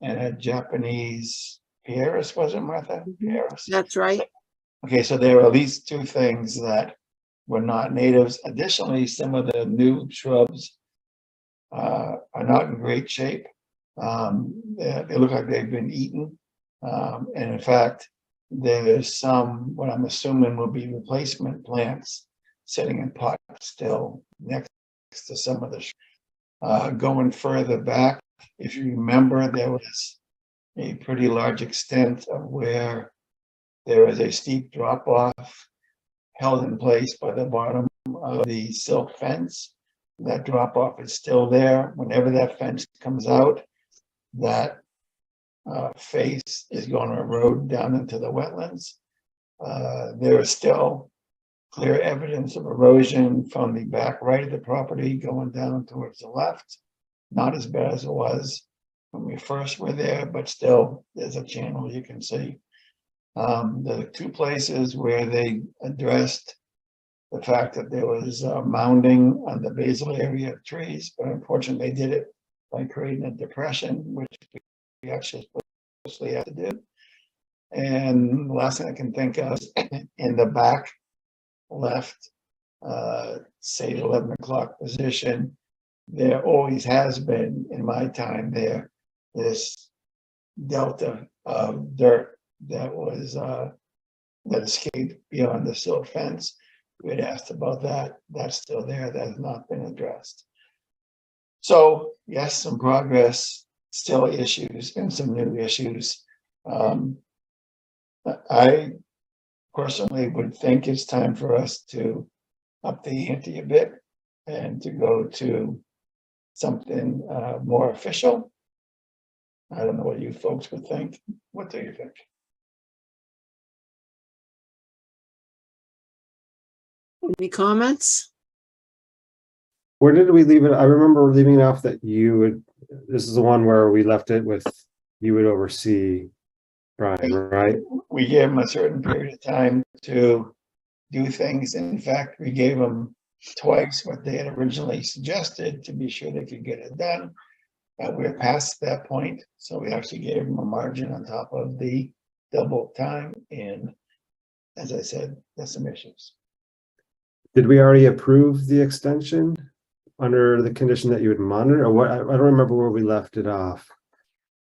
and a Japanese Pieris, was it, Martha? Pieris. That's right. Okay, so there are at least 2 things that were not natives. Additionally, some of the new shrubs are not in great shape. They look like they've been eaten. And in fact, there's some, what I'm assuming will be replacement plants sitting in pots still next to some of the going further back. If you remember, there was a pretty large extent of where there was a steep drop off held in place by the bottom of the silk fence. That drop off is still there. Whenever that fence comes out, that face is going to erode down into the wetlands. There is still clear evidence of erosion from the back right of the property going down towards the left. Not as bad as it was when we first were there, but still there's a channel you can see. The 2 places where they addressed the fact that there was mounding on the basal area of trees, but unfortunately they did it by creating a depression, which we actually supposedly have to do. And the last thing I can think of is in the back left, say 11 o'clock position, there always has been in my time there this delta of dirt that was that escaped beyond the silt fence. We had asked about that. That's still there. That has not been addressed. So yes, some progress, still issues, and some new issues. I personally would think it's time for us to up the ante a bit and to go to something more official. I don't know what you folks would think. What do you think? Any comments? Where did we leave it? I remember leaving it off that you would, this is the one where we left it with, you would oversee, Brian, right? We gave them a certain period of time to do things. In fact, we gave them twice what they had originally suggested to be sure they could get it done. we're past that point, so we actually gave him a margin on top of the double time, and as I said, there's some issues. Did we already approve the extension under the condition that you would monitor, or what? I don't remember where we left it off.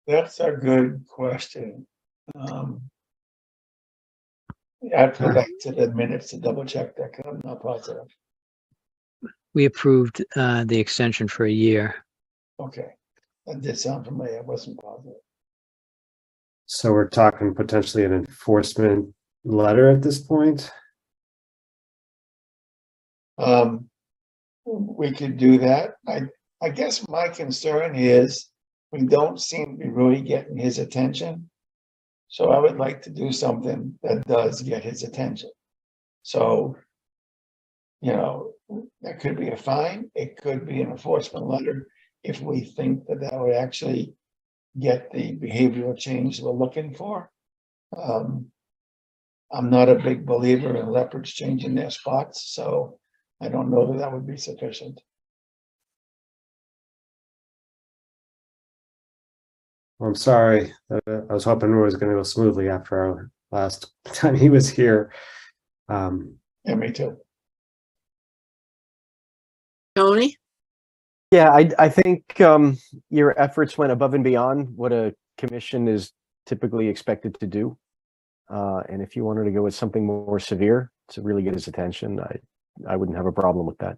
That's a good question. I have to go back to the minutes to double check that, because I'm not positive. We approved the extension for a year. Okay, that did sound familiar. I wasn't positive. So we're talking potentially an enforcement letter at this point. We could do that. I guess my concern is we don't seem to be really getting his attention. So I would like to do something that does get his attention. So, you know, that could be a fine. It could be an enforcement letter if we think that that would actually get the behavioral change we're looking for. I'm not a big believer in leopards changing their spots, so I don't know that that would be sufficient. I'm sorry. I was hoping it was going to go smoothly after our last time he was here. Yeah, me too. Tony? Yeah, I think your efforts went above and beyond what a commission is typically expected to do. And if you wanted to go with something more severe to really get his attention, I wouldn't have a problem with that.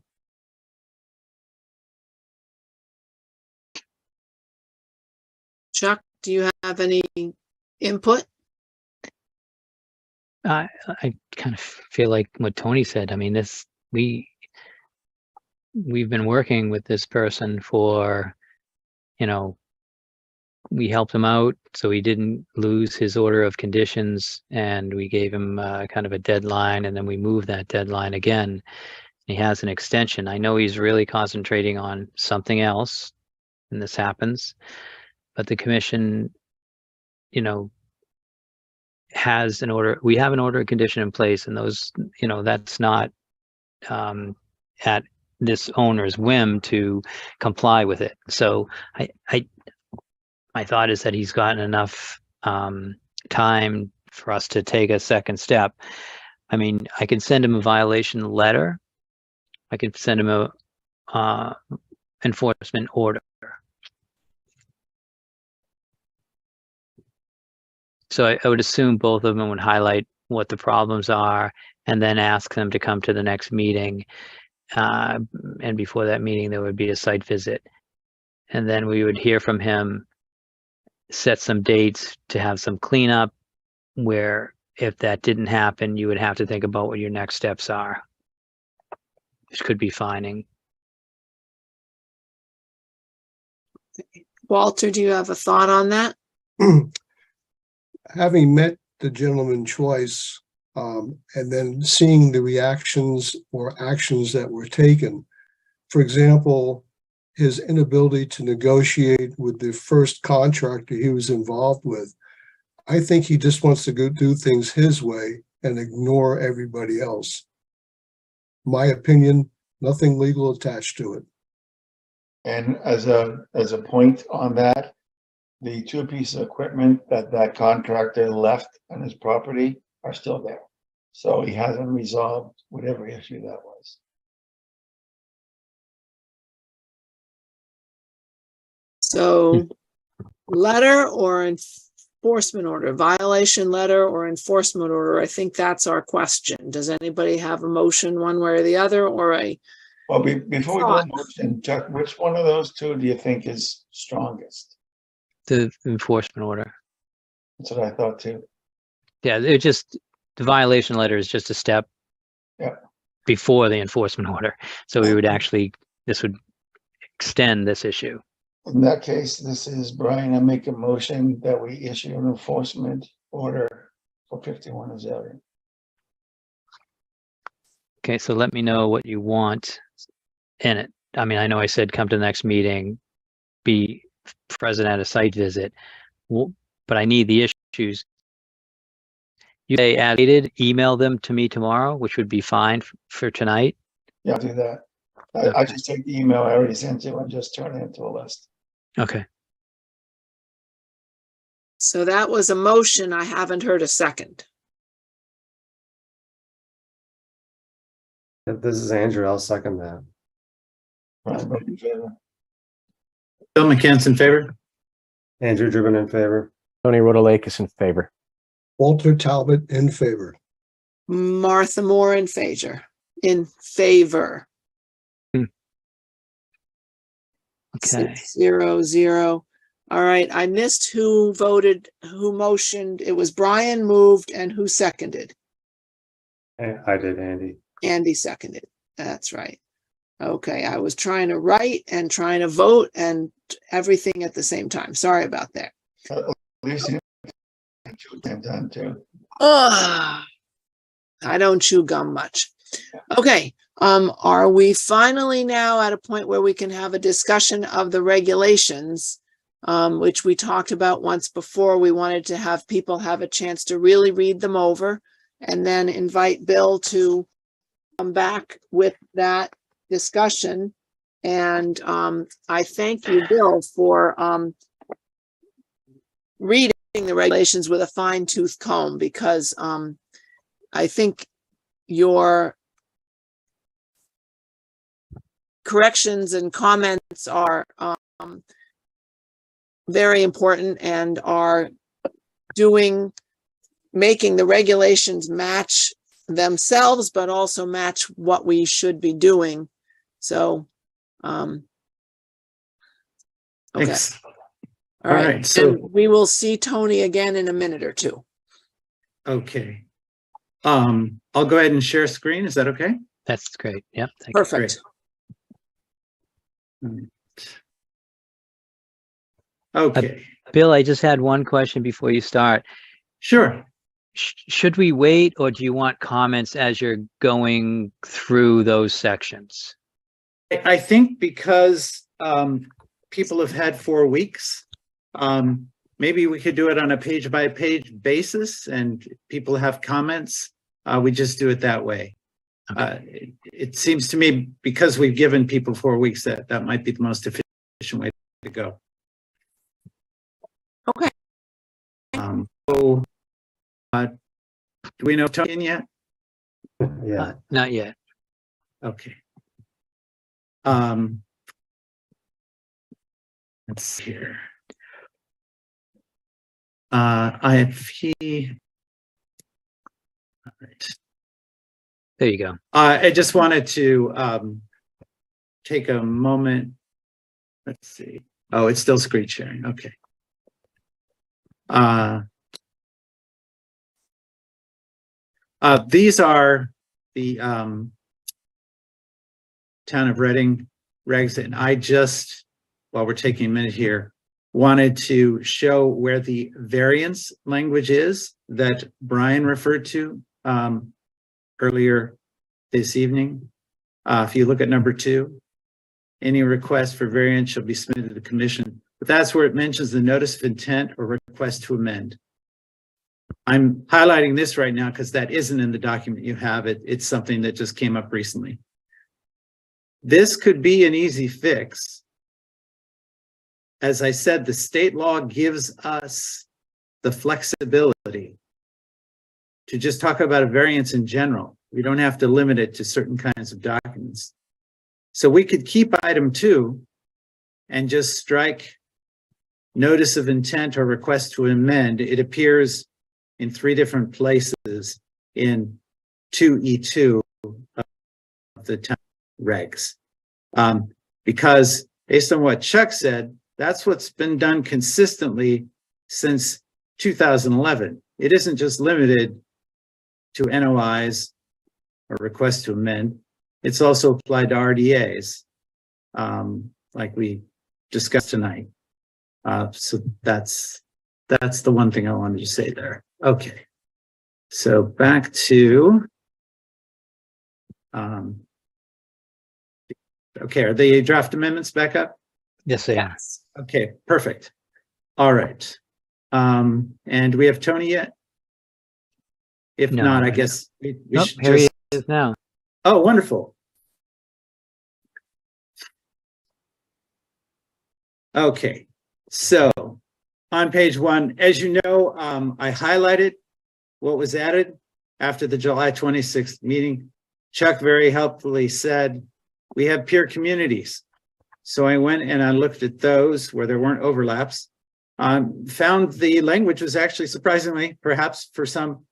Chuck, do you have any input? I kind of feel like what Tony said. I mean, we've been working with this person for, you know, we helped him out so he didn't lose his order of conditions, and we gave him kind of a deadline, and then we moved that deadline again. He has an extension. I know he's really concentrating on something else, and this happens, but the commission, you know, has an order. We have an order of condition in place, and those, you know, that's not at this owner's whim to comply with it. So my thought is that he's gotten enough time for us to take a second step. I mean, I can send him a violation letter. I can send him a enforcement order. So I would assume both of them would highlight what the problems are and then ask them to come to the next meeting. And before that meeting, there would be a site visit. And then we would hear from him, set some dates to have some cleanup, where if that didn't happen, you would have to think about what your next steps are, which could be fining. Walter, do you have a thought on that? Having met the gentleman twice, and then seeing the reactions or actions that were taken, for example, his inability to negotiate with the first contractor he was involved with, I think he just wants to go do things his way and ignore everybody else. My opinion, nothing legal attached to it. And as a point on that, the two pieces of equipment that contractor left on his property are still there. So he hasn't resolved whatever issue that was. So letter or enforcement order, violation letter or enforcement order, I think that's our question. Does anybody have a motion one way or the other, or a Well, before we go motion, Chuck, which one of those two do you think is strongest? The enforcement order. That's what I thought too. Yeah, it just, the violation letter is just a step before the enforcement order. So we would actually, this would extend this issue. In that case, this is Brian. I make a motion that we issue an enforcement order for 51 Azalea. Okay, so let me know what you want in it. I mean, I know I said come to the next meeting, be present at a site visit, but I need the issues. You say as needed, email them to me tomorrow, which would be fine for tonight. Yeah, I'll do that. I just take the email I already sent you and just turn it into a list. Okay. So that was a motion. I haven't heard a second. This is Andrew. I'll second that. Bill McCann's in favor. Andrew Driven in favor. Tony Rotalakis in favor. Walter Talbot in favor. Martha Moore in favor. In favor. Okay. 6-0-0. All right. I missed who voted, who motioned. It was Brian moved and who seconded? I did, Andy. Andy seconded. That's right. Okay. I was trying to write and trying to vote and everything at the same time. Sorry about that. At least you same time too. Ugh. I don't chew gum much. Okay. Are we finally now at a point where we can have a discussion of the regulations, which we talked about once before? We wanted to have people have a chance to really read them over and then invite Bill to come back with that discussion. And I thank you, Bill, for reading the regulations with a fine-tooth comb, because I think your corrections and comments are very important and are making the regulations match themselves, but also match what we should be doing. So, okay. Thanks. All right. right, so- And we will see Tony again in a minute or two. Okay. I'll go ahead and share screen. Is that okay? That's great. Yep. Thank you. Perfect. Okay. Bill, I just had one question before you start. Sure. Should we wait, or do you want comments as you're going through those sections? I think because people have had 4 weeks, maybe we could do it on a page by page basis, and people have comments. We just do it that way. Okay. It seems to me, because we've given people 4 weeks, that might be the most efficient way to go. Okay. So, do we know Tony in yet? Yeah. Not yet. Okay. Let's see here. IFP. All right. There you go. I just wanted to take a moment. Let's see. Oh, it's still screen sharing. Okay. These are the Town of Reading regs, and I just, while we're taking a minute here, wanted to show where the variance language is that Brian referred to earlier this evening. If you look at number 2, any request for variance shall be submitted to the commission, but that's where it mentions the notice of intent or request to amend. I'm highlighting this right now because that isn't in the document you have. It's something that just came up recently. This could be an easy fix. As I said, the state law gives us the flexibility to just talk about a variance in general. We don't have to limit it to certain kinds of documents. So we could keep item 2 and just strike notice of intent or request to amend. It appears in 3 different places in 2E2 of the town regs. Because based on what Chuck said, that's what's been done consistently since 2011. It isn't just limited to NOIs or requests to amend. It's also applied to RDAs, like we discussed tonight. So that's the one thing I wanted to say there. Okay. So back to, okay, are the draft amendments back up? Yes, they are. Okay, perfect. All right. And do we have Tony yet? If No, not, I right guess we Nope, should here just. he is now. Oh, wonderful. Okay, so on page 1, as you know, I highlighted what was added after the July 26th meeting. Chuck very helpfully said, we have peer communities. So I went and I looked at those where there weren't overlaps. Found the language was actually surprisingly, perhaps for some,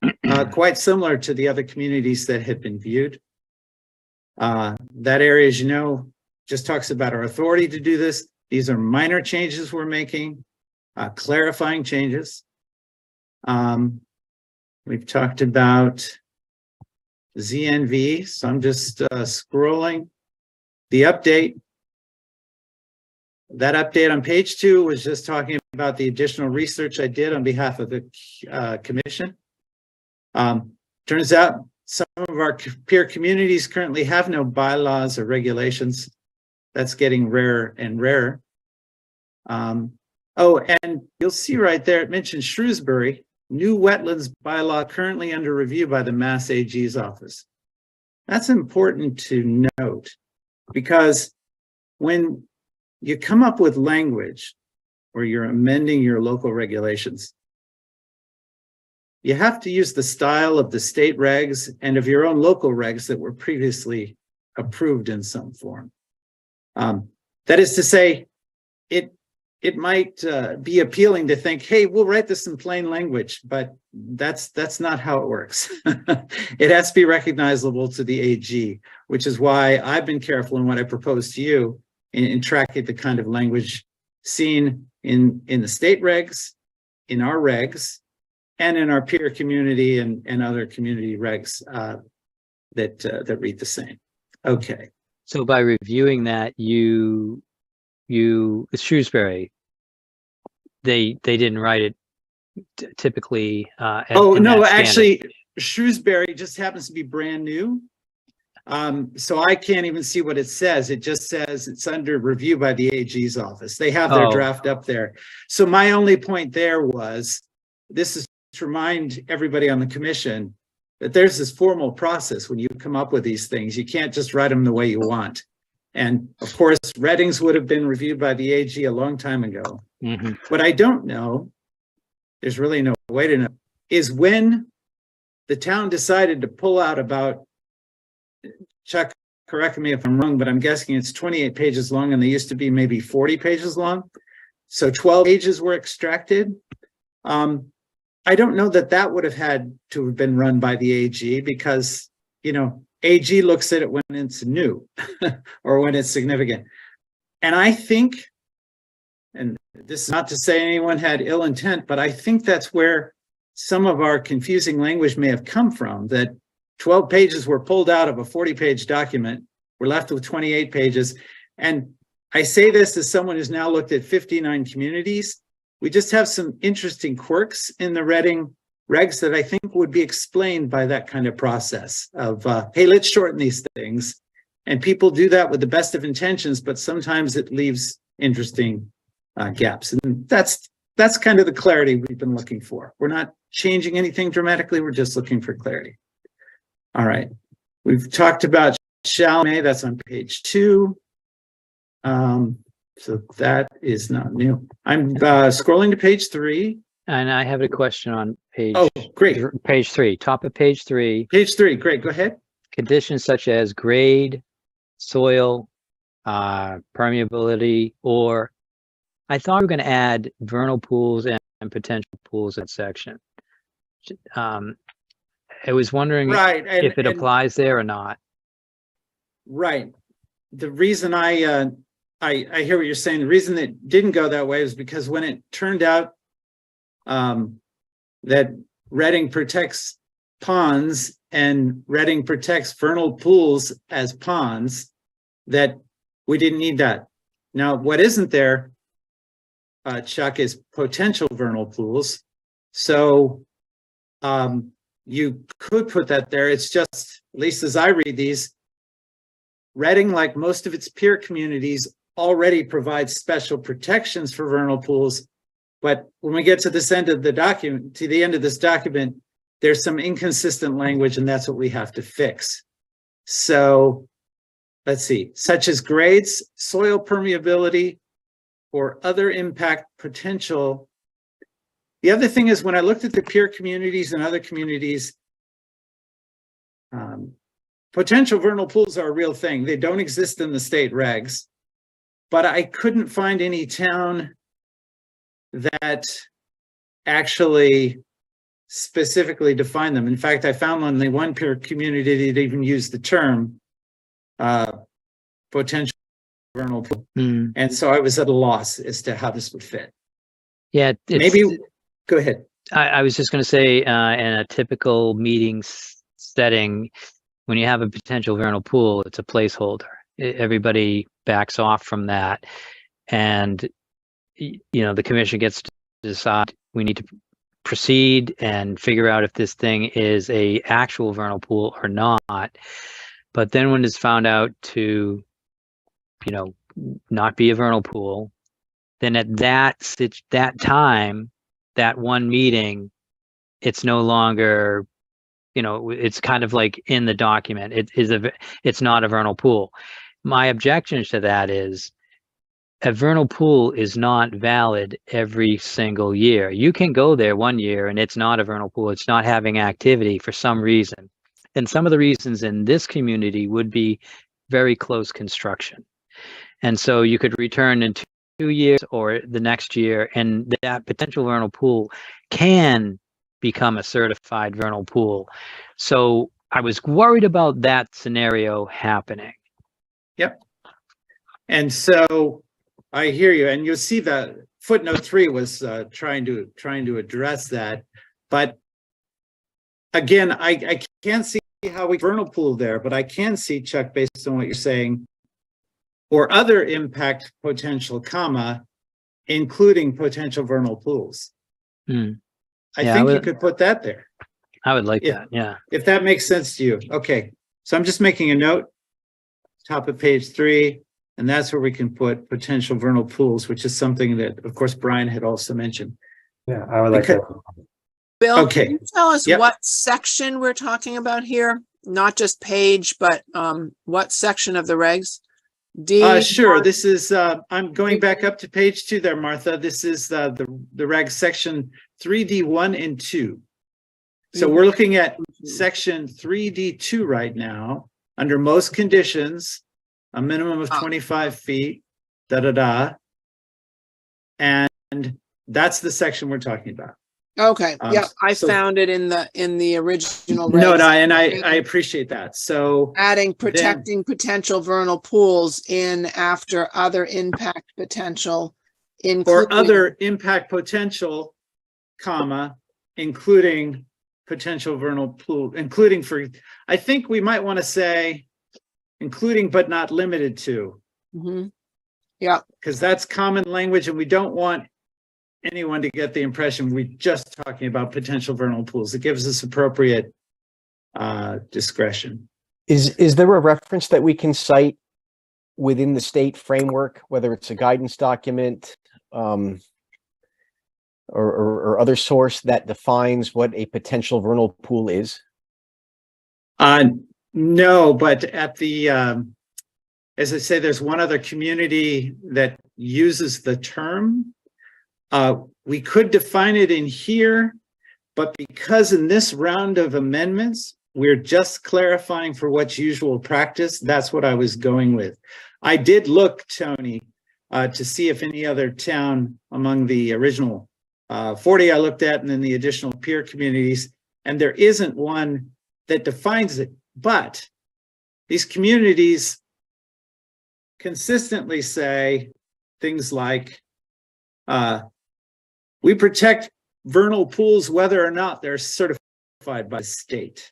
quite similar to the other communities that had been viewed. That area, as you know, just talks about our authority to do this. These are minor changes we're making, clarifying changes. We've talked about ZNV, so I'm just scrolling the update. That update on page 2 was just talking about the additional research I did on behalf of the commission. Turns out some of our peer communities currently have no bylaws or regulations. That's getting rarer and rarer. Oh, and you'll see right there, it mentions Shrewsbury, new wetlands bylaw currently under review by the Mass AG's office. That's important to note because when you come up with language or you're amending your local regulations, you have to use the style of the state regs and of your own local regs that were previously approved in some form. That is to say, it might be appealing to think, hey, we'll write this in plain language, but that's not how it works. It has to be recognizable to the AG, which is why I've been careful in what I propose to you in tracking the kind of language seen in the state regs, in our regs, and in our peer community and other community regs that read the same. Okay. So by reviewing that, Shrewsbury, they didn't write it typically. Oh no, actually, Shrewsbury just happens to be brand new, so I can't even see what it says. It just says it's under review by the AG's office. They have their draft up there. So my only point there was, this is to remind everybody on the commission that there's this formal process when you come up with these things. You can't just write them the way you want. And of course, Reddings would have been reviewed by the AG a long time ago. Mm-hmm. What I don't know, there's really no way to know, is when the town decided to pull out about, Chuck, correct me if I'm wrong, but I'm guessing it's 28 pages long and they used to be maybe 40 pages long. So 12 pages were extracted. I don't know that that would have had to have been run by the AG because, you know, AG looks at it when it's new or when it's significant. And I think, and this is not to say anyone had ill intent, but I think that's where some of our confusing language may have come from, that 12 pages were pulled out of a 40-page document. We're left with 28 pages. And I say this as someone who's now looked at 59 communities. We just have some interesting quirks in the Redding regs that I think would be explained by that kind of process of, hey, let's shorten these things. And people do that with the best of intentions, but sometimes it leaves interesting gaps. And that's kind of the clarity we've been looking for. We're not changing anything dramatically. We're just looking for clarity. All right. We've talked about shall may, that's on page 2. So that is not new. I'm scrolling to page 3. And I have a question on page. Oh, great. Page 3, top of page 3. Page 3, great. Go ahead. Conditions such as grade, soil, permeability, or I thought we were going to add vernal pools and potential pools in section. I was wondering if it applies there or not. Right. The reason I hear what you're saying. The reason it didn't go that way is because when it turned out that Redding protects ponds and Redding protects vernal pools as ponds, that we didn't need that. Now, what isn't there, Chuck, is potential vernal pools. So you could put that there. It's just, at least as I read these, Redding, like most of its peer communities, already provides special protections for vernal pools. But when we get to this end of the document, to the end of this document, there's some inconsistent language, and that's what we have to fix. So let's see, such as grades, soil permeability, or other impact potential. The other thing is when I looked at the peer communities and other communities, potential vernal pools are a real thing. They don't exist in the state regs, but I couldn't find any town that actually specifically define them. In fact, I found only one peer community that even used the term potential vernal pool. And so I was at a loss as to how this would fit. Yeah, maybe go ahead. I was just going to say, in a typical meeting setting, when you have a potential vernal pool, it's a placeholder. Everybody backs off from that, and the commission gets to decide we need to proceed and figure out if this thing is a actual vernal pool or not. But then when it's found out to not be a vernal pool, then at that time, that one meeting, it's no longer, it's kind of like in the document. It's not a vernal pool. My objection to that is a vernal pool is not valid every single year. You can go there one year and it's not a vernal pool. It's not having activity for some reason. And some of the reasons in this community would be very close construction. And so you could return in 2 years or the next year, and that potential vernal pool can become a certified vernal pool. So I was worried about that scenario happening. Yep. And so I hear you, and you'll see that footnote 3 was trying to address that. But again, I can't see how we vernal pool there, but I can see, Chuck, based on what you're saying, or other impact potential, including potential vernal pools. I think you could put that there. I would like that, yeah. If that makes sense to you. Okay, so I'm just making a note, top of page 3, and that's where we can put potential vernal pools, which is something that, of course, Brian had also mentioned. Yeah, I would like that. Bill, Okay. can you tell us Yep. what section we're talking about here? Not just page, but what section of the regs? D? Sure. This is, I'm going back up to page 2 there, Martha. This is the reg section 3D1 and 2. So we're looking at section 3D2 right now. Under most conditions, a minimum of 25 feet, and that's the section we're talking about. Okay, yeah, I so- found it in the original. No, regs. I appreciate that. So Adding protecting potential vernal pools in after other impact potential, or including other impact potential, including potential vernal pool, including for, I think we might want to say, including but not limited to. Mhm. Yeah. Because that's common language, and we don't want anyone to get the impression we're just talking about potential vernal pools. It gives us appropriate discretion. Is there a reference that we can cite within the state framework, whether it's a guidance document or other source that defines what a potential vernal pool is? No, but at the, as I say, there's one other community that uses the term. We could define it in here, but because in this round of amendments, we're just clarifying for what's usual practice, that's what I was going with. I did look, Tony, to see if any other town among the original 40 I looked at, and then the additional peer communities, and there isn't one that defines it. But these communities consistently say things like, we protect vernal pools whether or not they're certified by the state.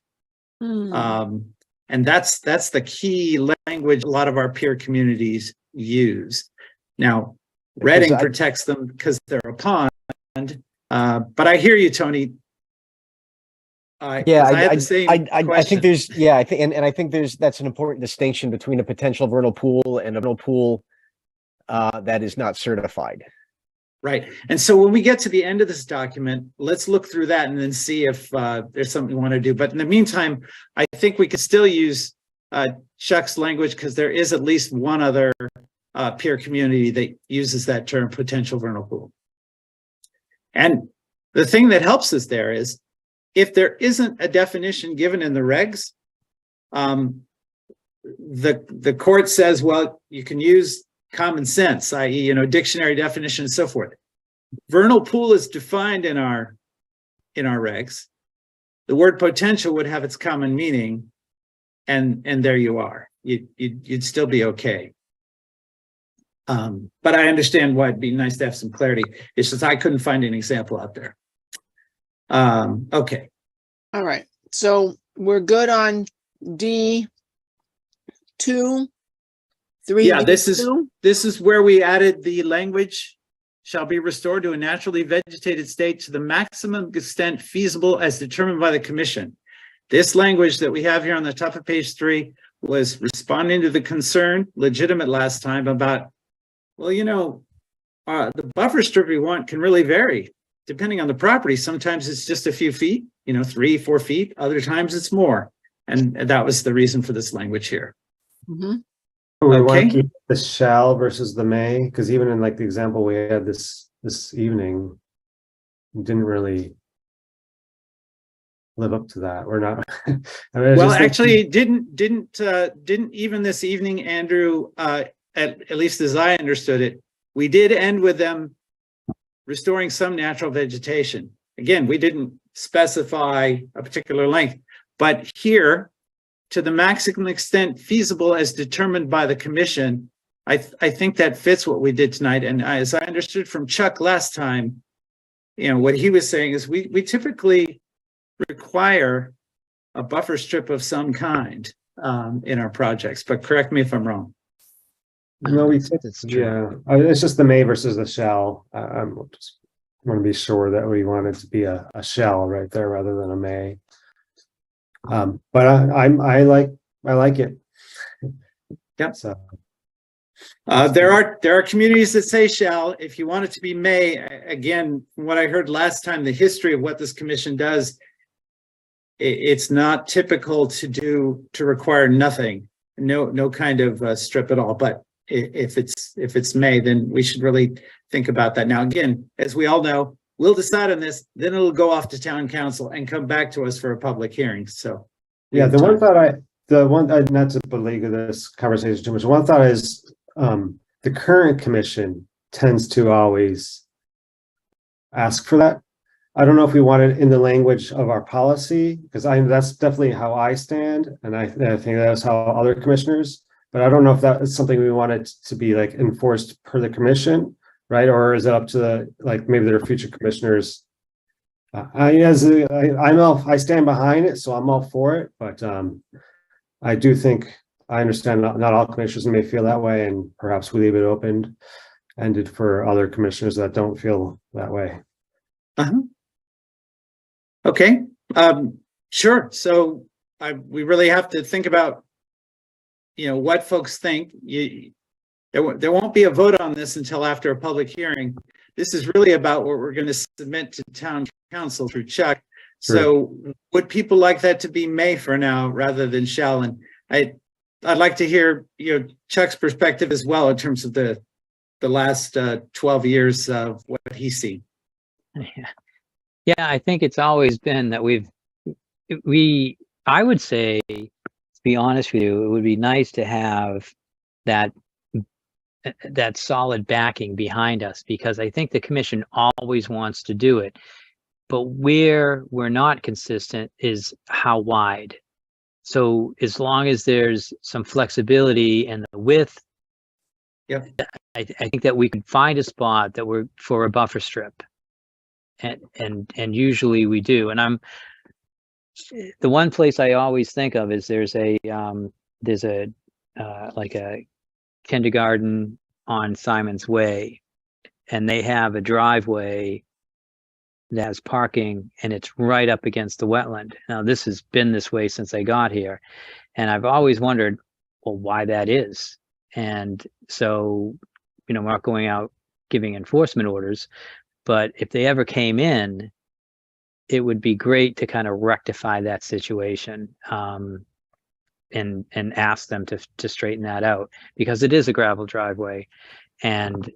And that's the key language a lot of our peer communities use. Now, Reading protects them because they're a pond, but I hear you, Tony. I think there's, I think that's an important distinction between a potential vernal pool and a vernal pool that is not certified. Right. And so when we get to the end of this document, let's look through that and then see if there's something we want to do. But in the meantime, I think we could still use Chuck's language, because there is at least one other peer community that uses that term potential vernal pool. And the thing that helps us there is if there isn't a definition given in the regs, the court says, well, you can use common sense, i.e., dictionary definition and so forth. Vernal pool is defined in our regs. The word potential would have its common meaning, and there you are. You'd still be okay. But I understand why it'd be nice to have some clarity. It's just I couldn't find an example out there. Okay. All right. So we're good on D2, 3. Yeah, this is where we added the language shall be restored to a naturally vegetated state to the maximum extent feasible as determined by the commission. This language that we have here on the top of page 3 was responding to the concern, legitimate last time, about, well, the buffer strip we want can really vary depending on the property. Sometimes it's just a few feet, 3-4 feet. Other times it's more. And that was the reason for this language here. Mm-hmm. We want to keep the shall versus the may, because even in like the example we had this evening, we didn't really live up to that. We're not. I mean, well, actually, didn't even this evening, Andrew, at least as I understood it, we did end with them restoring some natural vegetation. Again, we didn't specify a particular length, but here, to the maximum extent feasible as determined by the commission, I think that fits what we did tonight. And as I understood from Chuck last time, what he was saying is we typically require a buffer strip of some kind in our projects, but correct me if I'm wrong. No, it's just the may versus the shall. I just want to be sure that we want it to be a shall right there rather than a may. But I like it. Yep. So there are communities that say shall. If you want it to be may, again, from what I heard last time, the history of what this commission does, it's not typical to require nothing, no kind of strip at all. But if it's may, then we should really think about that. Now, again, as we all know, we'll decide on this, then it'll go off to town council and come back to us for a public hearing. So, yeah, not to beleaguer this conversation too much. One thought is the current commission tends to always ask for that. I don't know if we want it in the language of our policy, because that's definitely how I stand, and I think that's how other commissioners. But I don't know if that is something we want it to be like enforced per the commission, right? Or is it up to maybe there are future commissioners? I stand behind it, so I'm all for it. But I do think I understand not all commissioners may feel that way, and perhaps we leave it open-ended for other commissioners that don't feel that way. Okay, sure. So we really have to think about what folks think. There won't be a vote on this until after a public hearing. This is really about what we're going to submit to town council through Chuck. So would people like that to be may for now rather than shall? And I'd like to hear Chuck's perspective as well in terms of the last 12 years of what he's seen. Yeah, I think it's always been that I would say, to be honest with you, it would be nice to have that solid backing behind us, because I think the commission always wants to do it. But where we're not consistent is how wide. So as long as there's some flexibility in the width, I think that we can find a spot that we're for a buffer strip. And usually we do. And the one place I always think of is there's a kindergarten on Simon's Way, and they have a driveway that has parking, and it's right up against the wetland. Now, this has been this way since I got here, and I've always wondered, well, why that is. And so, we're not going out giving enforcement orders, but if they ever came in, it would be great to kind of rectify that situation. and ask them to straighten that out, because it is a gravel driveway, and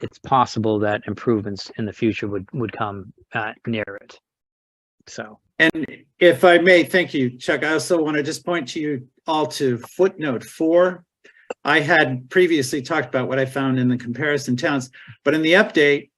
it's possible that improvements in the future would come near it. So. And if I may, thank you, Chuck. I also want to just point to you all to footnote 4. I had previously talked about what I found in the comparison towns, but in the update,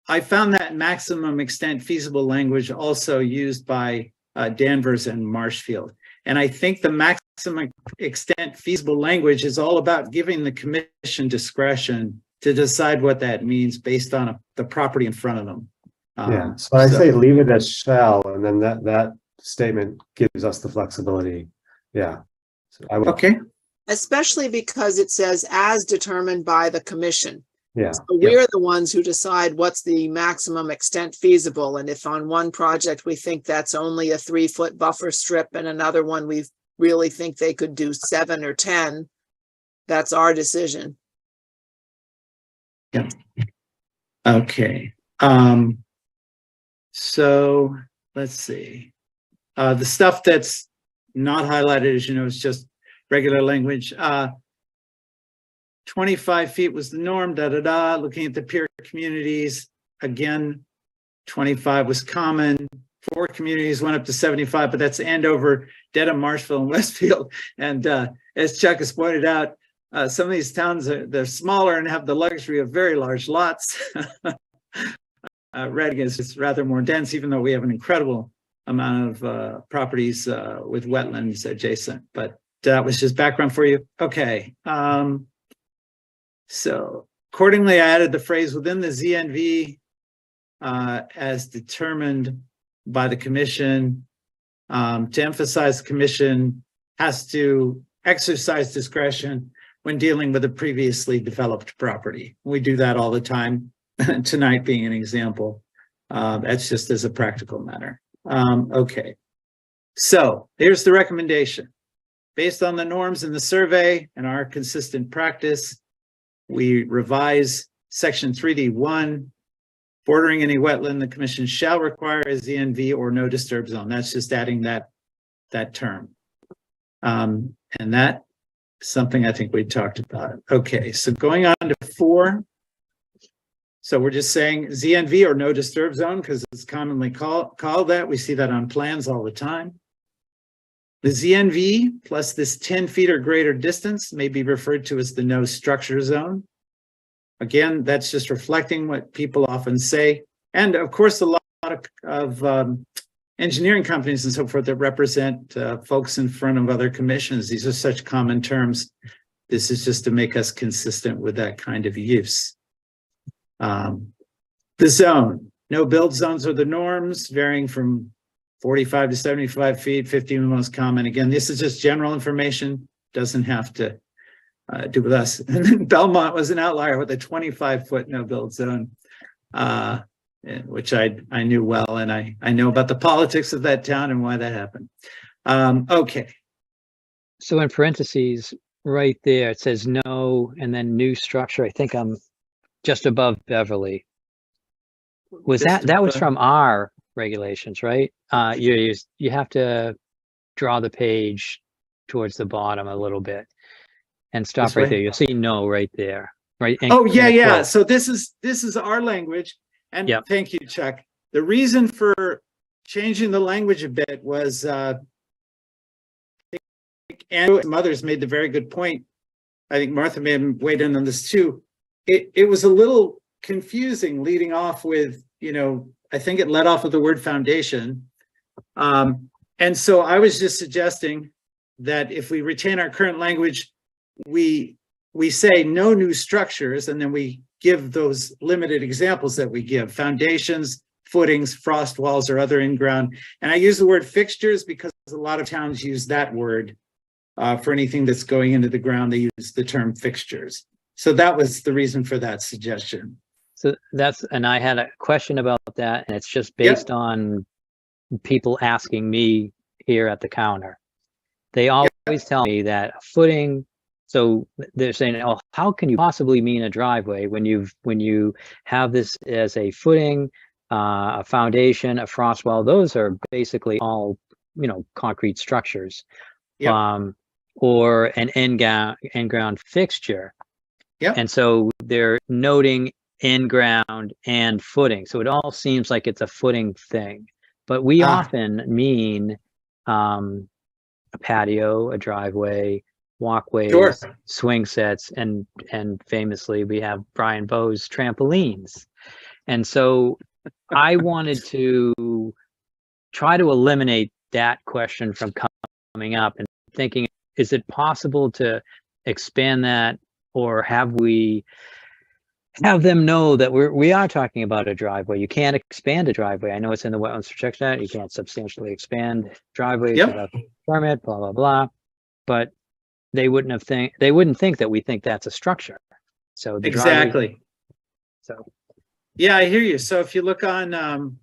I found that maximum extent feasible language also used by Danvers and Marshfield. And I think the maximum extent feasible language is all about giving the commission discretion to decide what that means based on the property in front of them. Yeah, so I say leave it as shall, and then that statement gives us the flexibility. Yeah. So I would, okay. Especially because it says as determined by the commission. Yeah. So we're the ones who decide what's the maximum extent feasible. And if on one project we think that's only a 3-foot buffer strip, and another one we really think they could do 7 or 10, that's our decision. Yeah. Okay. So let's see. The stuff that's not highlighted, as you know, is just regular language. 25 feet was the norm, Looking at the peer communities, again, 25 was common. 4 communities went up to 75, but that's Andover, Dedham, Marshfield, and Westfield. And as Chuck has pointed out, some of these towns, they're smaller and have the luxury of very large lots. Reading is just rather more dense, even though we have an incredible amount of properties with wetlands adjacent. But that was just background for you. Okay. So accordingly, I added the phrase within the ZNV as determined by the commission to emphasize the commission has to exercise discretion when dealing with a previously developed property. We do that all the time. Tonight being an example. That's just as a practical matter. Okay, so here's the recommendation. Based on the norms in the survey and our consistent practice, we revise section 3D1, bordering any wetland, the commission shall require a ZNV or no disturb zone. That's just adding that term. And that is something I think we talked about. Okay, so going on to 4. So we're just saying ZNV or no disturb zone because it's commonly called that. We see that on plans all the time. The ZNV plus this 10 feet or greater distance may be referred to as the no structure zone. Again, that's just reflecting what people often say. And of course, a lot of engineering companies and so forth that represent folks in front of other commissions. These are such common terms. This is just to make us consistent with that kind of use. The zone, no build zones are the norms, varying from 45 to 75 feet, 50 the most common. Again, this is just general information, doesn't have to do with us. And then Belmont was an outlier with a 25-foot no build zone, which I knew well, and I know about the politics of that town and why that happened. Okay. So in parentheses, right there, it says no, and then new structure. I think I'm just above Beverly. Was that was from our regulations, right? You have to draw the page towards the bottom a little bit and stop right there. You'll see no right there, right? Oh yeah, yeah. So this is our language, and yep. Thank you, Chuck. The reason for changing the language a bit was, and others made the very good point. I think Martha may have weighed in on this too. It was a little confusing leading off with, I think it led off with the word foundation. And so I was just suggesting that if we retain our current language, we say no new structures, and then we give those limited examples that we give: foundations, footings, frost walls, or other in-ground. And I use the word fixtures because a lot of towns use that word for anything that's going into the ground. They use the term fixtures. So that was the reason for that suggestion. So and I had a question about that, and it's just based on people asking me here at the counter. They always tell me that footing, so they're saying, oh, how can you possibly mean a driveway when you have this as a footing, a foundation, a frost wall? Those are basically all, concrete structures. Yep. or an in-ground fixture. Yep. And so they're noting in-ground and footing. So it all seems like it's a footing thing, but we often mean a patio, a driveway, walkways, Sure. swing sets, and famously we have Brian Bowe's trampolines. And so I wanted to try to eliminate that question from coming up and thinking, is it possible to expand that, or have them know that we are talking about a driveway? You can't expand a driveway. I know it's in the Wetlands Protection Act. You can't substantially expand driveways without a permit, blah, blah, blah. But they wouldn't think that we think that's a structure. So the Exactly. So yeah, I hear you. So if you look on,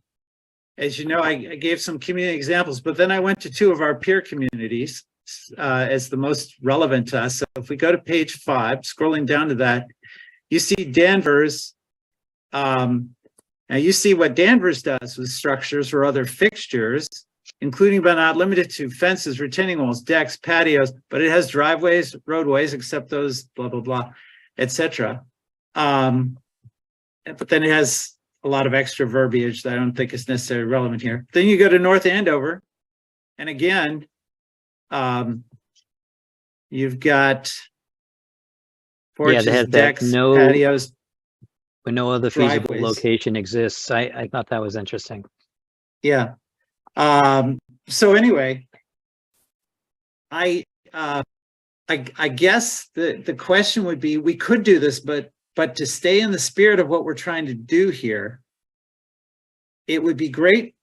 as you know, I gave some community examples, but then I went to 2 of our peer communities as the most relevant to us. So if we go to page 5, scrolling down to that, you see Danvers. Now you see what Danvers does with structures or other fixtures, including but not limited to fences, retaining walls, decks, patios, but it has driveways, roadways, except those blah, blah, blah, etc. But then it has a lot of extra verbiage that I don't think is necessarily relevant here. Then you go to North Andover, and again, you've got porches, they have decks, that patios, when no other feasible driveways. location exists. I thought that was interesting. Yeah. So anyway, I guess the question would be, we could do this, but to stay in the spirit of what we're trying to do here, it would be great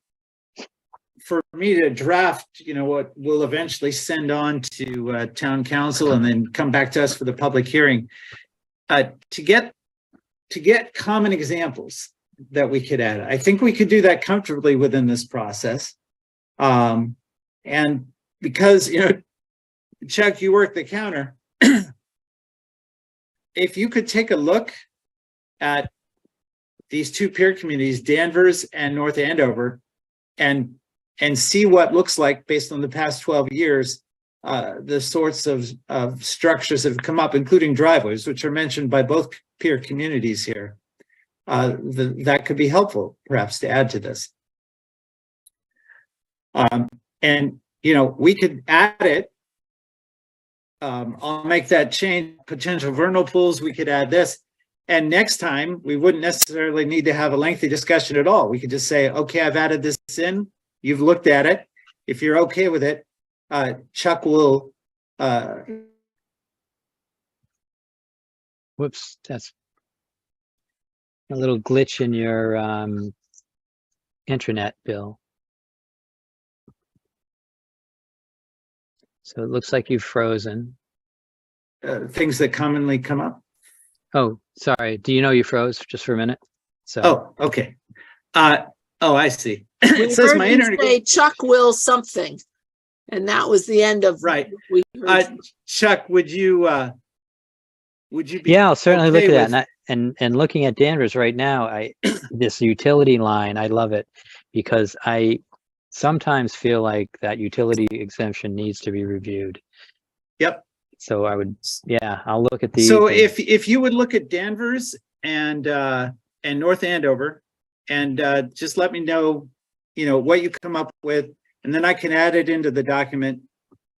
for me to draft, what we'll eventually send on to town council and then come back to us for the public hearing, to get common examples that we could add. I think we could do that comfortably within this process. And because, Chuck, you work the counter, if you could take a look at these 2 peer communities, Danvers and North Andover, and see what looks like based on the past 12 years, the sorts of structures that have come up, including driveways, which are mentioned by both peer communities here. That could be helpful, perhaps, to add to this. And, we could add it. I'll make that change. Potential vernal pools, we could add this. And next time, we wouldn't necessarily need to have a lengthy discussion at all. We could just say, okay, I've added this in. You've looked at it. If you're okay with it, Chuck will. Whoops, that's a little glitch in your intranet, Bill. So it looks like you've frozen. Things that commonly come up. Oh, sorry. Do you know you froze just for a minute? So. Oh, okay. I see. It says heard my you internet. say Chuck will something, and that was the end of Right. We heard. Chuck, would you be? Yeah, I'll certainly okay look at that. with- And looking at Danvers right now, this utility line, I love it because I sometimes feel like that utility exemption needs to be reviewed. Yep. So I'll look at these. So and- if you would look at Danvers and North Andover, and just let me know, what you come up with, and then I can add it into the document.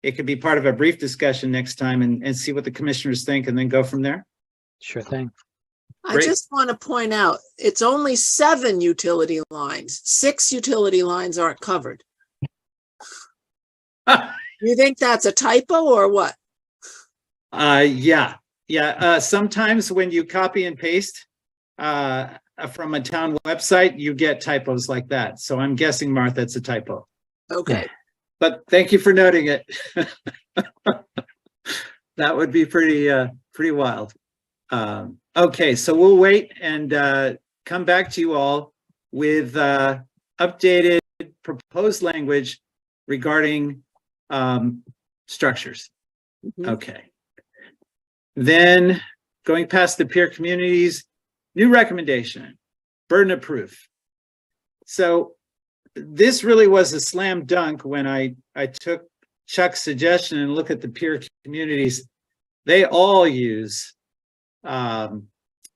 It could be part of a brief discussion next time and see what the commissioners think, and then go from there. Sure thing. I Great. just want to point out, it's only 7 utility lines. 6 utility lines aren't covered. You think that's a typo or what? Yeah. Sometimes when you copy and paste from a town website, you get typos like that. So I'm guessing, Martha, it's a typo. Okay. But thank you for noting it. That would be pretty wild. Okay, so we'll wait and come back to you all with updated proposed language regarding structures. Okay. Then going past the peer communities, new recommendation, burden of proof. So this really was a slam dunk when I took Chuck's suggestion and look at the peer communities, they all use, with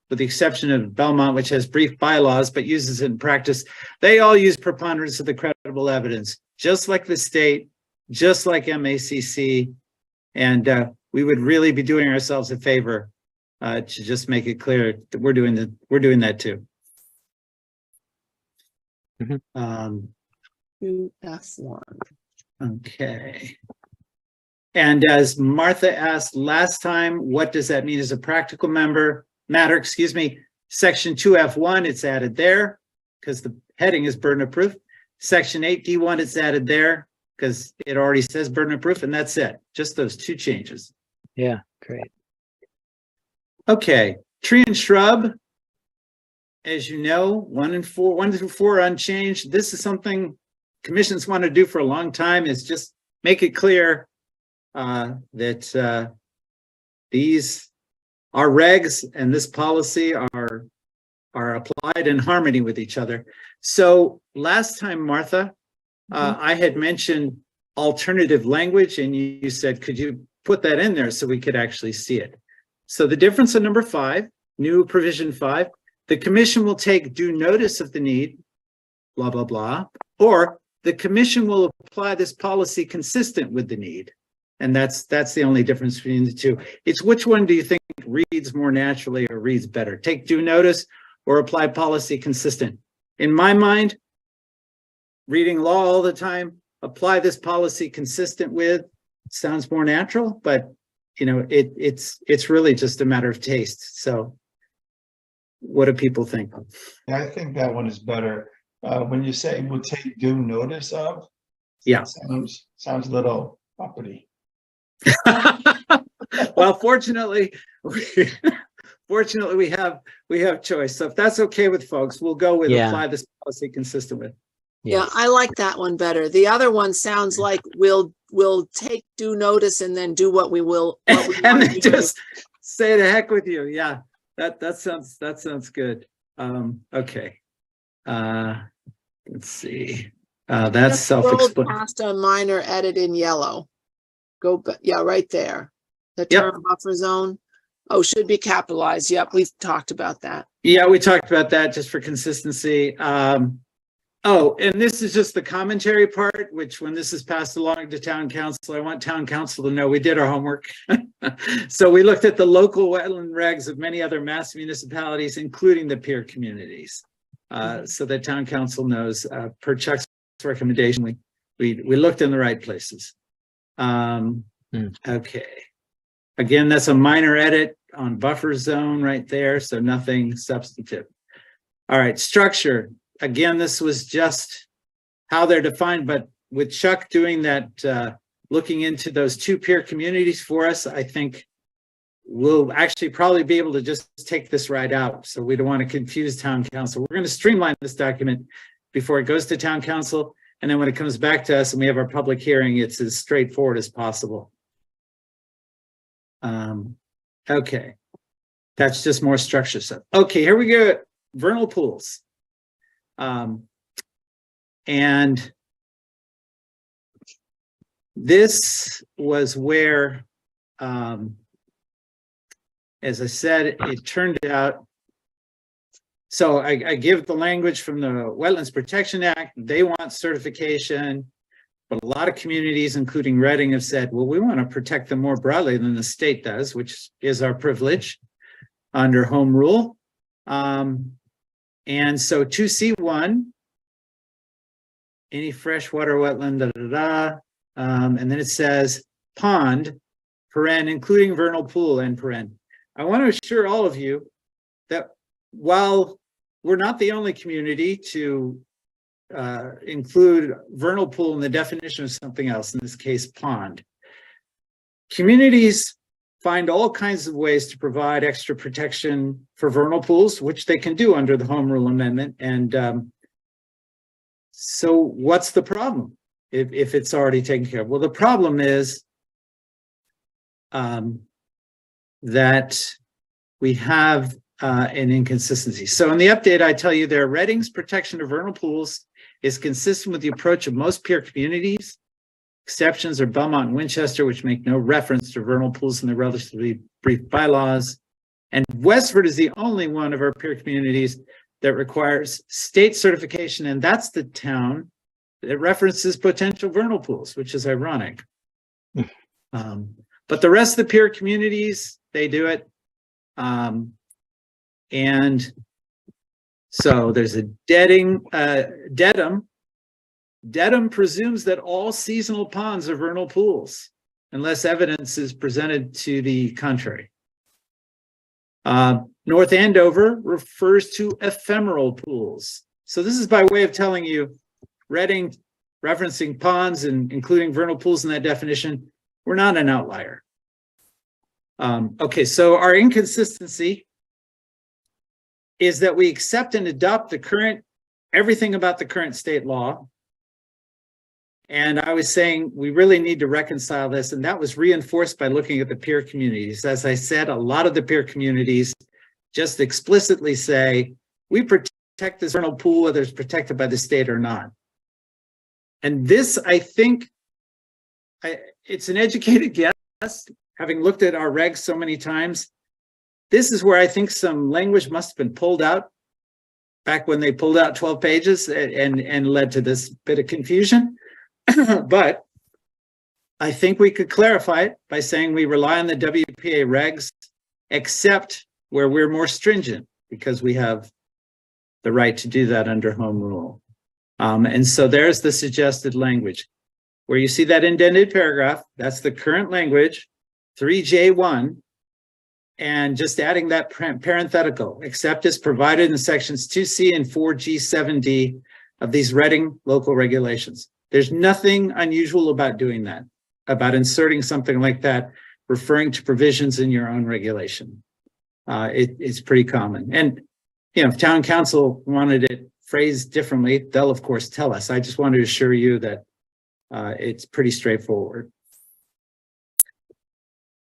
the exception of Belmont, which has brief bylaws but uses it in practice, they all use preponderance of the credible evidence, just like the state, just like MACC, and we would really be doing ourselves a favor to just make it clear that we're doing that too. F1. Okay. And as Martha asked last time, what does that mean as a practical matter? Excuse me. Section 2F1, it's added there because the heading is burden of proof. Section 8D1, it's added there because it already says burden of proof, and that's it. Just those two changes. Yeah, great. Okay, tree and shrub. As you know, 1 through 4 unchanged. This is something commissions want to do for a long time, is just make it clear that these, our regs and this policy are applied in harmony with each other. So last time, Martha, I had mentioned alternative language, and you said, could you put that in there so we could actually see it? So the difference in number 5, new provision 5, the commission will take due notice of the need, blah, blah, blah, or the commission will apply this policy consistent with the need. And that's the only difference between the two. It's which one do you think reads more naturally or reads better? Take due notice or apply policy consistent? In my mind, reading law all the time, apply this policy consistent with sounds more natural, but you know, it's really just a matter of taste. So what do people think? I think that one is better. When you say we'll take due notice of, yeah, sounds a little uppity. Well, fortunately we have choice. So if that's okay with folks, we'll go with apply this policy consistent with. Yeah, I like that one better. The other one sounds like we'll take due notice and then do what we will. What we and then do. just say the heck with you. Yeah, that sounds good. Okay. Let's see. That's Just self-explanatory. scroll past a minor edit in yellow. Go back. Yeah, right there. The term buffer zone. Oh, should be capitalized. Yep, we've talked about that. Yeah, we talked about that just for consistency. Oh, and this is just the commentary part, which when this is passed along to town council, I want town council to know we did our homework. So we looked at the local wetland regs of many other Mass municipalities, including the peer communities. So that town council knows, per Chuck's recommendation, we looked in the right places. Okay. Again, that's a minor edit on buffer zone right there, so nothing substantive. All right, structure. Again, this was just how they're defined, but with Chuck doing that, looking into those 2 peer communities for us, I think we'll actually probably be able to just take this right out. So we don't want to confuse town council. We're going to streamline this document before it goes to town council. And then when it comes back to us and we have our public hearing, it's as straightforward as possible. Okay. That's just more structure stuff. Okay, here we go. Vernal pools. And this was where, as I said, it turned out, so I give the language from the Wetlands Protection Act. They want certification, but a lot of communities, including Reading, have said, well, we want to protect them more broadly than the state does, which is our privilege under home rule. And so 2C1, any freshwater wetland, and then it says pond, paren, including vernal pool, and paren. I want to assure all of you that while we're not the only community to include vernal pool in the definition of something else, in this case, pond, communities find all kinds of ways to provide extra protection for vernal pools, which they can do under the Home Rule Amendment. And so what's the problem if it's already taken care of? Well, the problem is that we have an inconsistency. So in the update, I tell you there, Reading's protection of vernal pools is consistent with the approach of most peer communities. Exceptions are Belmont and Winchester, which make no reference to vernal pools in the relatively brief bylaws. And Westford is the only one of our peer communities that requires state certification, and that's the town that references potential vernal pools, which is ironic. But the rest of the peer communities, they do it. And so there's a Dedham. Dedham presumes that all seasonal ponds are vernal pools, unless evidence is presented to the contrary. North Andover refers to ephemeral pools. So this is by way of telling you, Reading referencing ponds and including vernal pools in that definition, we're not an outlier. Okay, so our inconsistency is that we accept and adopt everything about the current state law. And I was saying we really need to reconcile this, and that was reinforced by looking at the peer communities. As I said, a lot of the peer communities just explicitly say, we protect this vernal pool, whether it's protected by the state or not. And this, I think, it's an educated guess, having looked at our regs so many times. This is where I think some language must have been pulled out back when they pulled out 12 pages and led to this bit of confusion. But I think we could clarify it by saying we rely on the WPA regs, except where we're more stringent, because we have the right to do that under home rule. And so there's the suggested language. Where you see that indented paragraph, that's the current language, 3J1, and just adding that parenthetical, except as provided in sections 2C and 4G7D of these Reading local regulations. There's nothing unusual about doing that, about inserting something like that, referring to provisions in your own regulation. It's pretty common. And if town council wanted it phrased differently, they'll of course tell us. I just want to assure you that it's pretty straightforward.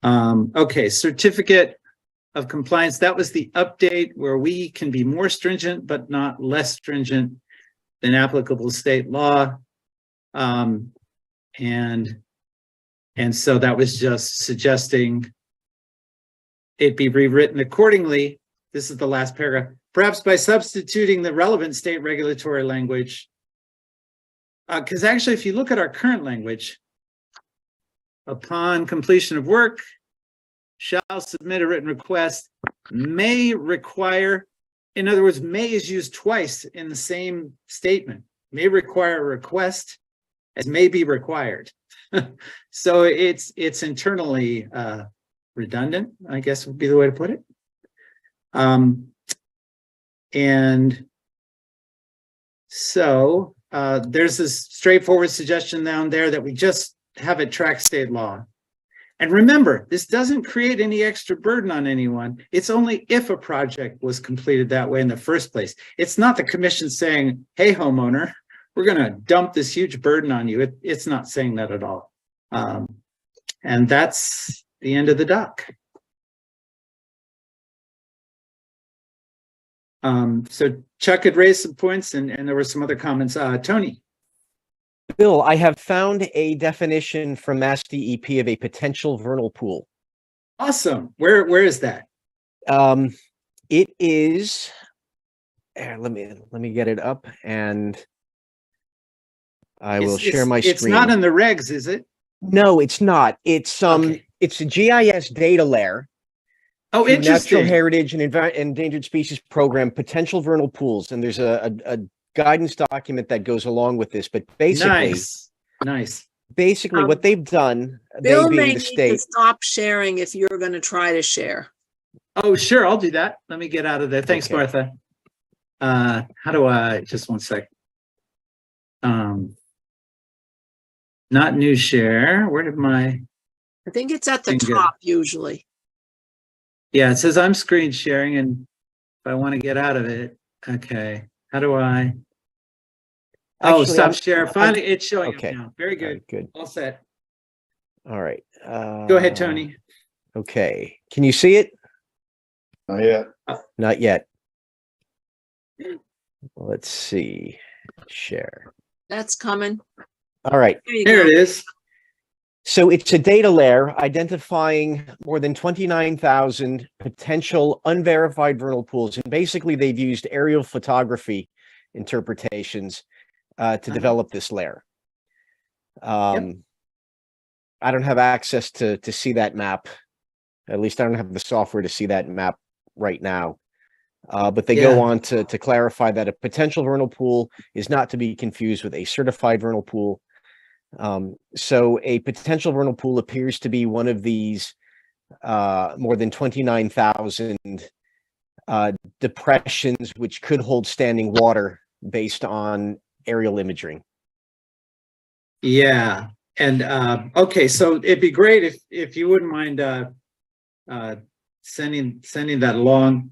Okay, certificate of compliance. That was the update where we can be more stringent, but not less stringent than applicable state law. And so that was just suggesting it be rewritten accordingly. This is the last paragraph, perhaps by substituting the relevant state regulatory language. Because actually, if you look at our current language, upon completion of work, shall submit a written request, may require, in other words, may is used twice in the same statement, may require a request as may be required. So it's internally redundant, I guess would be the way to put it. And so there's this straightforward suggestion down there that we just have it track state law. And remember, this doesn't create any extra burden on anyone. It's only if a project was completed that way in the first place. It's not the commission saying, hey, homeowner, we're going to dump this huge burden on you. It's not saying that at all. And that's the end of the doc. So Chuck had raised some points and there were some other comments. Tony. Bill, I have found a definition from Mass DEP of a potential vernal pool. Awesome. Where is that? It is. Let me get it up, and I will share my screen. It's not in the regs, is it? No, it's not. It's Okay. It's a GIS data layer. Oh, interesting. Natural Heritage and Endangered Species Program, potential vernal pools, and there's a guidance document that goes along with this. But basically, nice. Basically, what they've done, Bill they may being the need to state. stop sharing if you're going to try to share. Oh, sure. I'll do that. Let me get out of there. Thanks, Okay. Martha. How do I, just one sec. Not new share. Where did my, I think it's at the Thank you. top usually. yeah, it says I'm screen sharing, and if I want to get out of it, okay. How do I? Oh, Actually, stop share. Finally, it's showing okay. up now. Very All good. right, good. All set. All right. Go ahead, Tony. Okay. Can you see it? Not yet. Not yet. Let's see. Share. That's coming. All right. There you There go. it is. So it's a data layer identifying more than 29,000 potential unverified vernal pools. And basically they've used aerial photography interpretations to develop this layer. I don't have access to see that map. At least I don't have the software to see that map right now. But they go on to clarify that a potential vernal pool is not to be confused with a certified vernal pool. So a potential vernal pool appears to be one of these more than 29,000 depressions which could hold standing water based on aerial imagery. Yeah, and okay, so it'd be great if you wouldn't mind sending that along.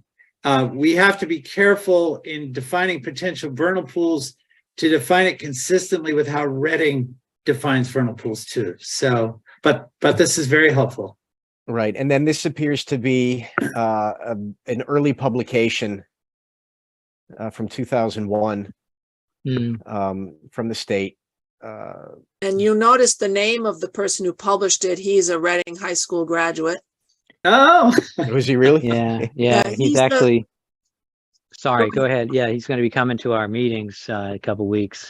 We have to be careful in defining potential vernal pools to define it consistently with how Reading defines vernal pools too. So, but this is very helpful. Right, and then this appears to be an early publication from 2001 from the state. And you notice the name of the person who published it. He's a Reading High School graduate. Oh, was he really? Yeah, he's actually. Sorry, go ahead. Yeah, he's going to be coming to our meetings a couple weeks.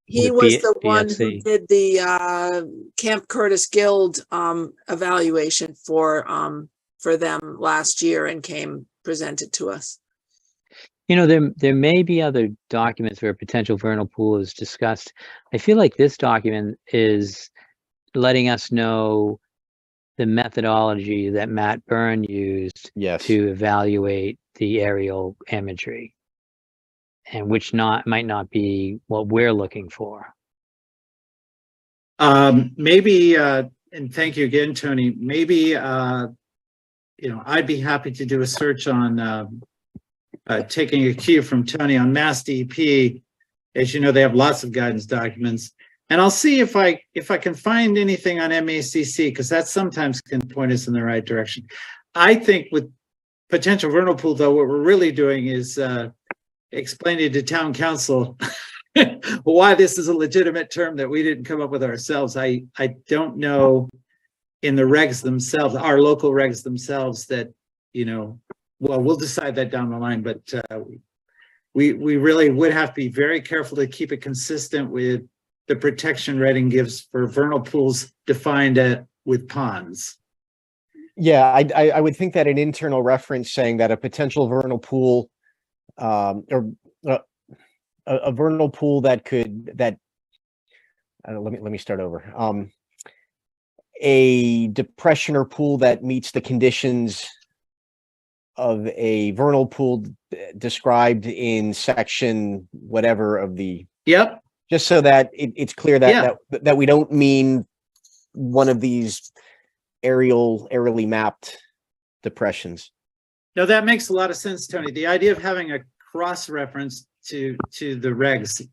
He was the one who did the Camp Curtis Guild evaluation for them last year and came presented to us. You know, there may be other documents where a potential vernal pool is discussed. I feel like this document is letting us know the methodology that Matt Byrne used to evaluate the aerial imagery, and which might not be what we're looking for. Maybe, and thank you again, Tony. Maybe, you know, I'd be happy to do a search on taking a cue from Tony on Mass DEP. As you know, they have lots of guidance documents, and I'll see if I can find anything on MACC, because that sometimes can point us in the right direction. I think with potential vernal pool, though, what we're really doing is explaining to town council why this is a legitimate term that we didn't come up with ourselves. I don't know in the regs themselves, our local regs themselves, that, you know, well, we'll decide that down the line, but we really would have to be very careful to keep it consistent with the protection Reading gives for vernal pools defined with ponds. Yeah, I would think that an internal reference saying that a potential vernal pool or a vernal pool let me start over. A depression or pool that meets the conditions of a vernal pool described in section whatever of the just so that it's clear that that we don't mean one of these aerially mapped depressions. No, that makes a lot of sense, Tony. The idea of having a cross reference to the regs,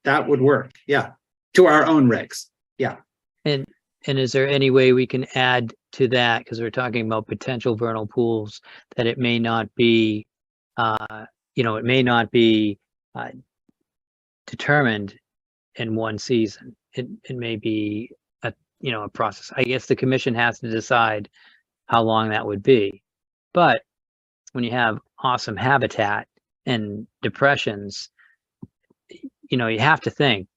that would work. Yeah, to our own regs. Yeah. And is there any way we can add to that, because we're talking about potential vernal pools, that it may not be, you know, it may not be determined in one season. It may be a, you know, a process. I guess the commission has to decide how long that would be. But when you have awesome habitat and depressions, you know, you have to think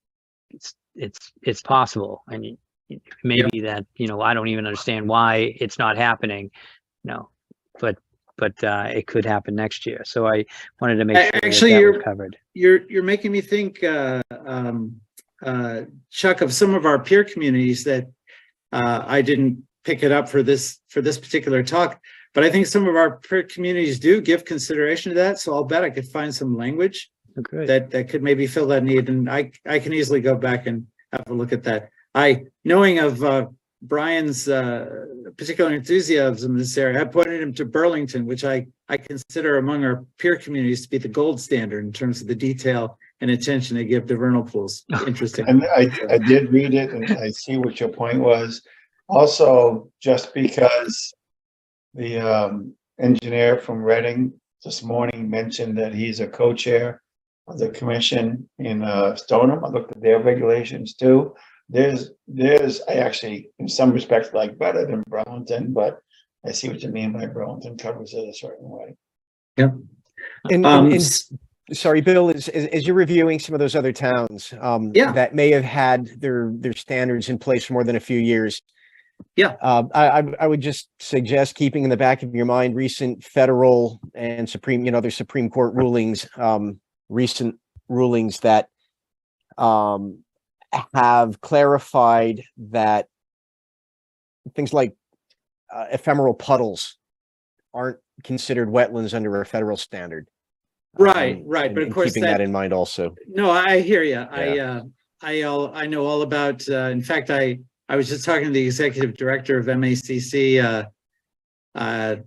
it's possible. And maybe that, you know, I don't even understand why it's not happening, you know, but it could happen next year. So I wanted to make sure actually that was covered. You're making me think, Chuck, of some of our peer communities that I didn't pick it up for this particular talk, but I think some of our peer communities do give consideration to that. So I'll bet I could find some language that could maybe fill that need, and I can easily go back and have a look at that. Knowing of Brian's particular enthusiasm in this area, I pointed him to Burlington, which I consider among our peer communities to be the gold standard in terms of the detail and attention they give to vernal pools. Interesting. And I did read it, and I see what your point was. Also, just because the engineer from Reading this morning mentioned that he's a co-chair of the commission in Stoneham, I looked at their regulations too. I actually, in some respects, like better than Burlington, but I see what you mean by Burlington covers it a certain way. Yep. And sorry, Bill, as you're reviewing some of those other towns, Yeah. that may have had their standards in place for more than a few years. Yeah. I would just suggest keeping in the back of your mind recent federal and their Supreme Court rulings, recent rulings that have clarified that things like ephemeral puddles aren't considered wetlands under a federal standard. Right. But of course, keeping that in mind also. No, I hear you. Yeah. I know all about. In fact, I was just talking to the executive director of MACC. Greg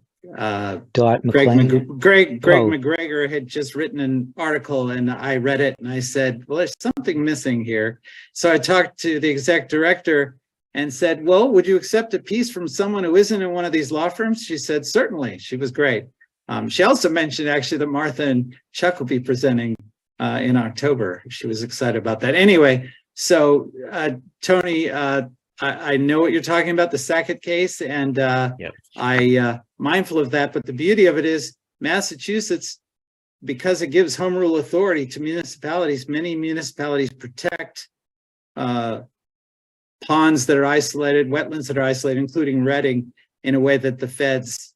McGregor had just written an article, and I read it, and I said, "Well, there's something missing here." So I talked to the exec director and said, "Well, would you accept a piece from someone who isn't in one of these law firms?" She said, "Certainly." She was great. She also mentioned actually that Martha and Chuck will be presenting in October. She was excited about that. Anyway, so Tony, I know what you're talking about, the Sackett case, and I mindful of that. But the beauty of it is Massachusetts, because it gives home rule authority to municipalities, many municipalities protect ponds that are isolated, wetlands that are isolated, including Reading, in a way that the feds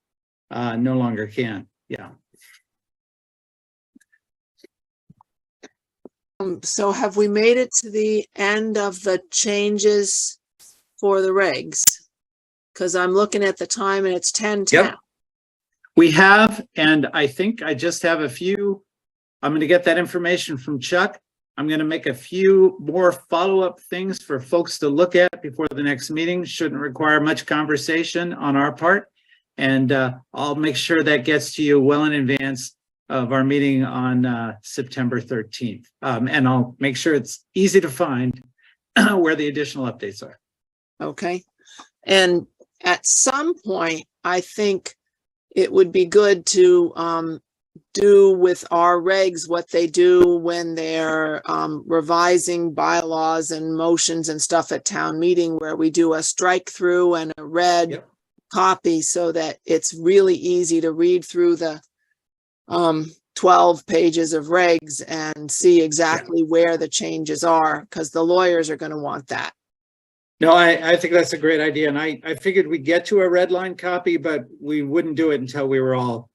no longer can. Yeah. So have we made it to the end of the changes for the regs? Because I'm looking at the time and it's 10:10. Yep. We have, and I think I just have a few. I'm going to get that information from Chuck. I'm going to make a few more follow-up things for folks to look at before the next meeting. Shouldn't require much conversation on our part. And I'll make sure that gets to you well in advance of our meeting on September 13th. And I'll make sure it's easy to find where the additional updates are. Okay. And at some point, I think it would be good to do with our regs what they do when they're revising bylaws and motions and stuff at town meeting, where we do a strike through and a red copy so that it's really easy to read through the 12 pages of regs and see exactly where the changes are, because the lawyers are going to want that. No, I think that's a great idea. And I figured we'd get to a red line copy, but we wouldn't do it until we were all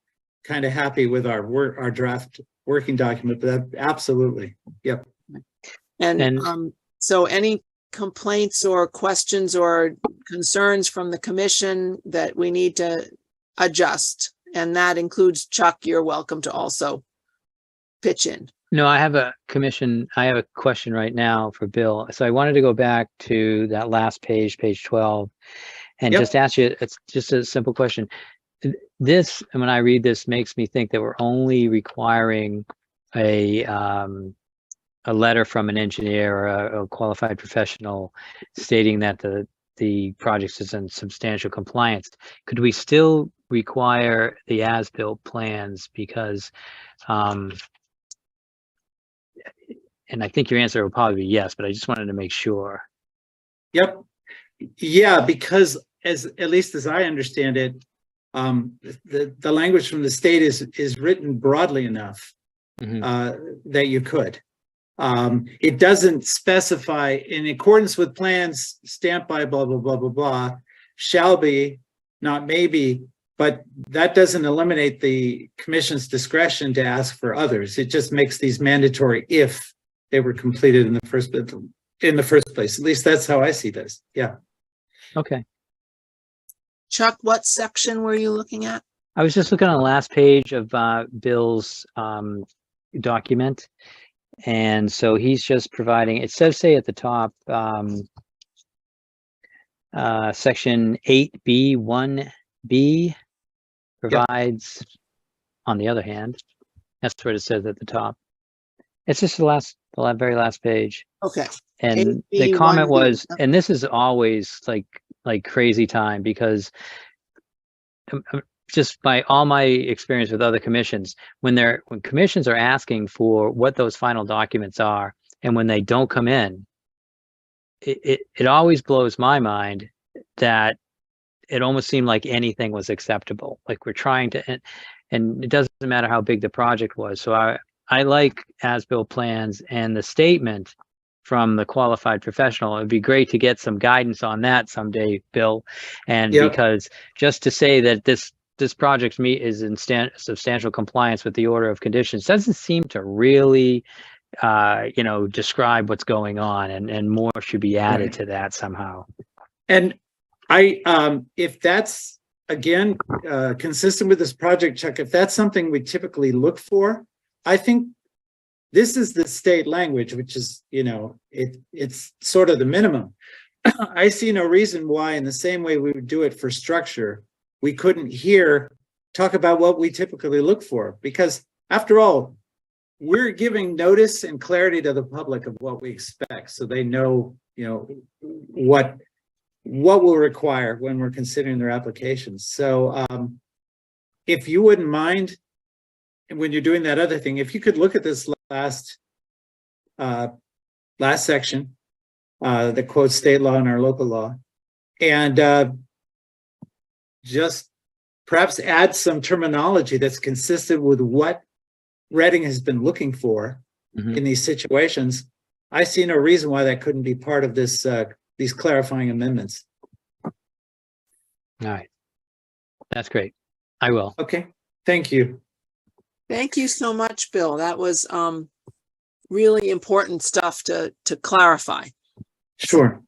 kind of happy with our draft working document. But that, absolutely. Yep. And so any complaints or questions or concerns from the commission that we need to adjust, and that includes Chuck, you're welcome to also pitch in. No, I have a question right now for Bill. So I wanted to go back to that last page, page 12, and just ask you, it's just a simple question. This, and when I read this, makes me think that we're only requiring a letter from an engineer or a qualified professional stating that the project is in substantial compliance. Could we still require the as-built plans? Because and I think your answer will probably be yes, but I just wanted to make sure. Yep. Yeah, because at least as I understand it, the language from the state is written broadly enough that you could. It doesn't specify in accordance with plans stamped by blah, blah, blah, blah, blah, shall be, not maybe, but that doesn't eliminate the commission's discretion to ask for others. It just makes these mandatory if they were completed in the first place. At least that's how I see this. Yeah. Okay. Chuck, what section were you looking at? I was just looking on the last page of Bill's document. And so he's just providing, it says, say at the top, section 8B1B provides, on the other hand, that's what it says at the top. It's just the very last page. Okay. And the comment was, and this is always like crazy time, because just by all my experience with other commissions, when commissions are asking for what those final documents are, and when they don't come in, it always blows my mind that it almost seemed like anything was acceptable. Like we're trying to, and it doesn't matter how big the project was. So I like as-built plans and the statement from the qualified professional. It'd be great to get some guidance on that someday, Bill. And Yep. because just to say that this project is in substantial compliance with the order of conditions doesn't seem to really describe what's going on, and more should be added Right. to that somehow. And if that's again consistent with this project, Chuck, if that's something we typically look for, I think this is the state language, which is, it's sort of the minimum. I see no reason why, in the same way we would do it for structure, we couldn't talk about what we typically look for, because after all, we're giving notice and clarity to the public of what we expect, so they know, what we'll require when we're considering their applications. So if you wouldn't mind, when you're doing that other thing, if you could look at this last section that quotes state law and our local law, and just perhaps add some terminology that's consistent with what Reading has been looking for in these situations, I see no reason why that couldn't be part of this these clarifying amendments. All right. That's great. I will. Okay. Thank you. Thank you so much, Bill. That was really important stuff to clarify. Sure.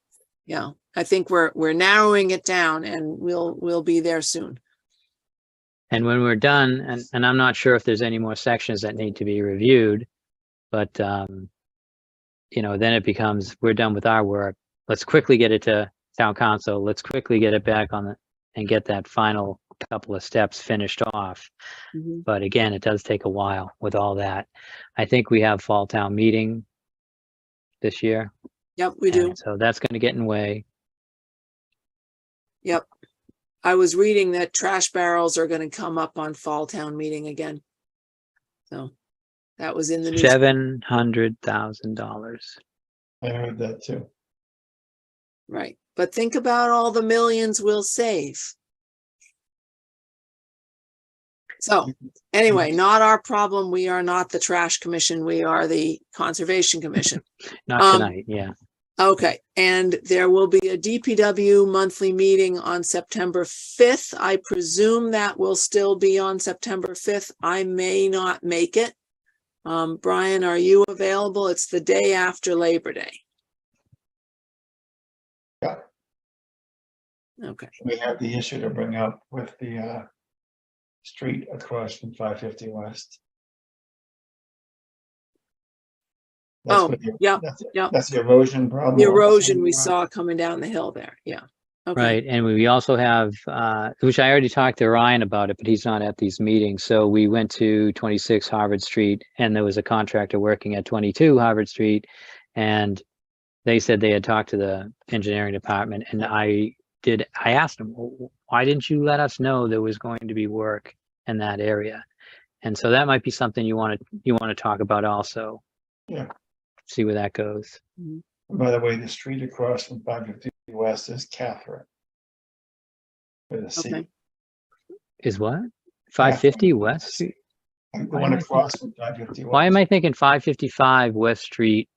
Yeah, I think we're narrowing it down, and we'll be there soon. And when we're done, and I'm not sure if there's any more sections that need to be reviewed, but then it becomes, we're done with our work. Let's quickly get it to town council. Let's quickly get it back on and get that final couple of steps finished off. But again, it does take a while with all that. I think we have fall town meeting this year. Yep, we do. So that's going to get in the way. Yep. I was reading that trash barrels are going to come up on fall town meeting again. So that was in the news. $700,000. I heard that too. Right. But think about all the millions we'll save. So anyway, not our problem. We are not the trash commission. We are the conservation commission. Not tonight. Yeah. Okay. And there will be a DPW monthly meeting on September 5th. I presume that will still be on September 5th. I may not make it. Brian, are you available? It's the day after Labor Day. Yeah. Okay. We have the issue to bring up with the street across from 550 West. Yeah. That's the erosion problem. The erosion we saw coming down the hill there. Yeah. Okay. Right. And we also have, which I already talked to Ryan about it, but he's not at these meetings. So we went to 26 Harvard Street, and there was a contractor working at 22 Harvard Street. And they said they had talked to the engineering department. And I asked them, well, why didn't you let us know there was going to be work in that area? And so that might be something you want to talk about also. Yeah. See where that goes. By the way, the street across from 550 West is Catherine. With a C. Okay. Is what? 550 West? The one across from 550 West. Why am I thinking 555 West Street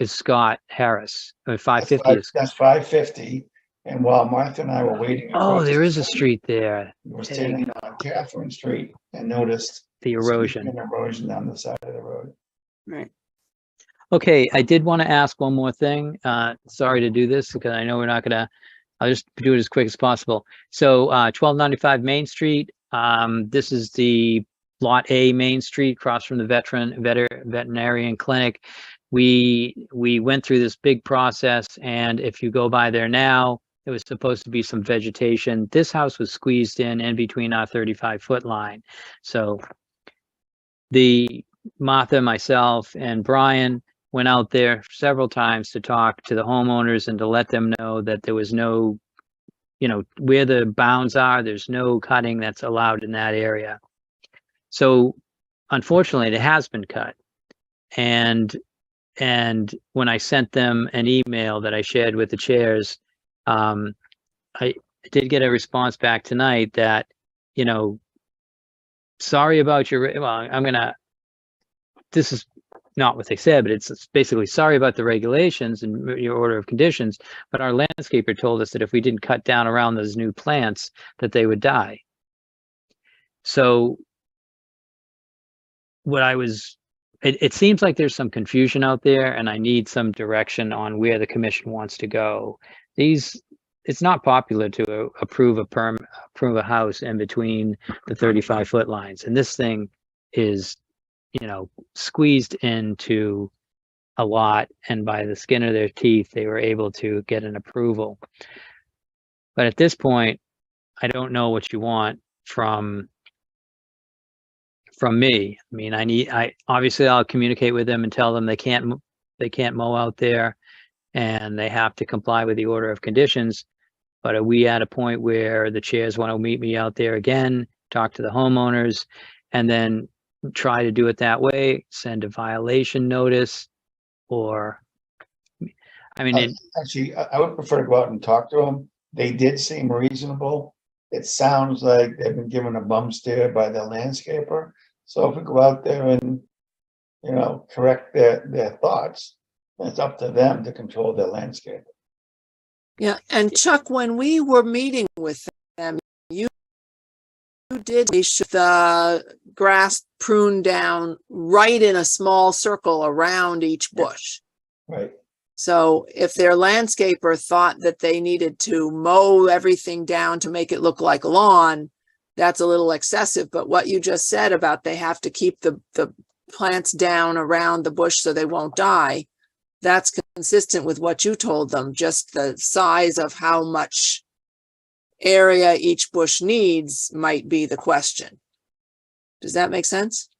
is Scott Harris? I mean, 550 is. That's 550. And while Martha and I were waiting. Oh, there is a street there. We were standing on Catherine Street and noticed the erosion. Erosion down the side of the road. Right. Okay, I did want to ask one more thing. Sorry to do this because I know we're not gonna, I'll just do it as quick as possible. So 1295 Main Street, this is the Lot A Main Street across from the veterinarian clinic. We went through this big process, and if you go by there now, there was supposed to be some vegetation. This house was squeezed in between our 35-foot line. So Martha, myself, and Brian went out there several times to talk to the homeowners and to let them know that there was no, where the bounds are, there's no cutting that's allowed in that area. So unfortunately, it has been cut. And and when I sent them an email that I shared with the chairs, I did get a response back tonight that, you know, sorry about your, well, this is not what they said, but it's basically sorry about the regulations and your order of conditions. But our landscaper told us that if we didn't cut down around those new plants, that they would die. So it seems like there's some confusion out there, and I need some direction on where the commission wants to go. It's not popular to approve a house in between the 35-foot lines, and this thing is, you know, squeezed into a lot, and by the skin of their teeth, they were able to get an approval. But at this point, I don't know what you want from me. I mean, obviously I'll communicate with them and tell them they can't mow out there, and they have to comply with the order of conditions. But are we at a point where the chairs want to meet me out there again, talk to the homeowners, and then try to do it that way, send a violation notice? Or, I mean, actually, I would prefer to go out and talk to them. They did seem reasonable. It sounds like they've been given a bum steer by the landscaper. So if we go out there and, you know, correct their thoughts, it's up to them to control their landscape. Yeah, and Chuck, when we were meeting with them, you did the grass prune down right in a small circle around each bush. Right. So if their landscaper thought that they needed to mow everything down to make it look like lawn, that's a little excessive. But what you just said about they have to keep the plants down around the bush so they won't die, that's consistent with what you told them. Just the size of how much area each bush needs might be the question. Does that make sense?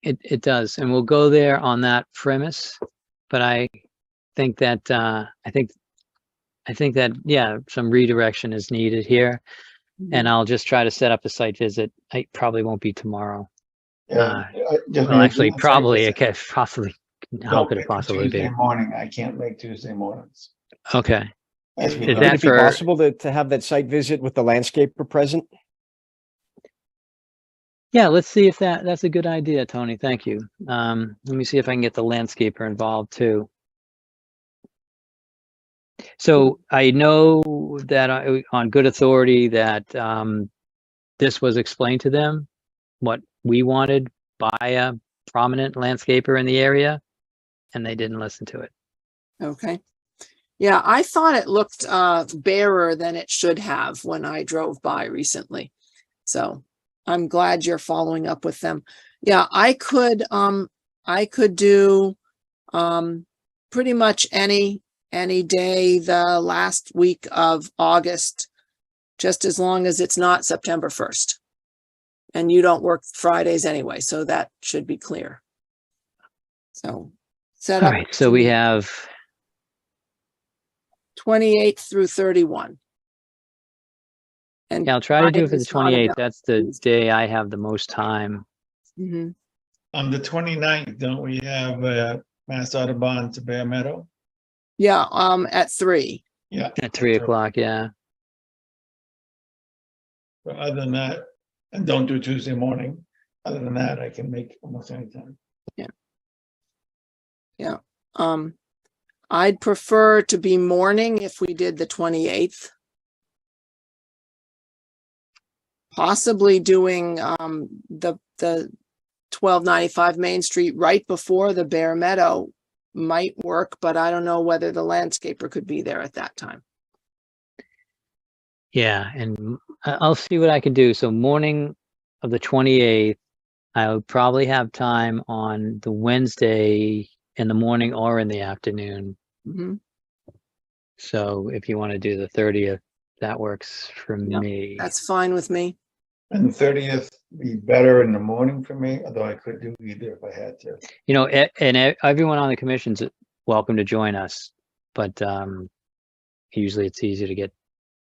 it does, and we'll go there on that premise. But I think that yeah, some redirection is needed here, and I'll just try to set up a site visit. I probably won't be tomorrow. Yeah. Well, actually, probably. Okay, possibly. How could it possibly Tuesday be? morning. I can't make Tuesday mornings. Okay. Is Would it be possible to have that site visit with the landscaper present? Yeah, let's see if that's a good idea, Tony. Thank you. Let me see if I can get the landscaper involved too. So I know that on good authority that this was explained to them, what we wanted by a prominent landscaper in the area, and they didn't listen to it. Okay. Yeah, I thought it looked barer than it should have when I drove by recently. So I'm glad you're following up with them. Yeah, I could do pretty much any day the last week of August, just as long as it's not September 1st. And you don't work Fridays anyway, so that should be clear. So set up. All right, so we have 28th through 31. And yeah, I'll try to do it for the Friday is not 28th. enough. That's the day I have the most time. Mhm. On the 29th, don't we have Mass Audubon to Bear Meadow? Yeah, at 3. Yeah. At 3 o'clock, yeah. But other than that, and don't do Tuesday morning. Other than that, I can make almost any time. Yeah. Yeah. I'd prefer to be morning if we did the 28th. Possibly doing the 1295 Main Street right before the Bear Meadow might work, but I don't know whether the landscaper could be there at that time. Yeah, and I'll see what I can do. So morning of the 28th, I'll probably have time on the Wednesday in the morning or in the afternoon. Mhm. So if you want to do the 30th, that works for me. That's fine with me. And the 30th be better in the morning for me, although I could do either if I had to. You know, and everyone on the commission's welcome to join us, but usually it's easy to get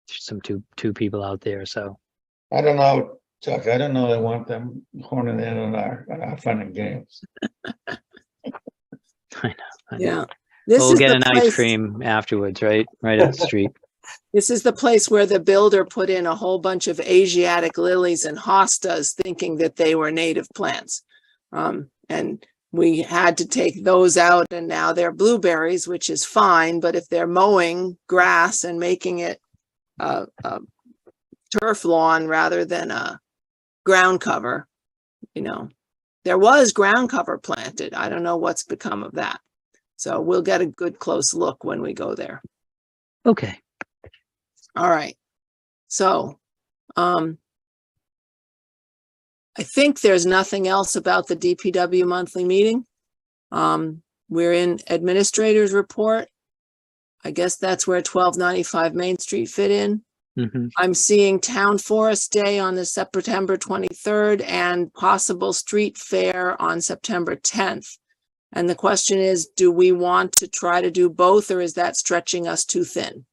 some two people out there. So I don't know, Chuck. I don't know. I want them horning in on our fun and games. Yeah. This We'll is get the an ice place, cream afterwards, right? Right up the street. this is the place where the builder put in a whole bunch of Asiatic lilies and hostas thinking that they were native plants. And we had to take those out, and now they're blueberries, which is fine. But if they're mowing grass and making it a turf lawn rather than a ground cover, you know, there was ground cover planted. I don't know what's become of that. So we'll get a good close look when we go there. Okay. All right. So, I think there's nothing else about the DPW monthly meeting. We're in administrator's report. I guess that's where 1295 Main Street fit in. I'm seeing Town Forest Day on the September 23rd and possible street fair on September 10th. And the question is, do we want to try to do both, or is that stretching us too thin?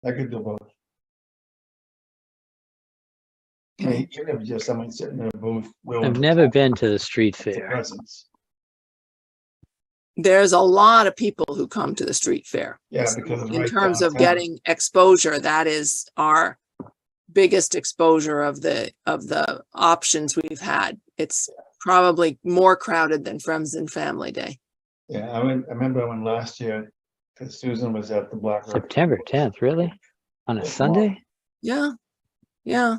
I could do both. I mean, even if it's just someone sitting in a booth. I've never been to the street fair. Presence. There's a lot of people who come to the street fair. Yeah, because it's in right terms of downtown. getting exposure, that is our biggest exposure of the options we've had. It's probably more crowded than Friends and Family Day. Yeah, I remember when last year, because Susan was at the Black Rock. September 10th, really? On a Sunday? Yeah, yeah.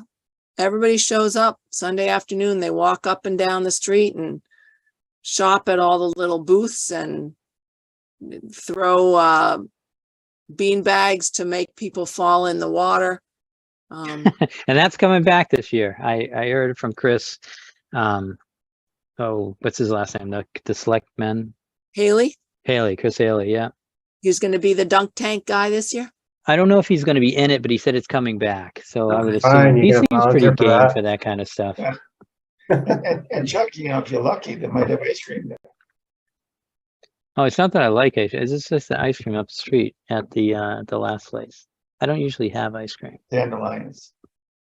Everybody shows up Sunday afternoon. They walk up and down the street and shop at all the little booths and throw bean bags to make people fall in the water. And that's coming back this year. I heard from Chris. Oh, what's his last name? The selectman? Chris Haley, yeah. He's going to be the dunk tank guy this year? I don't know if he's going to be in it, but he said it's coming back. So I would Fine, assume you he can seems pretty volunteer for game that. for that kind of stuff. Yeah. And Chuck, you know, if you're lucky, they might have ice cream there. Oh, it's not that I like ice cream. It's just the ice cream up the street at the last place. I don't usually have ice cream. Dandelions.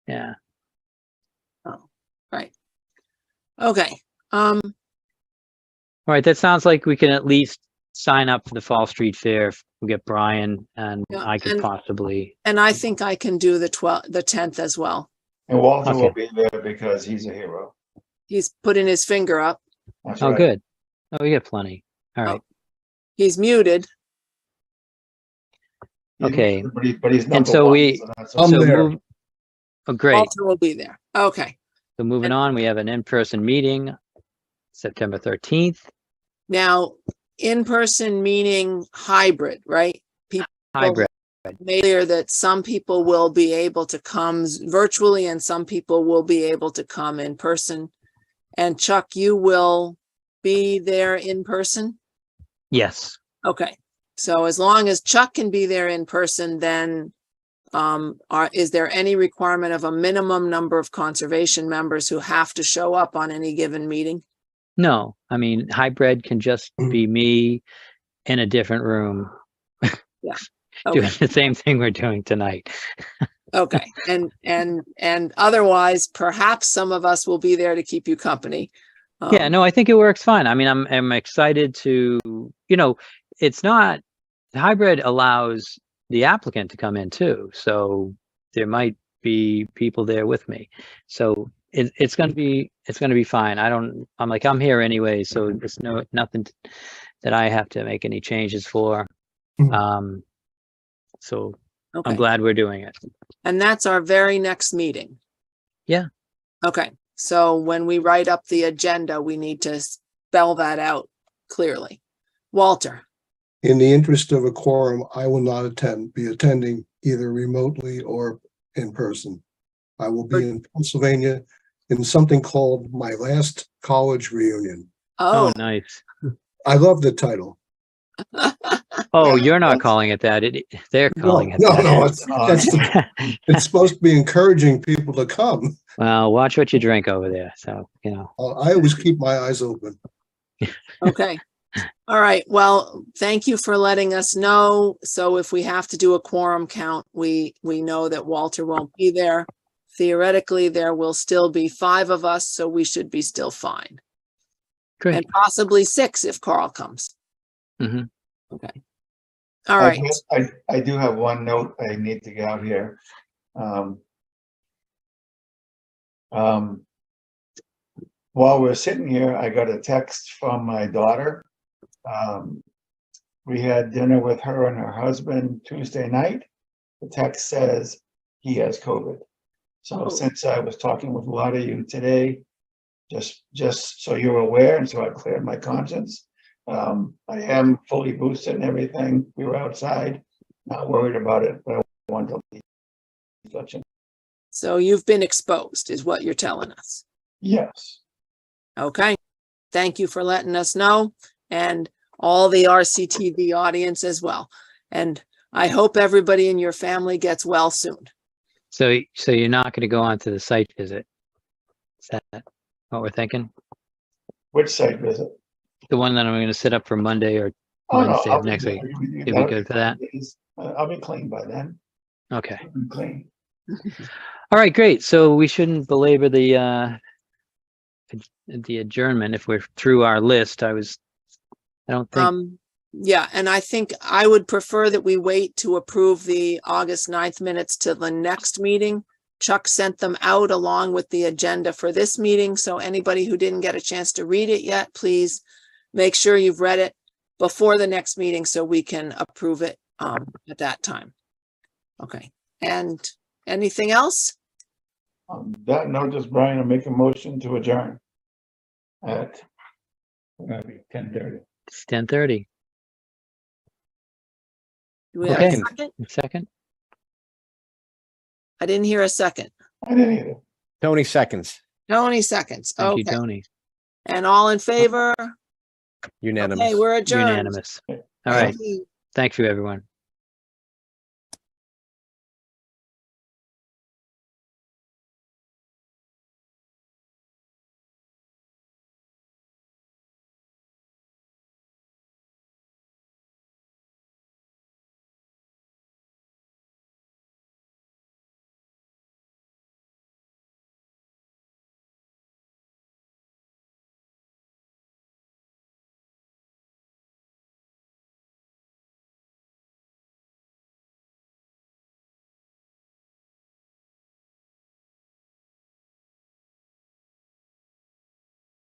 Yeah. Oh, right. Okay. All right. That sounds like we can at least sign up for the Fall Street Fair. If we get Brian, and Yeah, I could and- possibly. And I think I can do the 10th as well. And Walter will Okay. be there because he's a hero. He's putting his finger up. That's Oh, right. good. Oh, we get plenty. All right. He's muted. Okay. But he's And number so one, we. so that's I'm so there. move- Oh, great. Walter will be there. Okay. So moving on, we have an in-person meeting, September 13th. Now, in-person meaning hybrid, right? People Hybrid. made clear that some people will be able to come virtually and some people will be able to come in person. And Chuck, you will be there in person? Yes. Okay. So as long as Chuck can be there in person, then is there any requirement of a minimum number of conservation members who have to show up on any given meeting? No, I mean, hybrid can just be me in a different room Yeah. doing Okay. the same thing we're doing tonight. Okay. And otherwise, perhaps some of us will be there to keep you company. Yeah, no, I think it works fine. I mean, I'm excited to, it's not, hybrid allows the applicant to come in too. So there might be people there with me. So it's going to be fine. I'm here anyway. So there's nothing that I have to make any changes for. So Okay. I'm glad we're doing it. And that's our very next meeting. Yeah. Okay. So when we write up the agenda, we need to spell that out clearly. Walter, In the interest of a quorum, I will not be attending either remotely or in person. I will be in Pennsylvania in something called My Last College Reunion. Oh, nice. I love the title. Oh, you're not calling it that. They're calling it No, that. no, it's supposed to be encouraging people to come. Well, watch what you drink over there. So, I always keep my eyes open. okay. All right. Well, thank you for letting us know. So if we have to do a quorum count, we know that Walter won't be there. Theoretically, there will still be 5 of us, so we should be still fine. Great. And possibly 6 if Carl comes. Mhm. Okay. All right. I do have one note I need to get out here. While we're sitting here, I got a text from my daughter. We had dinner with her and her husband Tuesday night. The text says he has COVID. So since I was talking with a lot of you today, just so you're aware, and so I cleared my conscience. I am fully boosted and everything. We were outside, not worried about it, but I wanted to let you know. So you've been exposed is what you're telling us. Yes. Okay. Thank you for letting us know, and all the RCTV audience as well. And I hope everybody in your family gets well soon. So you're not going to go on to the site visit? Is that what we're thinking? Which site visit? The one that I'm going to set up for Monday or Wednesday of next week. You'll be good for that? I'll be clean by then. Okay. I'll be clean. All right, great. So we shouldn't belabor the adjournment if we're through our list. I don't think. Yeah, and I think I would prefer that we wait to approve the August 9th minutes to the next meeting. Chuck sent them out along with the agenda for this meeting. So anybody who didn't get a chance to read it yet, please make sure you've read it before the next meeting so we can approve it at that time. Okay. And anything else? On that note, just Brian, I'll make a motion to adjourn at 10:30. It's 10:30. Do we have a second? Second? I didn't hear a second. I didn't either. Tony seconds. Tony seconds. Thank Okay. you, Tony. And all in favor? Unanimous. Okay, we're adjourned. Unanimous. All right. Thank you. Thank you, everyone.